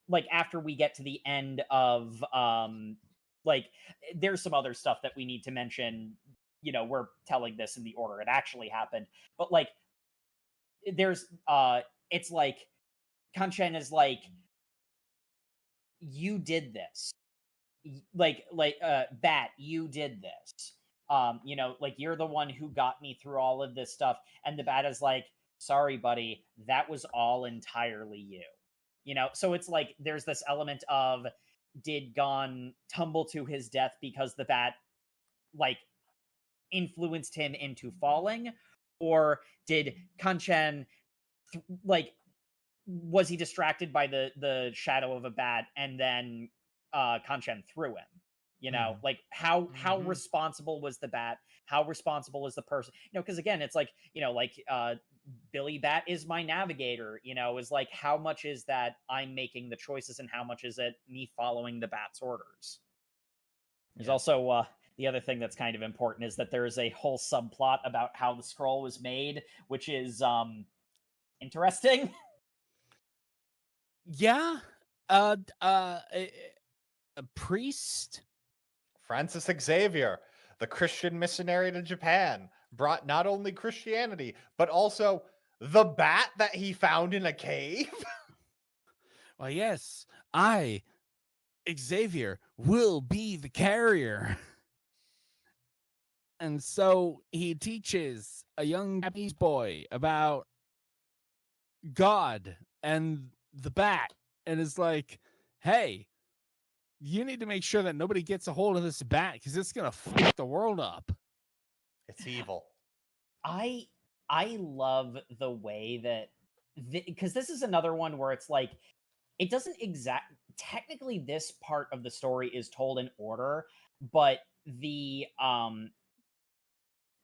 like after we get to the end of like there's some other stuff that we need to mention. We're telling this in the order it actually happened, but like there's it's like Kanchen is like, you did this, like Bat, you did this, like you're the one who got me through all of this stuff. And the Bat is like, sorry buddy, that was all entirely you. So it's like there's this element of, did Gon tumble to his death because the Bat like influenced him into falling, or did Kanchen like, was he distracted by the shadow of a bat and then Kanchen threw him? Like how responsible was the bat? How responsible is the person? Because again, it's like, Billy Bat is my navigator, is like, how much is that I'm making the choices and how much is it me following the bat's orders? There's also the other thing that's kind of important is that there is a whole subplot about how the scroll was made, which is interesting. Yeah. A priest? Francis Xavier, the Christian missionary to Japan, brought not only Christianity, but also the bat that he found in a cave. Well, yes, I, Xavier, will be the carrier. And so he teaches a young Japanese boy about God and the bat, and is like, hey, you need to make sure that nobody gets a hold of this bat because it's going to fuck the world up. It's evil. I love the way that, because this is another one where it's like, it doesn't technically this part of the story is told in order, but the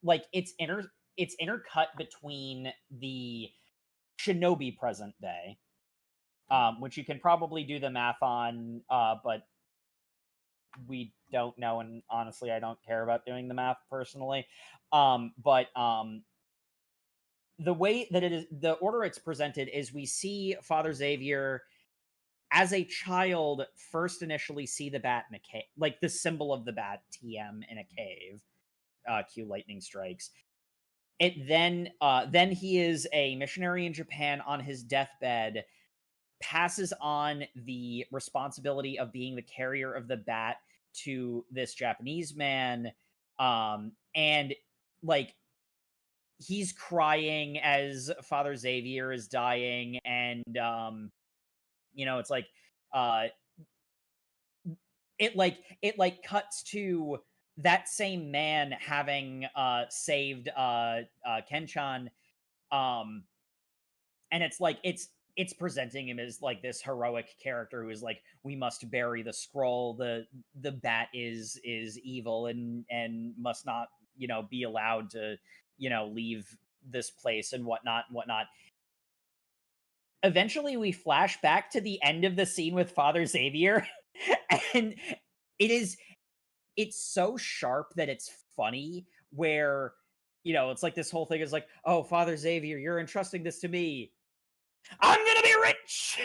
like it's intercut between the Shinobi present day, which you can probably do the math on, but we don't know, and honestly I don't care about doing the math personally. But the way that it is, the order it's presented is, we see Father Xavier as a child first initially see the bat in a cave, like the symbol of the bat, TM, in a cave. Cue lightning strikes. It then he is a missionary in Japan on his deathbed, passes on the responsibility of being the carrier of the bat to this Japanese man, and like he's crying as Father Xavier is dying, and it's like it cuts to that same man having saved Kenchan, and it's like it's presenting him as like this heroic character who is like, we must bury the scroll, the bat is evil and must not be allowed to leave this place and whatnot. Eventually we flash back to the end of the scene with Father Xavier and it's so sharp that it's funny, where it's like this whole thing is like, oh, Father Xavier, you're entrusting this to me, I'm gonna be rich.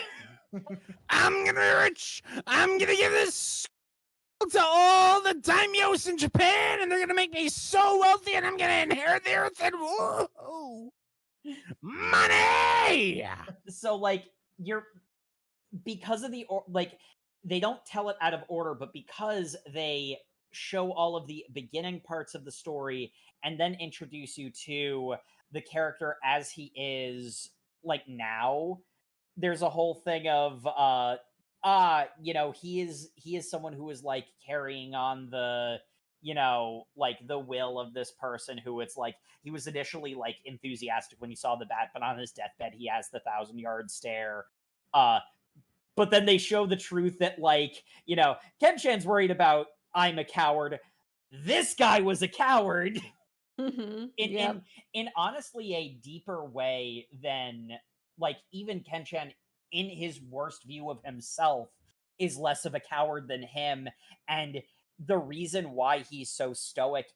I'm gonna be rich. I'm gonna give this to all the daimyos in Japan, and they're gonna make me so wealthy, and I'm gonna inherit the earth, and whoa, money. So like because of the like, they don't tell it out of order, but because they show all of the beginning parts of the story and then introduce you to the character as he is like now. There's a whole thing of he is someone who is like carrying on the like the will of this person who it's like he was initially like enthusiastic when he saw the bat, but on his deathbed he has the 1,000-yard stare. But then they show the truth that like Ken-chan's worried about I'm a coward. This guy was a coward. In honestly a deeper way than like even Ken-chan in his worst view of himself is less of a coward than him. And the reason why he's so stoic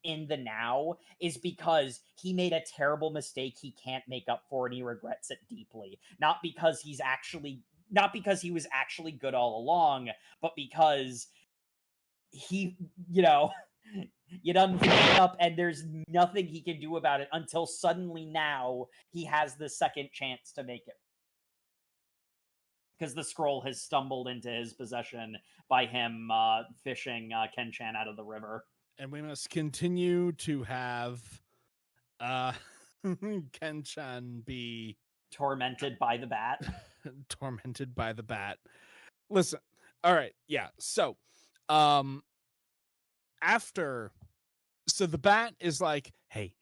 in the now is because he made a terrible mistake he can't make up for and he regrets it deeply. Not because he was actually good all along, but because he you done fucked up and there's nothing he can do about it until suddenly now he has the second chance to make it. Because the scroll has stumbled into his possession by him fishing Ken-chan out of the river. And we must continue to have Ken-chan be tormented by the bat. Tormented by the bat. Listen, all right, yeah. So, so the bat is like, hey,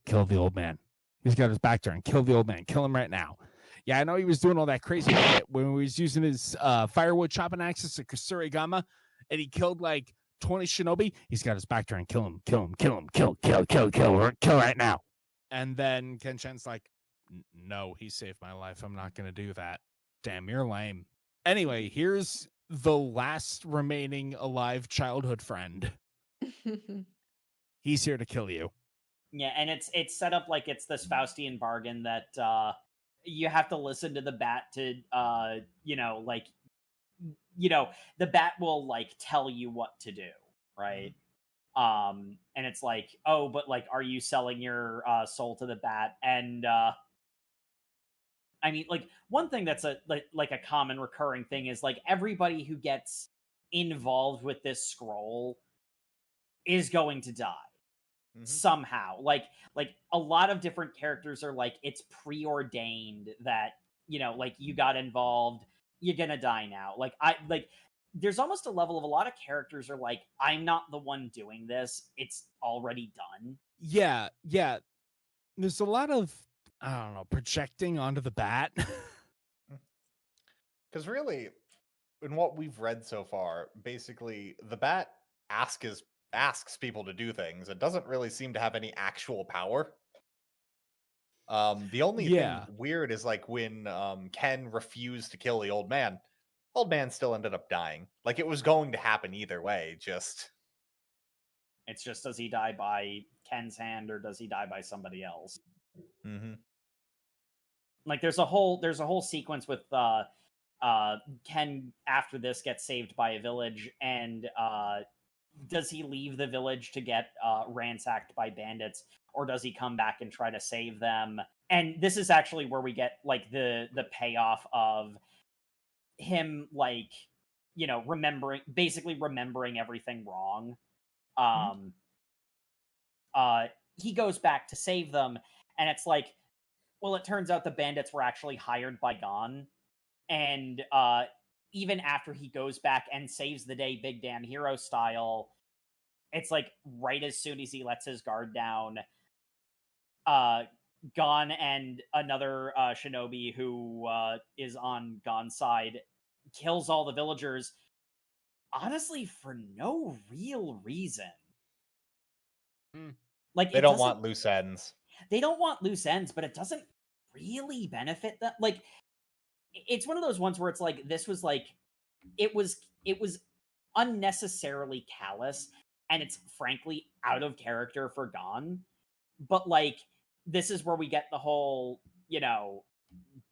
kill the old man. He's got his back turned. Kill the old man. Kill him right now. Yeah, I know he was doing all that crazy shit when he was using his firewood chopping axes to Kasurigama, and he killed like 20 shinobi. He's got his back turned. Kill him. Kill right now. And then Ken-chan's like, no, he saved my life. I'm not going to do that. Damn, you're lame. Anyway, here's the last remaining alive childhood friend. He's here to kill you. Yeah, and it's set up like it's this Faustian bargain that you have to listen to the bat to the bat will like tell you what to do, right? And it's like, oh, but like, are you selling your soul to the bat? And I mean, like, one thing that's a common recurring thing is like everybody who gets involved with this scroll is going to die somehow. Like a lot of different characters are like, it's preordained that like you got involved, you're gonna die now. There's almost a level of a lot of characters are like, I'm not the one doing this, it's already done. Yeah. There's a lot of, I don't know, projecting onto the bat. Because really, in what we've read so far, basically the bat asks people to do things. It doesn't really seem to have any actual power. The only thing weird is like when Ken refused to kill the old man still ended up dying. Like it was going to happen either way, it's just, does he die by Ken's hand or does he die by somebody else? Like there's a whole sequence with Ken after this gets saved by a village, and does he leave the village to get ransacked by bandits, or does he come back and try to save them? And this is actually where we get like the payoff of him, like remembering everything wrong. He goes back to save them, and it's like, well, it turns out the bandits were actually hired by Gon. And even after he goes back and saves the day big damn hero style, it's like right as soon as he lets his guard down, Gon and another shinobi who is on Gon's side kills all the villagers, honestly, for no real reason. Like they don't want loose ends. They don't want loose ends, but it doesn't really benefit them. Like, it's one of those ones where it's like, this was like, it was unnecessarily callous, and it's frankly out of character for Gon. But like, this is where we get the whole,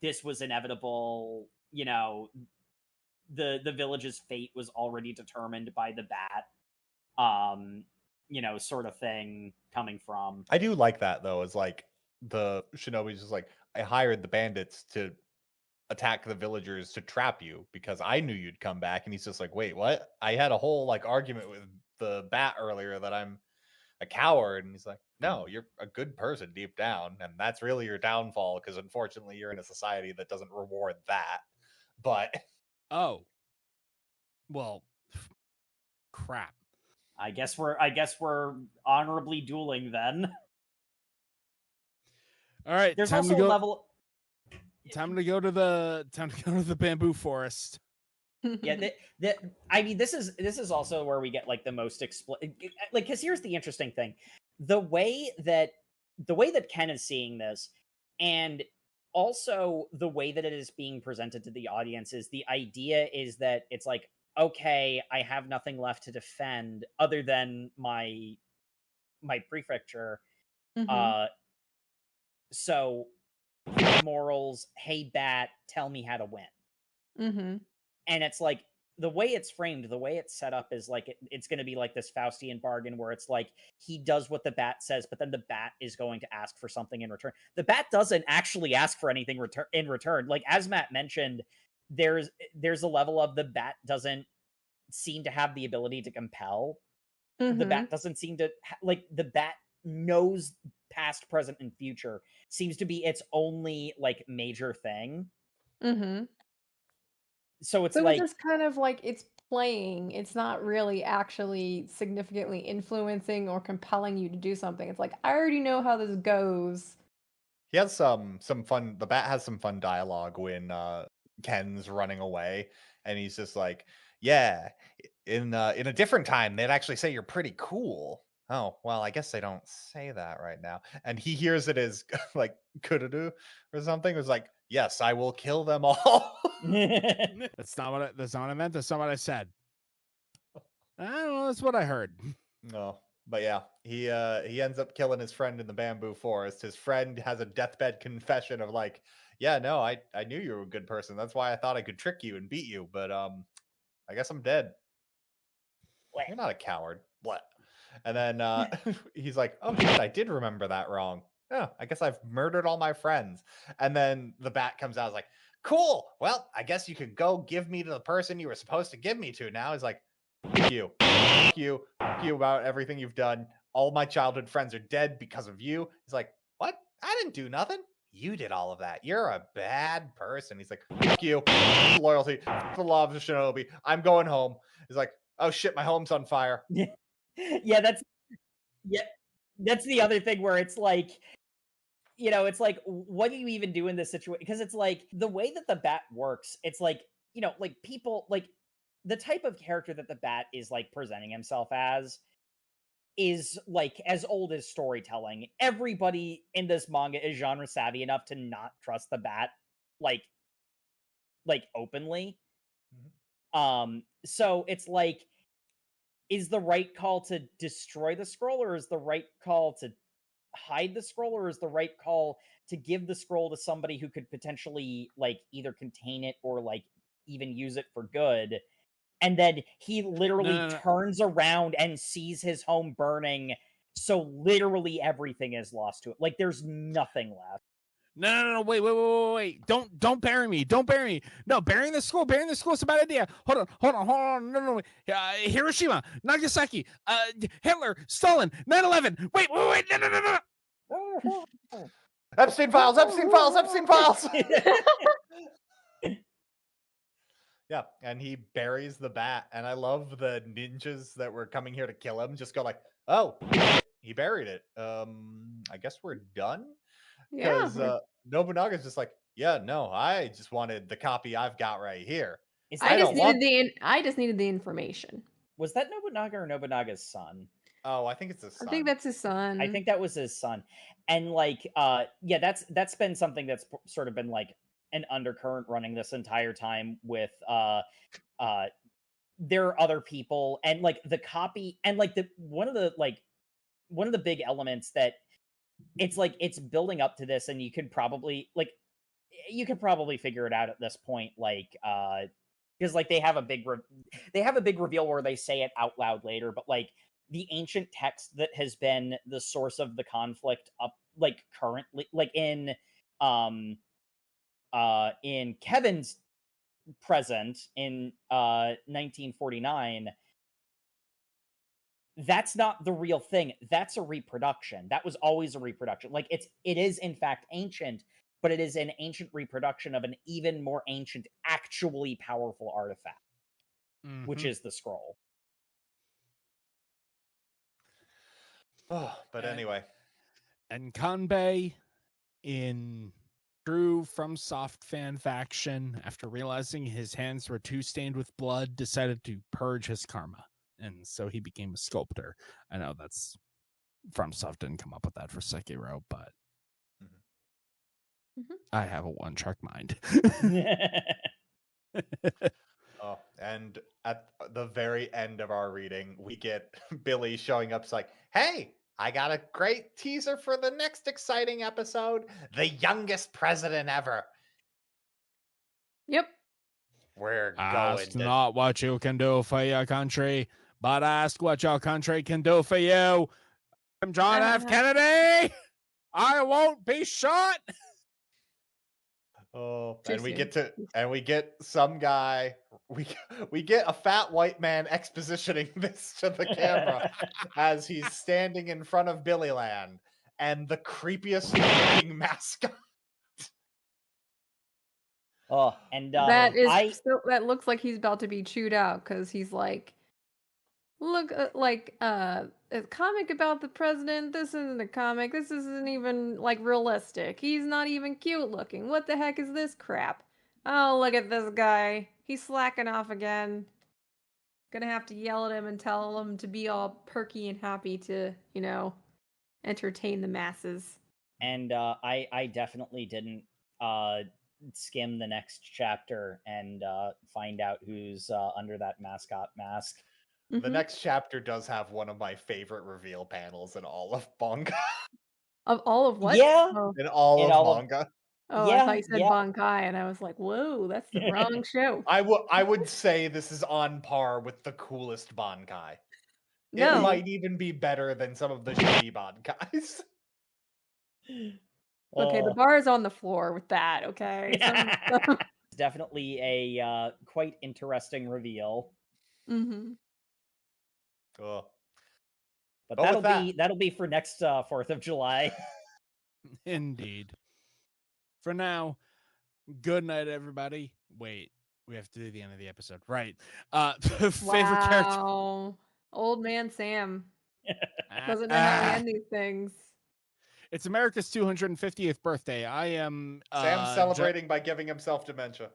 this was inevitable, the village's fate was already determined by the bat, sort of thing coming from. I do like that though, is like the shinobi's just like, I hired the bandits to attack the villagers to trap you because I knew you'd come back. And he's just like, wait, what? I had a whole like argument with the bat earlier that I'm a coward. And he's like, no, you're a good person deep down, and that's really your downfall because unfortunately you're in a society that doesn't reward that. But Oh, well, crap. I guess we're honorably dueling then. All right, There's time also to go. a level. Time to go to the bamboo forest. Yeah, I mean, this is also where we get like the most like, because here's the interesting thing: the way that Ken is seeing this, and also the way that it is being presented to the audience is the idea is that it's like, okay, I have nothing left to defend other than my prefecture. So morals, hey bat, tell me how to win. And it's like the way it's framed, the way it's set up is like it's going to be like this Faustian bargain where it's like he does what the bat says, but then the bat is going to ask for something in return. The bat doesn't actually ask for anything in return. Like as Matt mentioned, there's a level of the bat doesn't seem to have the ability to compel. The bat doesn't seem to like the bat knows past, present, and future seems to be its only like major thing. So it's like just kind of like it's playing. It's not really actually significantly influencing or compelling you to do something. It's like I already know how this goes. he has some fun. The bat has some fun dialogue when Ken's running away, and he's just like, "Yeah, in a different time, they'd actually say you're pretty cool." Oh, well, I guess they don't say that right now. And he hears it as like "kurudu" or something. It was like, "Yes, I will kill them all." That's not what I meant. That's not what I said. I don't know. That's what I heard. No, but yeah, he ends up killing his friend in the bamboo forest. His friend has a deathbed confession of like, yeah, no, I knew you were a good person. That's why I thought I could trick you and beat you, but I guess I'm dead. You're not a coward. What? And then he's like, oh shit, I did remember that wrong. Oh, I guess I've murdered all my friends. And then the bat comes out, like, cool. Well, I guess you could go give me to the person you were supposed to give me to now. He's like, fuck you. Fuck you. Fuck you about everything you've done. All my childhood friends are dead because of you. He's like, what? I didn't do nothing. You did all of that. You're a bad person. He's like, fuck you. Loyalty. The law of the shinobi. I'm going home. He's like, oh shit, my home's on fire. Yeah, that's the other thing where it's like, you know, it's like, what do you even do in this situation? Because it's like the way that the bat works, it's like, you know, like people, like the type of character that the bat is like presenting himself as is like as old as storytelling. Everybody in this manga is genre savvy enough to not trust the bat, like openly. So it's like, is the right call to destroy the scroll, or is the right call to hide the scroll, or is the right call to give the scroll to somebody who could potentially like either contain it or like even use it for good? And then he literally turns around and sees his home burning, so literally everything is lost to it. Like there's nothing left. No, wait. Don't bury me. Don't bury me. No, burying the school is a bad idea. Hold on. No. Hiroshima, Nagasaki, Hitler, Stalin, 9/11. Wait. No. Epstein files. Yeah, and he buries the bat, and I love the ninjas that were coming here to kill him just go like, oh, he buried it. I guess we're done? Because Nobunaga's just like, yeah, no, I just wanted the copy I've got right here. I just needed the information. Was that Nobunaga or Nobunaga's son? Oh, I think it's his son. I think that's his son. I think that was his son. And like, yeah, that's been something that's sort of been like an undercurrent running this entire time with there are other people, and like the copy, and like one of the big elements that it's like it's building up to this, and you could probably figure it out at this point, like because like they have a big reveal where they say it out loud later, but like the ancient text that has been the source of the conflict up like currently, like in in Kevin's present in 1949, that's not the real thing. That's a reproduction. That was always a reproduction. Like it is in fact ancient, but it is an ancient reproduction of an even more ancient, actually powerful artifact, which is the scroll. Oh, but anyway. And Kanbei, in true FromSoft fan faction, after realizing his hands were too stained with blood, decided to purge his karma. And so he became a sculptor. I know that's FromSoft didn't come up with that for Sekiro, but I have a one-track mind. Oh, and at the very end of our reading, we get Billy showing up. It's like, hey, I got a great teaser for the next exciting episode. The youngest president ever. Yep. We're Ask going to... not what you can do for your country, but ask what your country can do for you. I'm John F. Kennedy. I won't be shot. Oh, Too and we soon. get some guy. We get a fat white man expositioning this to the camera as he's standing in front of Billyland and the creepiest looking mascot. Oh, and that is still, that looks like he's about to be chewed out because he's like, look, a comic about the president. This isn't a comic. This isn't even like realistic. He's not even cute looking. What the heck is this crap? Oh, look at this guy. He's slacking off again. Gonna have to yell at him and tell him to be all perky and happy to, entertain the masses. And I definitely didn't skim the next chapter and find out who's under that mascot mask. The next chapter does have one of my favorite reveal panels in all of manga. Of all of what? Yeah. Oh. In all of manga. Oh, yeah, I thought you said yeah. Bankai, and I was like, whoa, that's the wrong show. I would say this is on par with the coolest Bankai. No. It might even be better than some of the shitty Bankais. Okay, the bar is on the floor with that, okay? It's definitely a quite interesting reveal. Mm-hmm. Cool. But But that'll be for next 4th of July. Indeed. For now, good night, everybody. Wait, we have to do the end of the episode. Right. Favorite character. Old man Sam. Doesn't know how to end these things. It's America's 250th birthday. I am Sam's celebrating by giving himself dementia.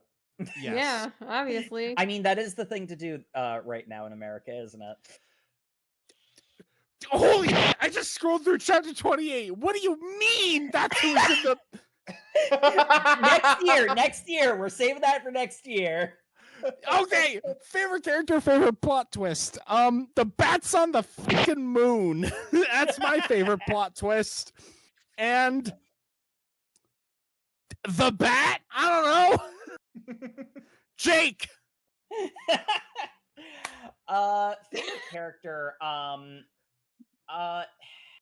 Yes. Yeah, obviously. I mean, that is the thing to do right now in America, isn't it? Holy! I just scrolled through chapter 28. What do you mean? That's who's in the next year. We're saving that for next year. Okay, favorite character, favorite plot twist. The bat's on the freaking moon. That's my favorite plot twist. And the bat? I don't know. Jake. Favorite character.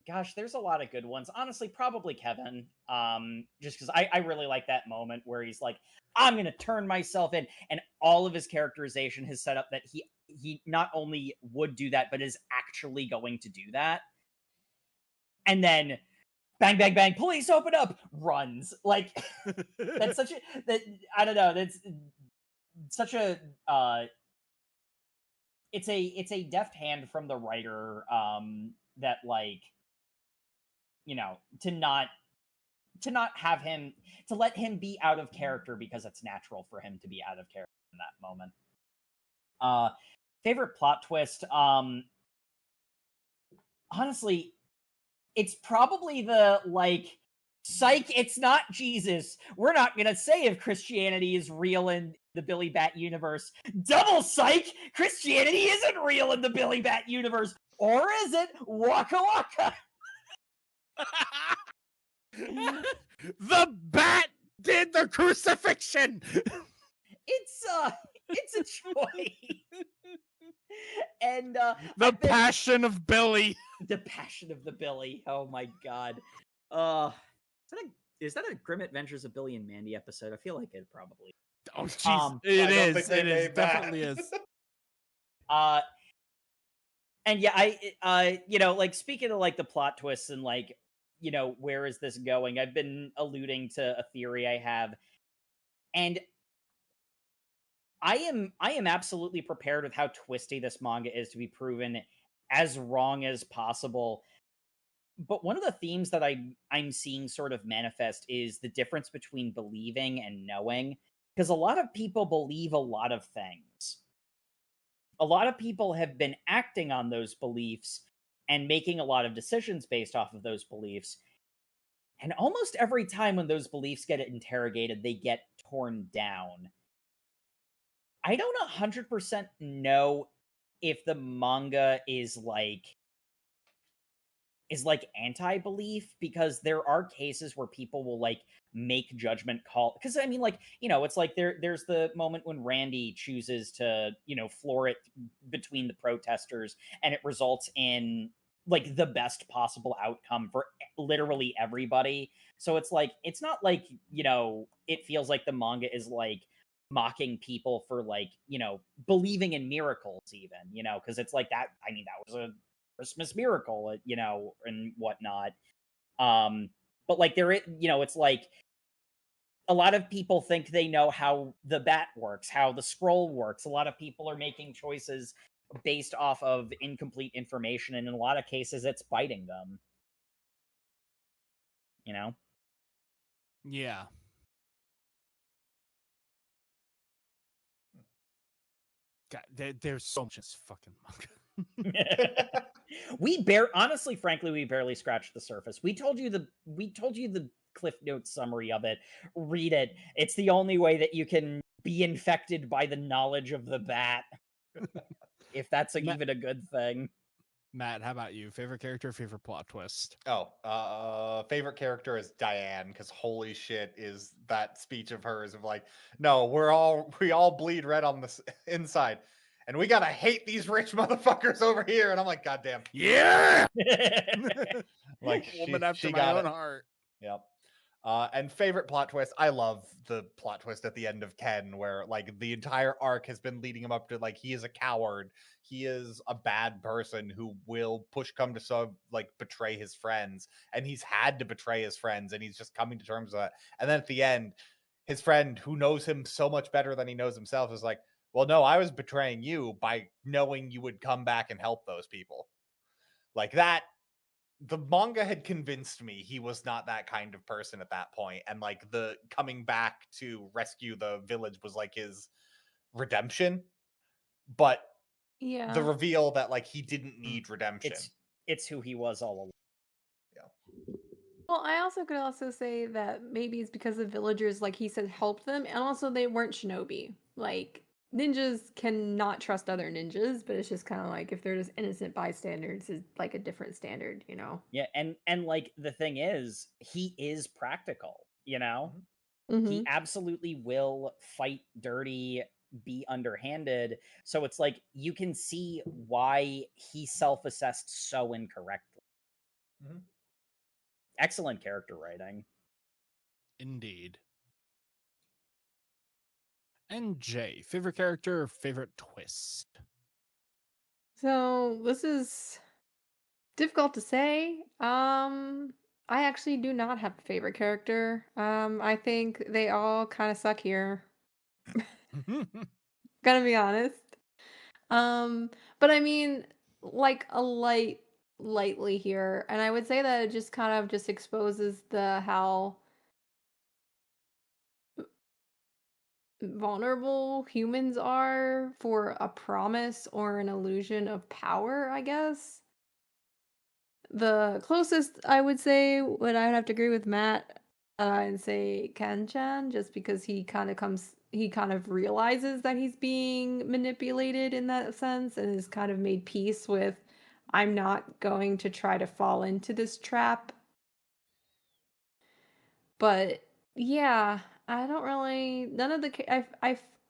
Gosh, there's a lot of good ones. Honestly, probably Kevin. Just because I really like that moment where he's like, I'm gonna turn myself in, and all of his characterization has set up that he not only would do that, but is actually going to do that. And then bang, bang, bang, police open up, runs. Like that's such a I don't know, that's such a it's a deft hand from the writer that, like, to not have him, to let him be out of character because it's natural for him to be out of character in that moment. Favorite plot twist, honestly, it's probably the, like, psych, it's not Jesus. We're not gonna say if Christianity is real in the Billy Bat universe. Double psych! Christianity isn't real in the Billy Bat universe. Or is it? Waka waka! The bat did the crucifixion. It's a choice. And the passion of Billy. The passion of the Billy. Oh my god. is that a Grim Adventures of Billy and Mandy episode? I feel like it probably. Oh, jeez. I don't think they It is. made that. Definitely is. And yeah, you know, like speaking of like the plot twists and like, you know, where is this going? I've been alluding to a theory I have, and I am absolutely prepared with how twisty this manga is to be proven as wrong as possible. But one of the themes that I'm seeing sort of manifest is the difference between believing and knowing, because a lot of people believe a lot of things. A lot of people have been acting on those beliefs and making a lot of decisions based off of those beliefs. And almost every time when those beliefs get interrogated, they get torn down. I don't 100% know if the manga is like anti-belief, because there are cases where people will like make judgment call, because I mean, like, you know, it's like there's the moment when Randy chooses to, you know, floor it between the protesters, and it results in like the best possible outcome for literally everybody. So it's like, it's not like, you know, it feels like the manga is like mocking people for like, you know, believing in miracles even, you know, because it's like that, I mean, that was a Christmas miracle, you know, and whatnot. But like there, you know, it's like a lot of people think they know how the bat works, how the scroll works. A lot of people are making choices based off of incomplete information, and in a lot of cases, it's biting them. You know? Yeah. God, there's so much in this fucking manga. Honestly, frankly, we barely scratched the surface. We told you the Cliff Notes summary of it. Read it. It's the only way that you can be infected by the knowledge of the bat. If that's even a good thing. Matt, how about you? Favorite character, favorite plot twist? Favorite character is Diane, because holy shit is that speech of hers of like, no, we all bleed red on the inside, and we gotta hate these rich motherfuckers over here. And I'm like, goddamn, yeah, like woman after she my got own it. heart. Yep. And favorite plot twist, I love the plot twist at the end of Ken, where like the entire arc has been leading him up to like he is a coward, he is a bad person who will push come to shove like betray his friends, and he's had to betray his friends, and he's just coming to terms with that. And then at the end, his friend, who knows him so much better than he knows himself, is like, well, no, I was betraying you by knowing you would come back and help those people. Like that, the manga had convinced me he was not that kind of person at that point, and like the coming back to rescue the village was like his redemption. But Yeah. the reveal that like he didn't need redemption. It's who he was all along. Yeah. Well, I also could also say that maybe it's because the villagers, like he said, helped them, and also they weren't shinobi. Like ninjas cannot trust other ninjas, but it's just kind of like if they're just innocent bystanders, is like a different standard, you know? Yeah, and like the thing is, he is practical, you know? Mm-hmm. He absolutely will fight dirty, be underhanded. So it's like you can see why he self-assessed so incorrectly. Mm-hmm. Excellent character writing. Indeed. And Jay, favorite character, favorite twist? So this is difficult to say. I actually do not have a favorite character. I think they all kind of suck here. Gotta be honest. But I mean, like a lightly here, and I would say that it just kind of just exposes the how vulnerable humans are for a promise or an illusion of power, I guess. The closest I would say would I would have to agree with Matt and say Kanchan, just because he kind of realizes that he's being manipulated in that sense and is kind of made peace with, I'm not going to try to fall into this trap. But yeah, I don't really, none of the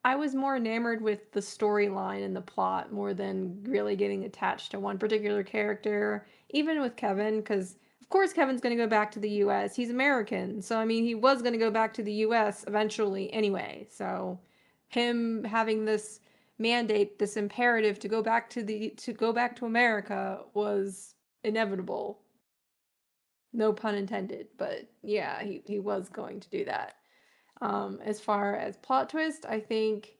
I was more enamored with the storyline and the plot more than really getting attached to one particular character, even with Kevin, because of course Kevin's going to go back to the US. He's American. So I mean, he was going to go back to the US eventually anyway. So him having this mandate, this imperative to go back to America was inevitable. No pun intended, but yeah, he was going to do that. As far as plot twist, I think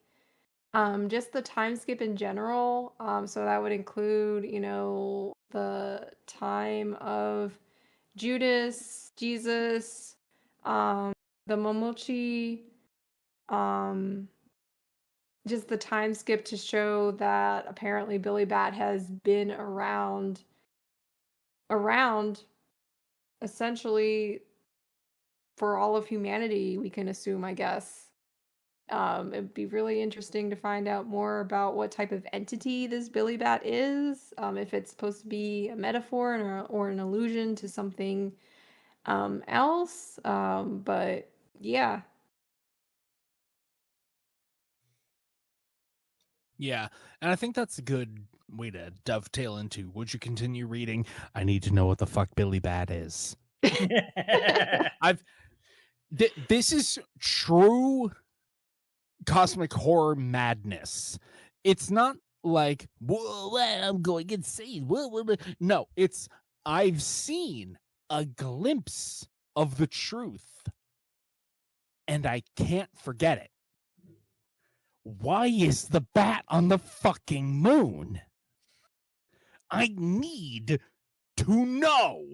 just the time skip in general. So that would include, the time of Judas, Jesus, the Momochi, um, just the time skip to show that apparently Billy Bat has been around essentially for all of humanity, we can assume, I guess. It'd be really interesting to find out more about what type of entity this Billy Bat is, if it's supposed to be a metaphor or an allusion to something else. But yeah. Yeah, and I think that's a good way to dovetail into, would you continue reading? I need to know what the fuck Billy Bat is. This is true cosmic horror madness. It's not like, whoa, I'm going insane. Whoa. No, it's, I've seen a glimpse of the truth and I can't forget it. Why is the bat on the fucking moon? I need to know.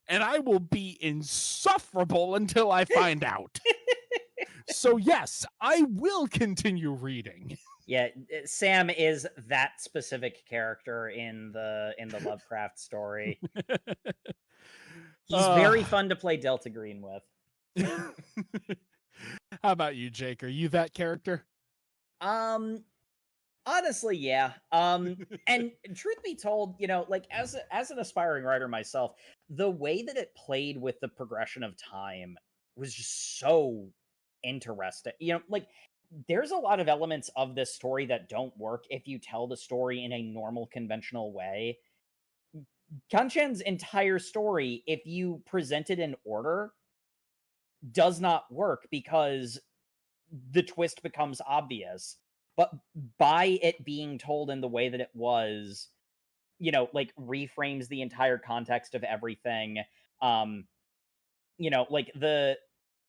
And I will be insufferable until I find out. So yes, I will continue reading. Yeah, Sam is that specific character in the Lovecraft story. He's very fun to play Delta Green with. How about you, Jake? Are you that character? Honestly, yeah. And truth be told, like as an aspiring writer myself, the way that it played with the progression of time was just so interesting. Like there's a lot of elements of this story that don't work if you tell the story in a normal, conventional way. Kanchan's entire story, if you present it in order, does not work because the twist becomes obvious. But by it being told in the way that it was, like reframes the entire context of everything. Like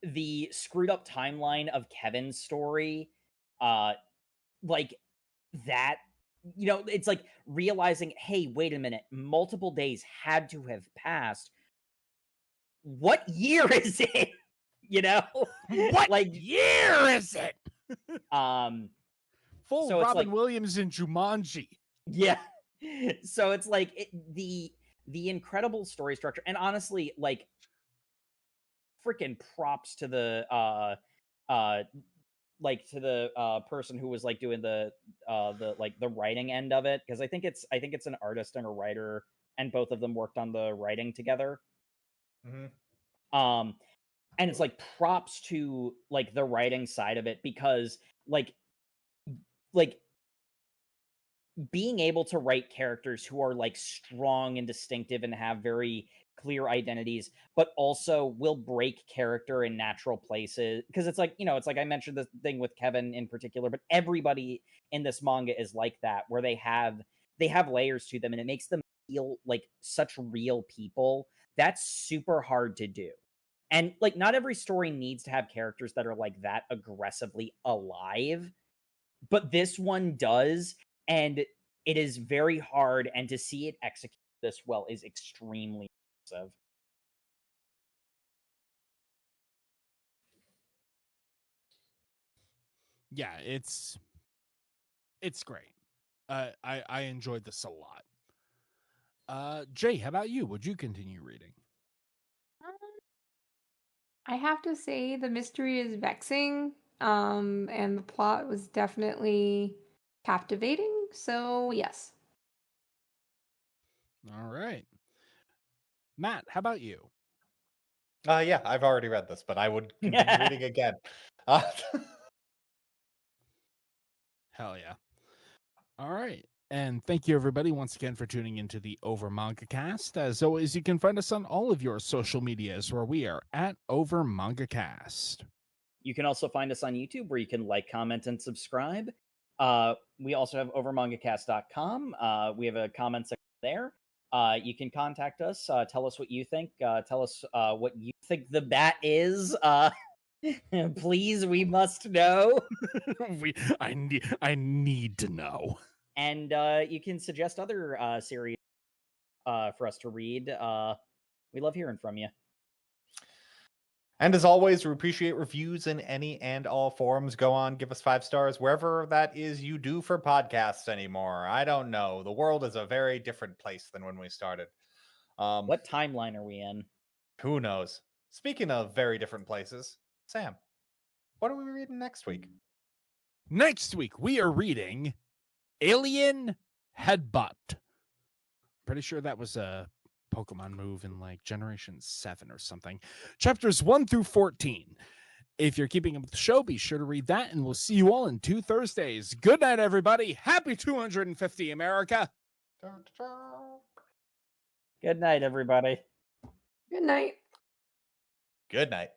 the screwed up timeline of Kevin's story, like that, it's like realizing, hey, wait a minute, multiple days had to have passed. What year is it? What like year is it? Full so Robin Williams in Jumanji. Yeah. So it's like the incredible story structure, and honestly, like freaking props to the person who was like doing the writing end of it, because I think it's an artist and a writer, and both of them worked on the writing together. Mm-hmm. And it's like props to like the writing side of it, because like being able to write characters who are like strong and distinctive and have very clear identities, but also will break character in natural places. Because it's like, it's like I mentioned the thing with Kevin in particular, but everybody in this manga is like that, where they have layers to them, and it makes them feel like such real people. That's super hard to do. And like, not every story needs to have characters that are like that aggressively alive, but this one does. And it is very hard, and to see it execute this well is extremely impressive. Yeah, it's great. I enjoyed this a lot. Jay, how about you? Would you continue reading? I have to say the mystery is vexing, and the plot was definitely captivating. So yes. All right. Matt, how about you? Yeah, I've already read this, but I would continue reading again. Hell yeah. All right. And thank you, everybody, once again for tuning into the Over Manga Cast. As always, you can find us on all of your social medias where we are at Over Manga Cast. You can also find us on YouTube where you can like, comment, and subscribe. We also have overmangacast.com. We have a comment section there. You can contact us. Tell us what you think. Tell us what you think the bat is. Please, we must know. I need to know. And you can suggest other series for us to read. We love hearing from you. And as always, we appreciate reviews in any and all forms. Go on, give us 5 stars, wherever that is you do for podcasts anymore. I don't know. The world is a very different place than when we started. What timeline are we in? Who knows? Speaking of very different places, Sam, what are we reading next week? Next week, we are reading Alien Headbutt. Pretty sure that was a Pokemon move in like Generation 7 or something. Chapters 1 through 14. If you're keeping up with the show, be sure to read that, and we'll see you all in 2 Thursdays. Good night, everybody. Happy 250, America. Good night, everybody. Good night. Good night.